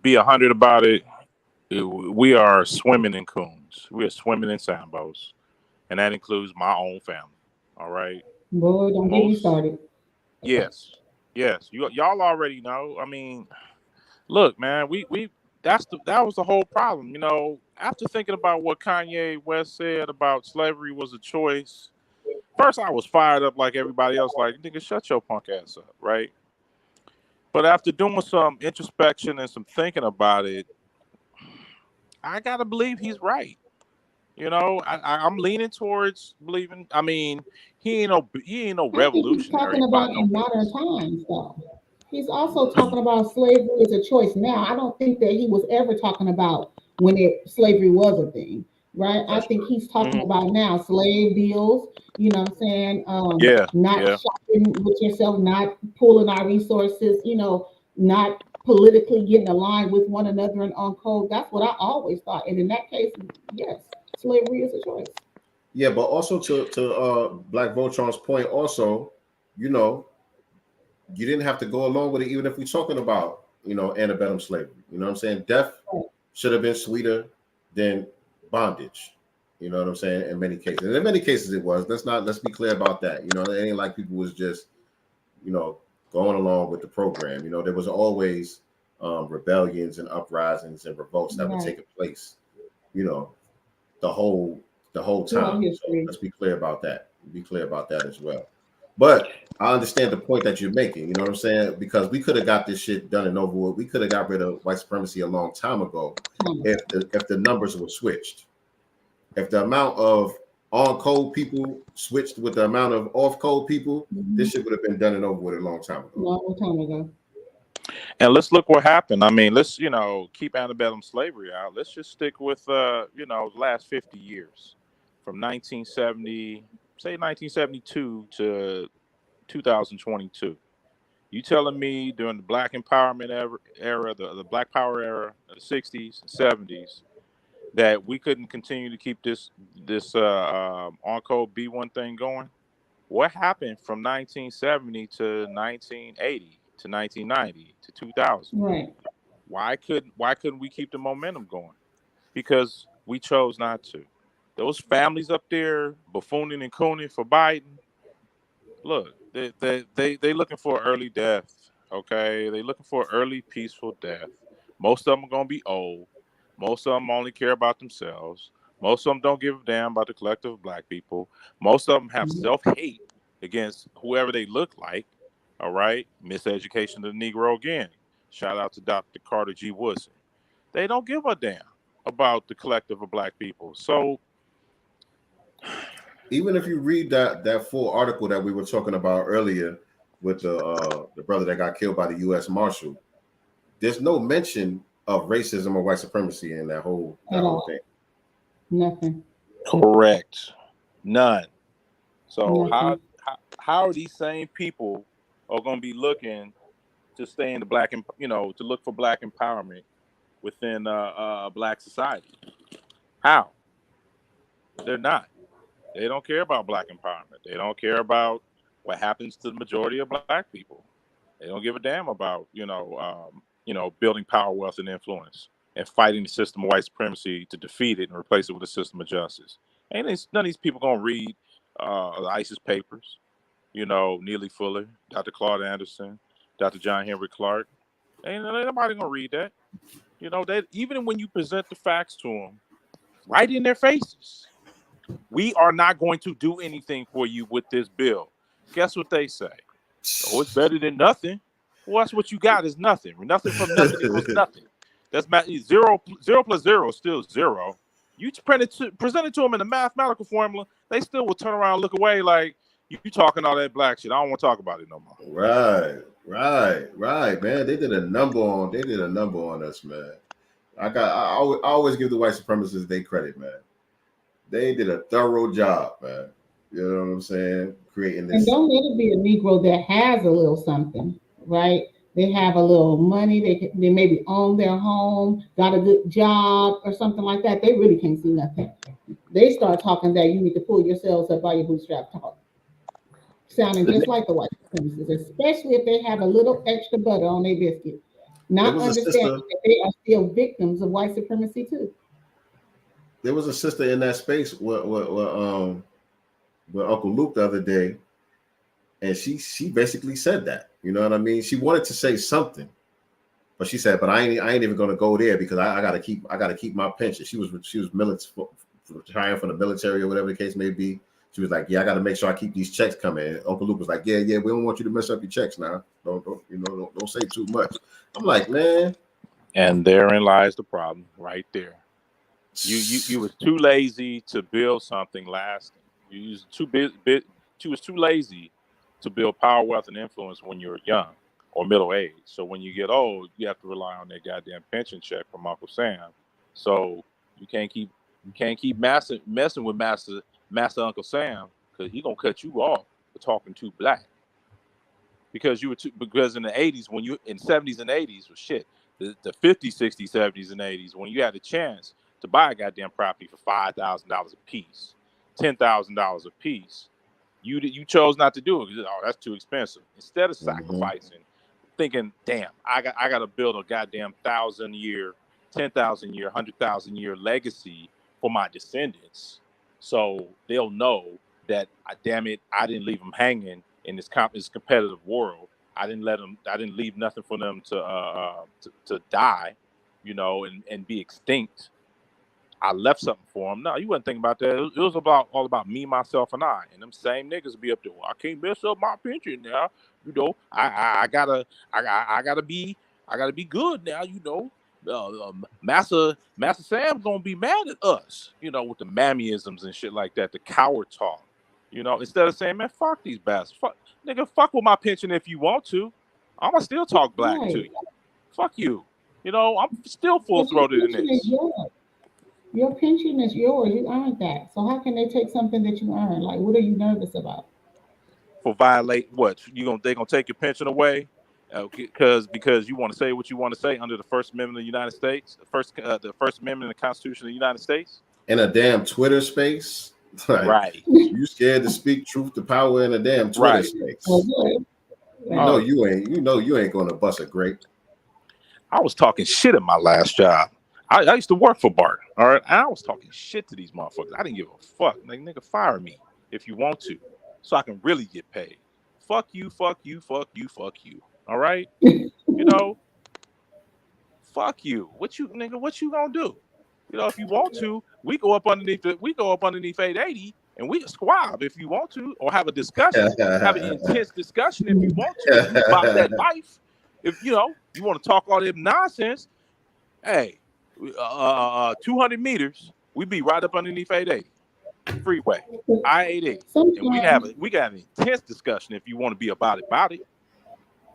be 100 about it, we are swimming in coons. We are swimming in sambos, and that includes my own family. All right. Boy, don't get me started. Yes. Y'all already know. I mean, look, man, that was the whole problem. You know, after thinking about what Kanye West said about slavery was a choice, first I was fired up like everybody else, like, nigga, shut your punk ass up, right? But after doing some introspection and some thinking about it, I gotta believe he's right. You know, I'm leaning towards believing. I mean, he ain't no I think he's revolutionary talking by about no in means. modern times, though. He's also talking about slavery as a choice now. I don't think that he was ever talking about when slavery was a thing, right? I think he's talking about now slave deals. You know what I'm saying? Not shopping with yourself, not pooling our resources. You know, not politically getting aligned with one another and on code. That's what I always thought. And in that case, yes, slavery is a choice. Yeah, but also to Black Voltron's point, also, you know, you didn't have to go along with it, even if we're talking about, you know, antebellum slavery. You know what I'm saying? Death should have been sweeter than bondage. You know what I'm saying? In many cases. And in many cases it was. Let's be clear about that. You know, it ain't like people was just, you know, going along with the program. You know, there was always rebellions and uprisings and revolts that were taking place, you know, the whole time. So let's be clear about that. Be clear about that as well. But I understand the point that you're making. You know what I'm saying? Because we could have got this shit done and over with. We could have got rid of white supremacy a long time ago if the numbers were switched. If the amount of on-code people switched with the amount of off-code people, this shit would have been done and over with a long time ago. Long time ago. And let's look what happened. I mean, let's, you know, keep antebellum slavery out. Let's just stick with, you know, the last 50 years from 1972 to 2022. You telling me during the Black empowerment era, the Black Power era, the 60s and 70s, that we couldn't continue to keep this on-code B1 thing going? What happened from 1970 to 1980 to 1990 to 2000? Right. Why couldn't we keep the momentum going? Because we chose not to. those families up there buffooning and cooning for Biden, look, they looking for an early death. Okay, they looking for an early peaceful death. Most of them are gonna be old. Most of them only care about themselves. Most of them don't give a damn about the collective of black people. Most of them have self-hate against whoever they look like. All right, miseducation of the Negro again. Shout out to Dr. Carter G. Woodson. They don't give a damn about the collective of black people. So even if you read that full article that we were talking about earlier with the brother that got killed by the U.S. Marshal, there's no mention of racism or white supremacy in that whole thing. Nothing. correct, none. So Nothing. how are these same people are going to be looking to stay in the black and to look for black empowerment within black society? How? They're not. They don't care about black empowerment. They don't care about what happens to the majority of black people. They don't give a damn about building power, wealth, and influence, and fighting the system of white supremacy to defeat it and replace it with a system of justice. None of these people gonna read the ISIS papers. Neely Fuller, Dr. Claude Anderson, Dr. John Henry Clark. Ain't nobody gonna read that. That even when you present the facts to them, right in their faces, we are not going to do anything for you with this bill. Guess what they say? Oh, it's better than nothing. Well, that's what you got is nothing. Nothing from nothing equals nothing. That's zero plus zero is still zero. You present it to them in a mathematical formula, they still will turn around and look away like you talking all that black shit. I don't want to talk about it no more. Right, man. They did a number on us, man. I always give the white supremacists their credit, man. They did a thorough job, man. You know what I'm saying? Creating this. And don't let it be a Negro that has a little something, right? They have a little money. They maybe own their home, got a good job or something like that. They really can't see nothing. They start talking that you need to pull yourselves up by your bootstrap talk. Sounding just like the white supremacists, especially if they have a little extra butter on their biscuit. Not understanding that they are still victims of white supremacy too. There was a sister in that space with Uncle Luke the other day, and she basically said that. You know what I mean? She wanted to say something, but she said, "But I ain't even gonna go there because I gotta keep my pension." She was retiring from the military or whatever the case may be. She was like, "Yeah, I got to make sure I keep these checks coming." And Uncle Luke was like, "Yeah, we don't want you to mess up your checks now. Don't say too much." I'm like, man. And therein lies the problem, right there. You was too lazy to build something lasting. You was too lazy to build power, wealth, and influence when you're young or middle age. So when you get old, you have to rely on that goddamn pension check from Uncle Sam. So you can't keep messing with Master Uncle Sam, because he gonna cut you off for talking too black. Because in the 80s, when you in 70s and 80s was shit. The 50s, 60s, 70s, and 80s, when you had a chance to buy a goddamn property for $5,000 a piece, $10,000 a piece, you chose not to do it because that's too expensive. Instead of sacrificing, thinking, damn, I got to build a goddamn 1,000-year, 10,000-year, 100,000-year legacy for my descendants, so they'll know that damn it, I didn't leave them hanging in this competitive world. I didn't leave nothing for them to die, and be extinct. I left something for them. No, you wasn't thinking about that. It was all about me, myself, and I. And them same niggas be up there. Well, I can't mess up my pension now. I gotta be good now. Master Sam's gonna be mad at us. With the mammyisms and shit like that, the coward talk. Instead of saying, man, fuck these bastards. Fuck with my pension if you want to. I'm gonna still talk black to you. Fuck you. I'm still full-throated in this. Your pension is yours. You earned that. So how can they take something that you earned? Like, what are you nervous about? For violate what? They gonna take your pension away? Because you want to say what you want to say under the First Amendment of the United States, the First Amendment of the Constitution of the United States? In a damn Twitter space? Right. You scared to speak truth to power in a damn Twitter space. You ain't gonna bust a grape. I was talking shit at my last job. I used to work for Bart. All right, and I was talking shit to these motherfuckers. I didn't give a fuck. Like, nigga, fire me if you want to, so I can really get paid. Fuck you, fuck you, fuck you, fuck you. All right, you know, fuck you. What you, nigga? What you gonna do? You know, if you want to, we go up underneath 880 and we can squab if you want to, or have a discussion, have an intense discussion if you want to. If you about that life, if you know you want to talk all that nonsense, hey, 200 meters, we be right up underneath 880 freeway, I-80, and we got an intense discussion if you want to be about it.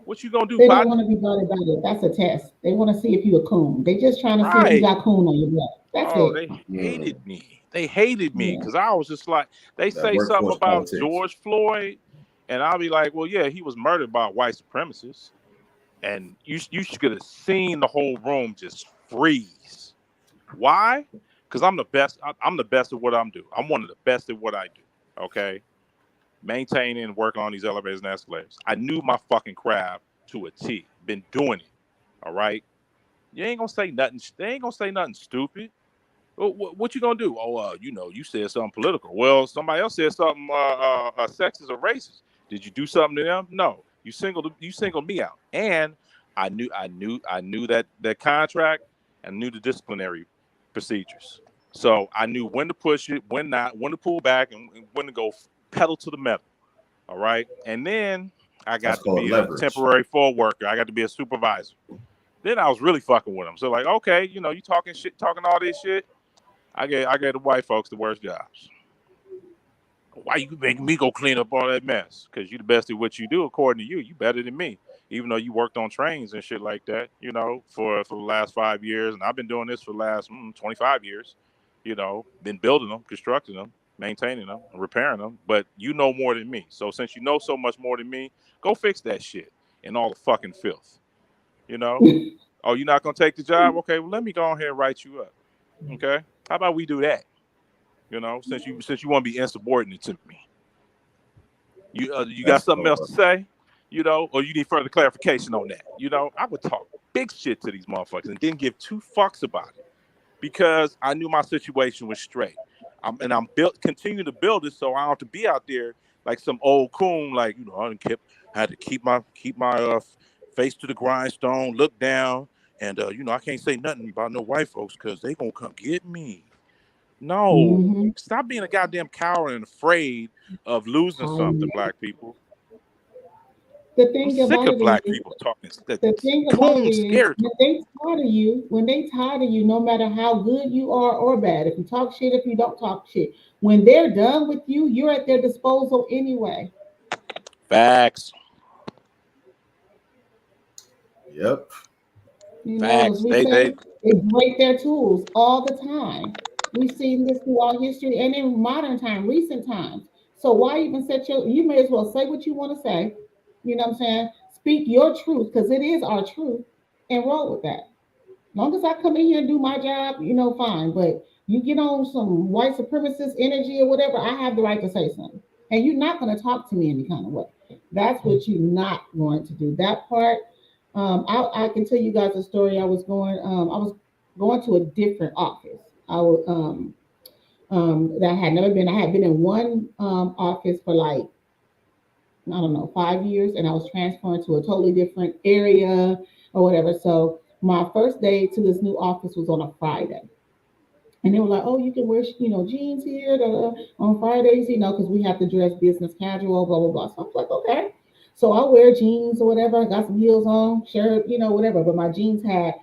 What you gonna do? They don't want to be about it. That's a test. They want to see if you a coon. They just trying to see if you got coon on your butt. That's it. They hated me. They hated me because I was just like, they say something about politics. George Floyd, and I'll be like, well, yeah, he was murdered by white supremacists, and you should have seen the whole room just freeze. Why? Because I'm the best. I'm the best at what I'm doing. I'm one of the best at what I do. Okay. Maintaining and working on these elevators and escalators. I knew my fucking craft to a T. Been doing it. All right. You ain't gonna say nothing. They ain't gonna say nothing stupid. What you gonna do? Oh, you know, you said something political. Well, somebody else said something sexist or racist. Did you do something to them? No. You singled me out. And I knew that contract and knew the disciplinary procedures. So I knew when to push it, when not, when to pull back, and when to go pedal to the metal. All right. And then I got to be leverage. A temporary floor worker. I got to be a supervisor. Then I was really fucking with them. So like, okay, you know, you talking all this shit. I gave the white folks the worst jobs. Why you making me go clean up all that mess? Because you the best at what you do, according to you. You better than me. Even though you worked on trains and shit like that, you know, for the last 5 years. And I've been doing this for the last 25 years. You know, been building them, constructing them, maintaining them, repairing them. But you know more than me. So since you know so much more than me, go fix that shit and all the fucking filth. You know? Oh, you're not going to take the job? Okay, well, let me go ahead and write you up. Okay? How about we do that? You know, since you want to be insubordinate to me. You got something else to say? You know, or you need further clarification on that? You know, I would talk big shit to these motherfuckers and didn't give two fucks about it because I knew my situation was straight. I'm continue to build it so I don't have to be out there like some old coon, like, you know, I had to keep my face to the grindstone, look down, and you know, I can't say nothing about no white folks because they gonna come get me. No, stop being a goddamn coward and afraid of losing something, black people. The thing I'm sick about of black it is, people talking. the thing about it is, when they tired of you, no matter how good you are or bad, if you talk shit, if you don't talk shit, when they're done with you, you're at their disposal anyway. Facts. Yep. You know, as we say, they break their tools all the time. We've seen this throughout history and in modern time, recent times. So why even you may as well say what you want to say. You know what I'm saying? Speak your truth, because it is our truth, and roll with that. As long as I come in here and do my job, you know, fine. But you get on some white supremacist energy or whatever, I have the right to say something. And you're not going to talk to me any kind of way. That's what you're not going to do. That part, I can tell you guys a story. I was going to a different office. That I had never been. I had been in one office for like, I don't know, 5 years, and I was transferring to a totally different area or whatever. So my first day to this new office was on a Friday. And they were like, oh, you can wear, you know, jeans here on Fridays, you know, because we have to dress business casual, blah, blah, blah. So I was like, okay. So I wear jeans or whatever. I got some heels on, shirt, you know, whatever. But my jeans had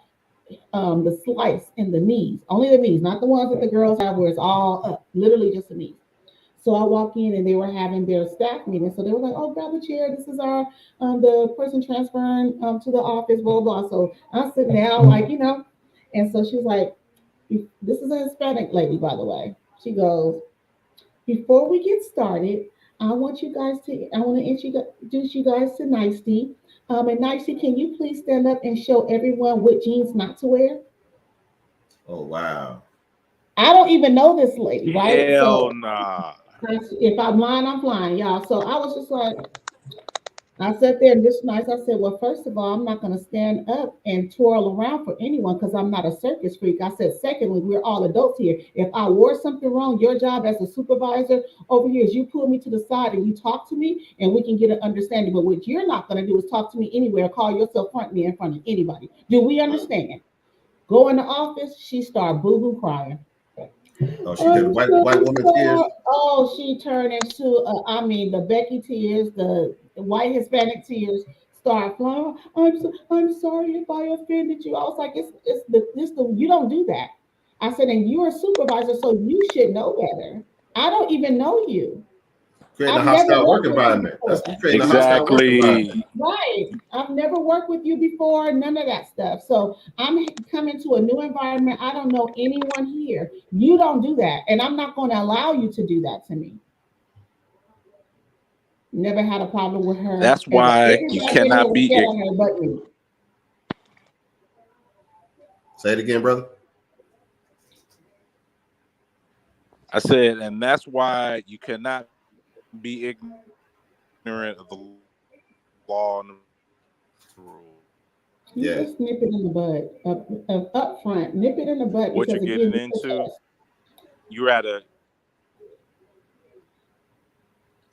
the slice in the knees, only the knees, not the ones that the girls have where it's all up, literally just the knees. So I walk in and they were having their staff meeting. So they were like, oh, grab a chair. This is our, the person transferring to the office, blah, blah, blah. So I'm sitting down like, you know, and so she was like, this is a Hispanic lady, by the way. She goes, before we get started, I want to introduce you guys to Nicety. And Nicety, can you please stand up and show everyone what jeans not to wear? Oh, wow. I don't even know this lady, right? Hell nah. If I'm lying, I'm flying, y'all. So I was just like, I sat there and just nice. I said, well, first of all, I'm not going to stand up and twirl around for anyone because I'm not a circus freak. I said, secondly, we're all adults here. If I wore something wrong, your job as a supervisor over here is you pull me to the side and you talk to me and we can get an understanding. But what you're not going to do is talk to me anywhere, call yourself front me in front of anybody. Do we understand? Go in the office, she started boo-boo crying. Oh, she did white woman tears. Oh, she turned into, I mean, the Becky tears, the white Hispanic tears start flowing. I'm sorry if I offended you. I was like, you don't do that. I said, and you're a supervisor, so you should know better. I don't even know you. Creating a I've never hostile work worked with you environment. That's before. creating a hostile work environment. Exactly. Right. I've never worked with you before, none of that stuff. So I'm coming to a new environment. I don't know anyone here. You don't do that. And I'm not going to allow you to do that to me. Never had a problem with her That's ever. why you Everybody in here cannot was be scared on her but me. Say it again, brother. I said, and that's why you cannot be ignorant of the law and the rule. You Yeah. just nip it in the bud up front. Nip it in the bud What you're because again, getting you push into, us. you're at a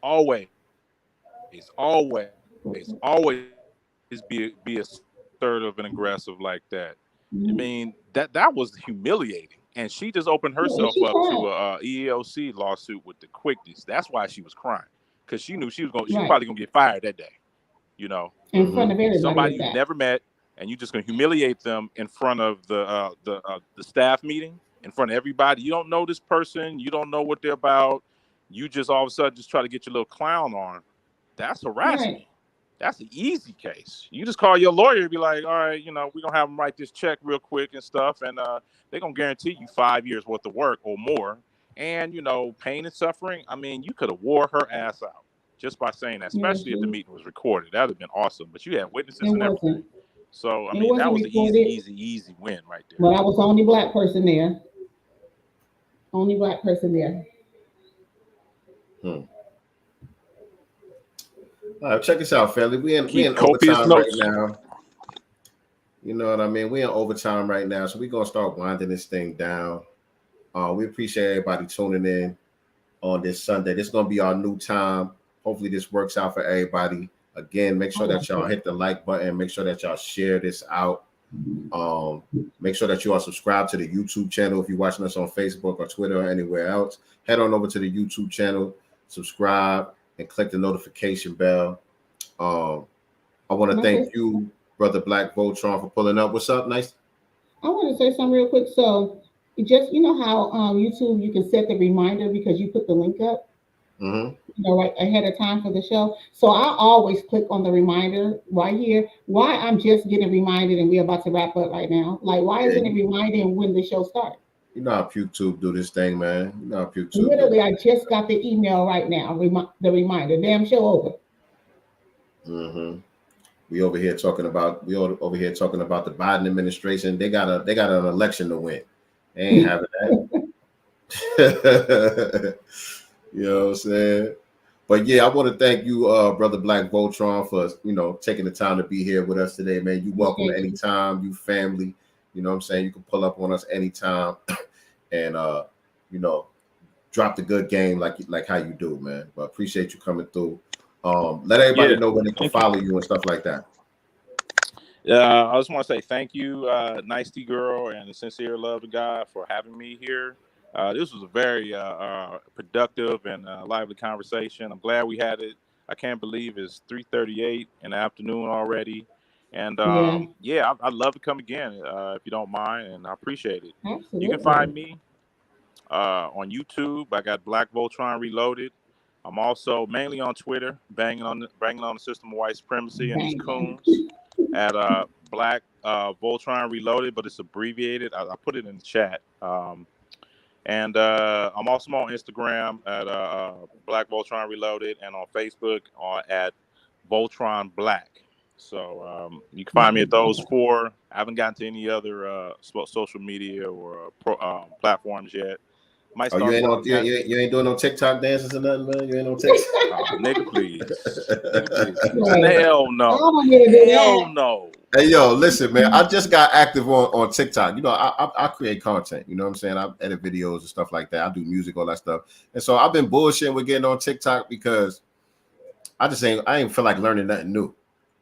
always, always, always be assertive and aggressive like that. I Mhm. mean, that was humiliating. And she just opened Yeah, herself she up cried. to a EEOC lawsuit with the quickness. That's why she was crying. Because she knew she was Right. probably gonna get fired that day. You know, In front of everybody somebody at you've that. never met, and you're just gonna humiliate them in front of the staff meeting, in front of everybody. You don't know this person, you don't know what they're about. You just all of a sudden just try to get your little clown on. That's harassment. Right. That's an easy case. You just call your lawyer and be like, all right, we're gonna have them write this check real quick and stuff, and they're gonna guarantee you 5 years worth of work or more. And pain and suffering. I mean, you could have wore her ass out just by saying that, Yeah, especially if the meeting was recorded. That'd have been awesome. But you had it witnesses and everything. wasn't. So I It mean, that wasn't was an easy, recorded. easy, easy win right there. But I was the only black person there. Only black person there. Hmm. All right, check us out, family. We Keep in copious overtime right notes. now. You know what I mean? We're in overtime right now, so we're gonna start winding this thing down. We appreciate everybody tuning in on this Sunday. This is gonna be our new time. Hopefully, this works out for everybody. Again, make sure that y'all hit the like button. Make sure that y'all share this out. Make sure that you are subscribed to the YouTube channel if you're watching us on Facebook or Twitter or anywhere else. Head on over to the YouTube channel, subscribe, and click the notification bell. I want to thank you, Brother Black Voltron, for pulling up. What's up, nice? I want to say something real quick. So, how YouTube you can set the reminder because you put the link up, right ahead of time for the show. So I always click on the reminder right here. Why I'm just getting reminded, and we're about to wrap up right now. Like, why isn't it reminding when the show starts? You know how YouTube do this thing, man. You know how YouTube. Literally, I just got the email right now. The reminder. Damn show over. We over here talking about the Biden administration. They got an election to win. They ain't having that. You know what I'm saying? But yeah, I want to thank you, Brother Black Voltron, for taking the time to be here with us today, man. You welcome anytime, you family. You know what I'm saying? You can pull up on us anytime and drop the good game like how you do, man. But appreciate you coming through. Let everybody know where they can follow you and stuff like that. I just want to say thank you, Nice T Girl and the Sincere Love of God, for having me here. This was a very productive and lively conversation. I'm glad we had it. I can't believe it's 3:38 in the afternoon already. And I'd love to come again if you don't mind, and I appreciate it. Absolutely. You can find me on YouTube. I got Black Voltron Reloaded. I'm also mainly on Twitter, banging on the system of white supremacy and these coons at Black Voltron Reloaded, but it's abbreviated. I put it in the chat. And I'm also on Instagram at Black Voltron Reloaded, and on Facebook at Voltron Black. So you can find me at those four. I haven't gotten to any other social media or platforms yet. Might Oh, you start ain't on broadcasting. you ain't doing no TikTok dances or nothing, man. You ain't on TikTok. Oh, nigga, please. Nigga, please. Right. Hell I no. don't want to do Hell that. no. Hey, yo, listen, man. I just got active on TikTok. You know, I create content. You know what I'm saying? I edit videos and stuff like that. I do music, all that stuff. And so I've been bullshitting with getting on TikTok because I ain't feel like learning nothing new.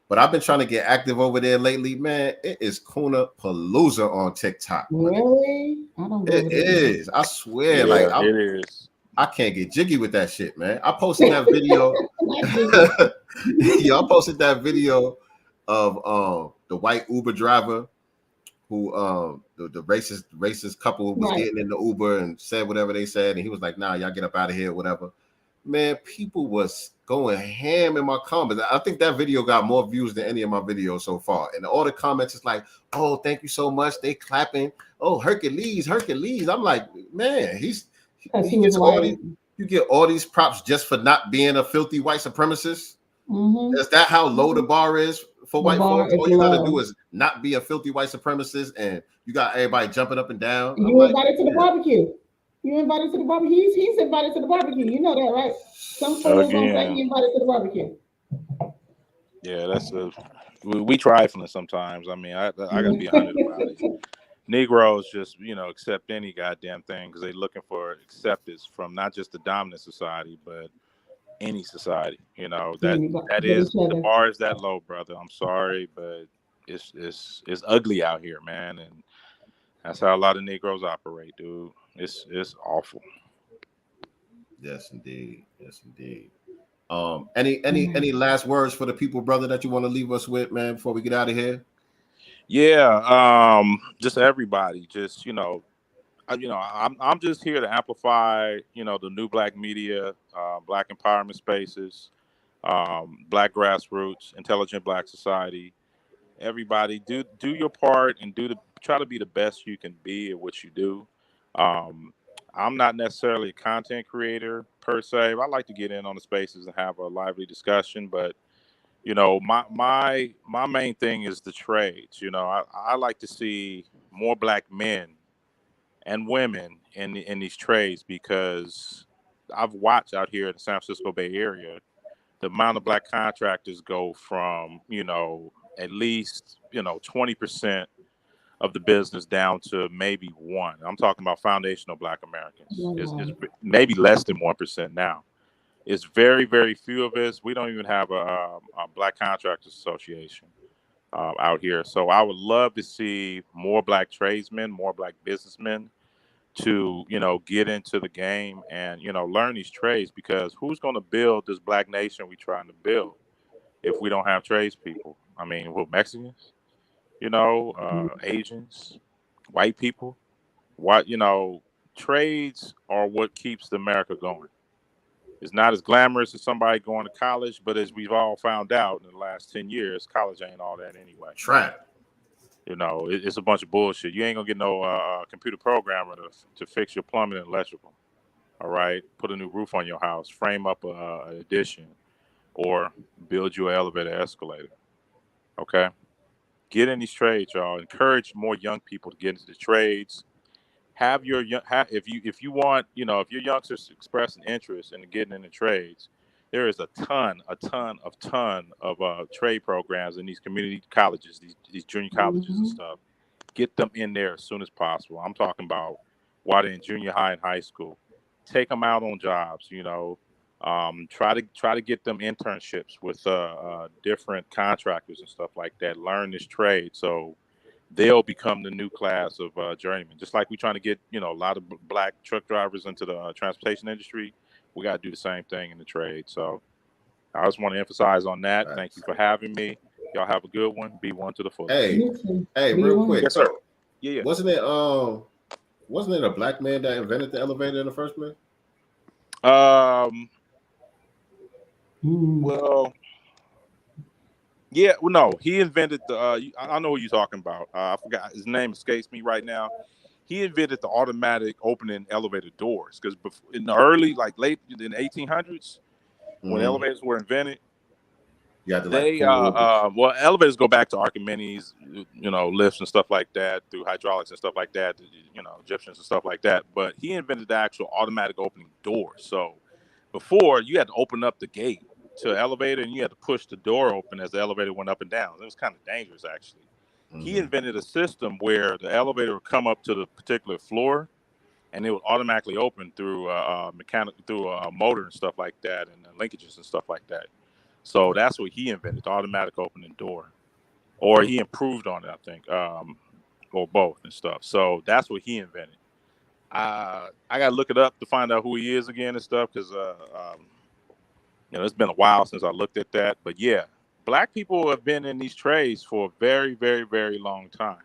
But I've been trying to get active over there lately, man. It is Kuna Palooza on TikTok. Really? I don't go It over there. is. I swear. Yeah, Like it is. I can't get jiggy with that shit, man. I posted that video. Not jiggy. Yeah, I posted that video of the white Uber driver who the racist couple was Right. getting in the Uber and said whatever they said, and he was like, "Nah, y'all get up out of here," whatever. Man, people was going ham in my comments. I think that video got more views than any of my videos so far. And all the comments is like, "Oh, thank you so much." They clapping. "Oh, Hercules, Hercules." I'm like, man, he Because he gets was all white. these. You get all these props just for not being a filthy white supremacist. Mm-hmm. Is that how low the bar is for The white bar folks? is All you got to low. do is not be a filthy white supremacist, and you got everybody jumping up and down. I'm You like, invited to the yeah. barbecue. You invited to the barbecue. He's invited to the barbecue. You know that, right? Some fools don't say he invited to the barbecue. Yeah, that's we trifling sometimes. I mean, I gotta be 100 about it. Negroes just, accept any goddamn thing because they're looking for acceptance from not just the dominant society, but any society. That is the bar is that low, brother. I'm sorry, but it's ugly out here, man, and that's how a lot of Negroes operate, dude. It's awful. Yes, indeed. Yes, indeed. Any last words for the people, brother, that you want to leave us with, man, before we get out of here? Yeah, just everybody, just I'm just here to amplify, the new black media, black empowerment spaces, black grassroots, intelligent black society. Everybody, do your part and try to be the best you can be at what you do. Um, I'm not necessarily a content creator per se. I like to get in on the spaces and have a lively discussion, but my main thing is the trades. I like to see more black men and women in these trades because I've watched out here in the San Francisco Bay Area the amount of black contractors go from at least 20% of the business down to maybe one. I'm talking about foundational black Americans. It's maybe less than 1% now. It's very, very few of us. We don't even have a Black Contractors Association out here. So I would love to see more black tradesmen, more black businessmen to, get into the game and, learn these trades, because who's going to build this black nation we're trying to build if we don't have tradespeople? I mean, Mexicans, Asians, white people, trades are what keeps the America going. It's not as glamorous as somebody going to college, but as we've all found out in the last 10 years, college ain't all that anyway. Trap. It's a bunch of bullshit. You ain't gonna get no computer programmer to fix your plumbing and electrical. All right, put a new roof on your house, frame up an addition, or build you an elevator, escalator. Okay, get in these trades, y'all. Encourage more young people to get into the trades. Have your if you want, if your youngsters express an interest in getting into trades, there is a ton of trade programs in these community colleges, these junior colleges and stuff. Get them in there as soon as possible. I'm talking about while they're in junior high and high school. Take them out on jobs. Try to get them internships with different contractors and stuff like that. Learn this trade so they'll become the new class of journeymen. Just like we're trying to get, a lot of black truck drivers into the transportation industry, we got to do the same thing in the trade. So I just want to emphasize on that. Right. Thank you for having me. Y'all have a good one. Be one to the fullest. Hey, real quick. Yes, sir. So, Yeah. Wasn't it a black man that invented the elevator in the first place? Well, yeah, well, no, he invented the. I know what you're talking about. I forgot his name, escapes me right now. He invented the automatic opening elevator doors because in the early, late in the 1800s, when elevators were invented, You had to They pull. well, elevators go back to Archimedes, lifts and stuff like that, through hydraulics and stuff like that, Egyptians and stuff like that. But he invented the actual automatic opening door. So before, you had to open up the gate to the elevator, and you had to push the door open as the elevator went up and down. It was kind of dangerous, actually. He invented a system where the elevator would come up to the particular floor, and it would automatically open through a motor and stuff like that, and linkages and stuff like that. So that's what he invented, the automatic opening door. Or he improved on it, I think, or both and stuff. So that's what he invented. I got to look it up to find out who he is again and stuff, because it's been a while since I looked at that. But yeah, Black people have been in these trades for a very, very, very long time.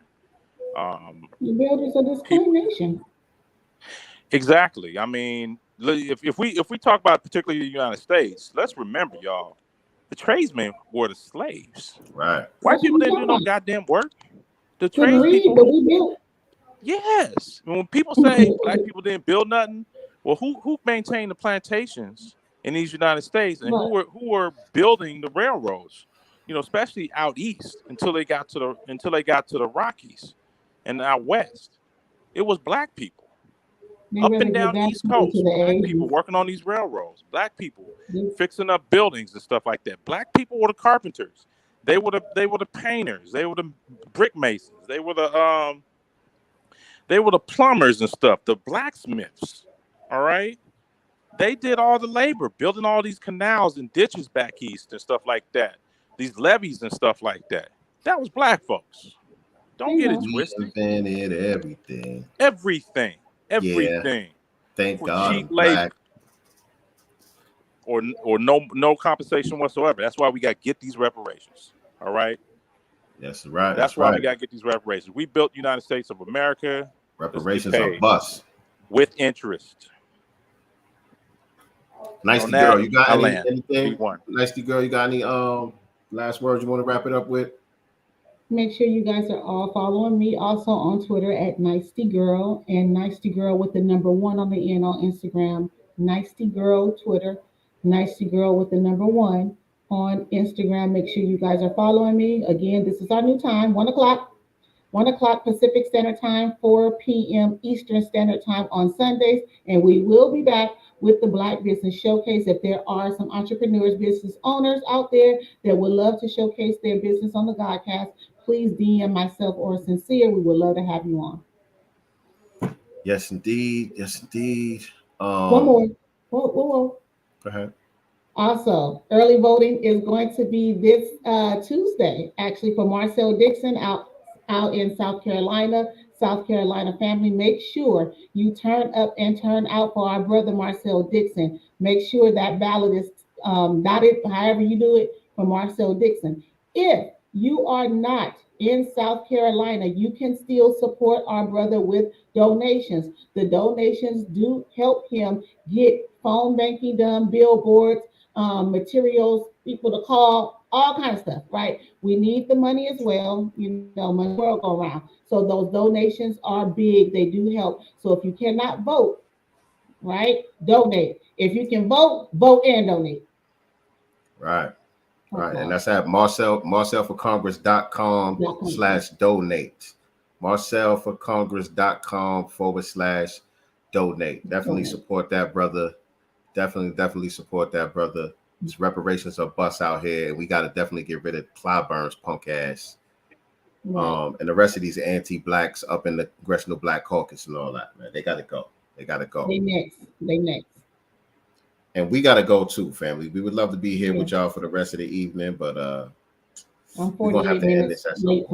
The builders of this great nation. Exactly. I mean, if we talk about particularly the United States, let's remember, y'all, the tradesmen were the slaves. Right. White people didn't do no goddamn work. The Couldn't read, tradespeople. but we built. Yes. When people say Black people didn't build nothing, well, who maintained the plantations in these United States, and who were building the railroads? Especially out east until they got to the Rockies, and out west, it was Black people. Up and down the East Coast, Black people working on these railroads, Black people fixing up buildings and stuff like that. Black people were the carpenters. They were the painters. They were the brick masons. They were the plumbers and stuff. The blacksmiths. All right, they did all the labor, building all these canals and ditches back east and stuff like that. These levees and stuff like that. That was Black folks. Don't get it twisted. Invented everything. Everything. Yeah. Thank God. Cheap labor. Or no compensation whatsoever. That's why we got to get these reparations. All right. That's right. That's why we got to get these reparations. We built the United States of America. Reparations are bust with interest. Nicely, girl. You got anything? Nicely, girl. You got any last words you want to wrap it up with? Make sure you guys are all following me also on Twitter at Nicety Girl, and Nicety Girl with the number 1 on the end on Instagram. Nicety Girl Twitter, Nicety Girl with the number 1 on Instagram. Make sure you guys are following me. Again, this is our new time, 1 o'clock. 1 o'clock Pacific Standard Time, 4 p.m. Eastern Standard Time on Sundays, and we will be back with the Black Business Showcase. If there are some entrepreneurs, business owners out there that would love to showcase their business on the Godcast, please DM myself or Sincere. We would love to have you on. Yes, indeed. Yes, indeed. One more. Whoa. Go ahead. Also, early voting is going to be this Tuesday, actually, for Marcel Dixon out in South Carolina. South Carolina family, make sure you turn up and turn out for our brother Marcel Dixon. Make sure that ballot is dotted, however you do it, for Marcel Dixon. If you are not in South Carolina, you can still support our brother with donations. The donations do help him get phone banking done, billboards, materials, people to call, all kinds of stuff, right? We need the money as well. Money will go around. So those donations are big. They do help. So if you cannot vote, right, donate. If you can vote and donate. Right. Right. And that's at marcelforcongress.com/donate. marcelforcongress.com/donate. Definitely support that brother. Definitely support that brother. These reparations are bust out here, and we got to definitely get rid of Clyburn's punk ass. Right. And the rest of these anti-blacks up in the Congressional Black Caucus and all that, man. They got to go. They next. And we got to go too, family. We would love to be here with y'all for the rest of the evening, but I'm 48 minutes late.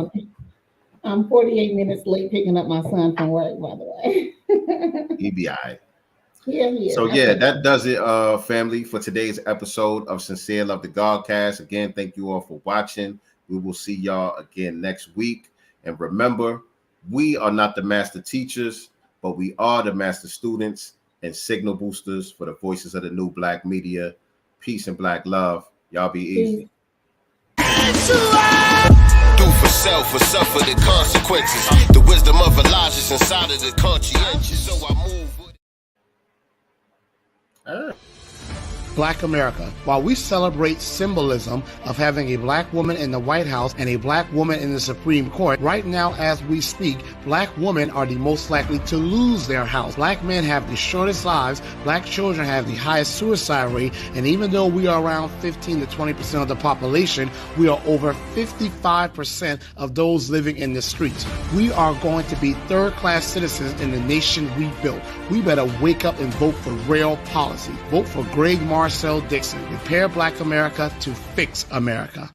I'm 48 minutes late picking up my son from work, by the way. He be all right. Yeah. So that does it, family, for today's episode of Sincere Love the Godcast. Again, thank you all for watching. We will see y'all again next week. And remember, we are not the master teachers, but we are the master students and signal boosters for the voices of the new Black media. Peace and Black love. Y'all be easy. Do for self or suffer the consequences. The wisdom of Elijah's inside of the conscientious. So I move with it. Black America. While we celebrate symbolism of having a black woman in the White House and a black woman in the Supreme Court, right now as we speak, black women are the most likely to lose their house. Black men have the shortest lives, black children have the highest suicide rate, and even though we are around 15 to 20% of the population, we are over 55% of those living in the streets. We are going to be third-class citizens in the nation we built. We better wake up and vote for real policy. Vote for Greg Marcel Dixon. Repair Black America to fix America.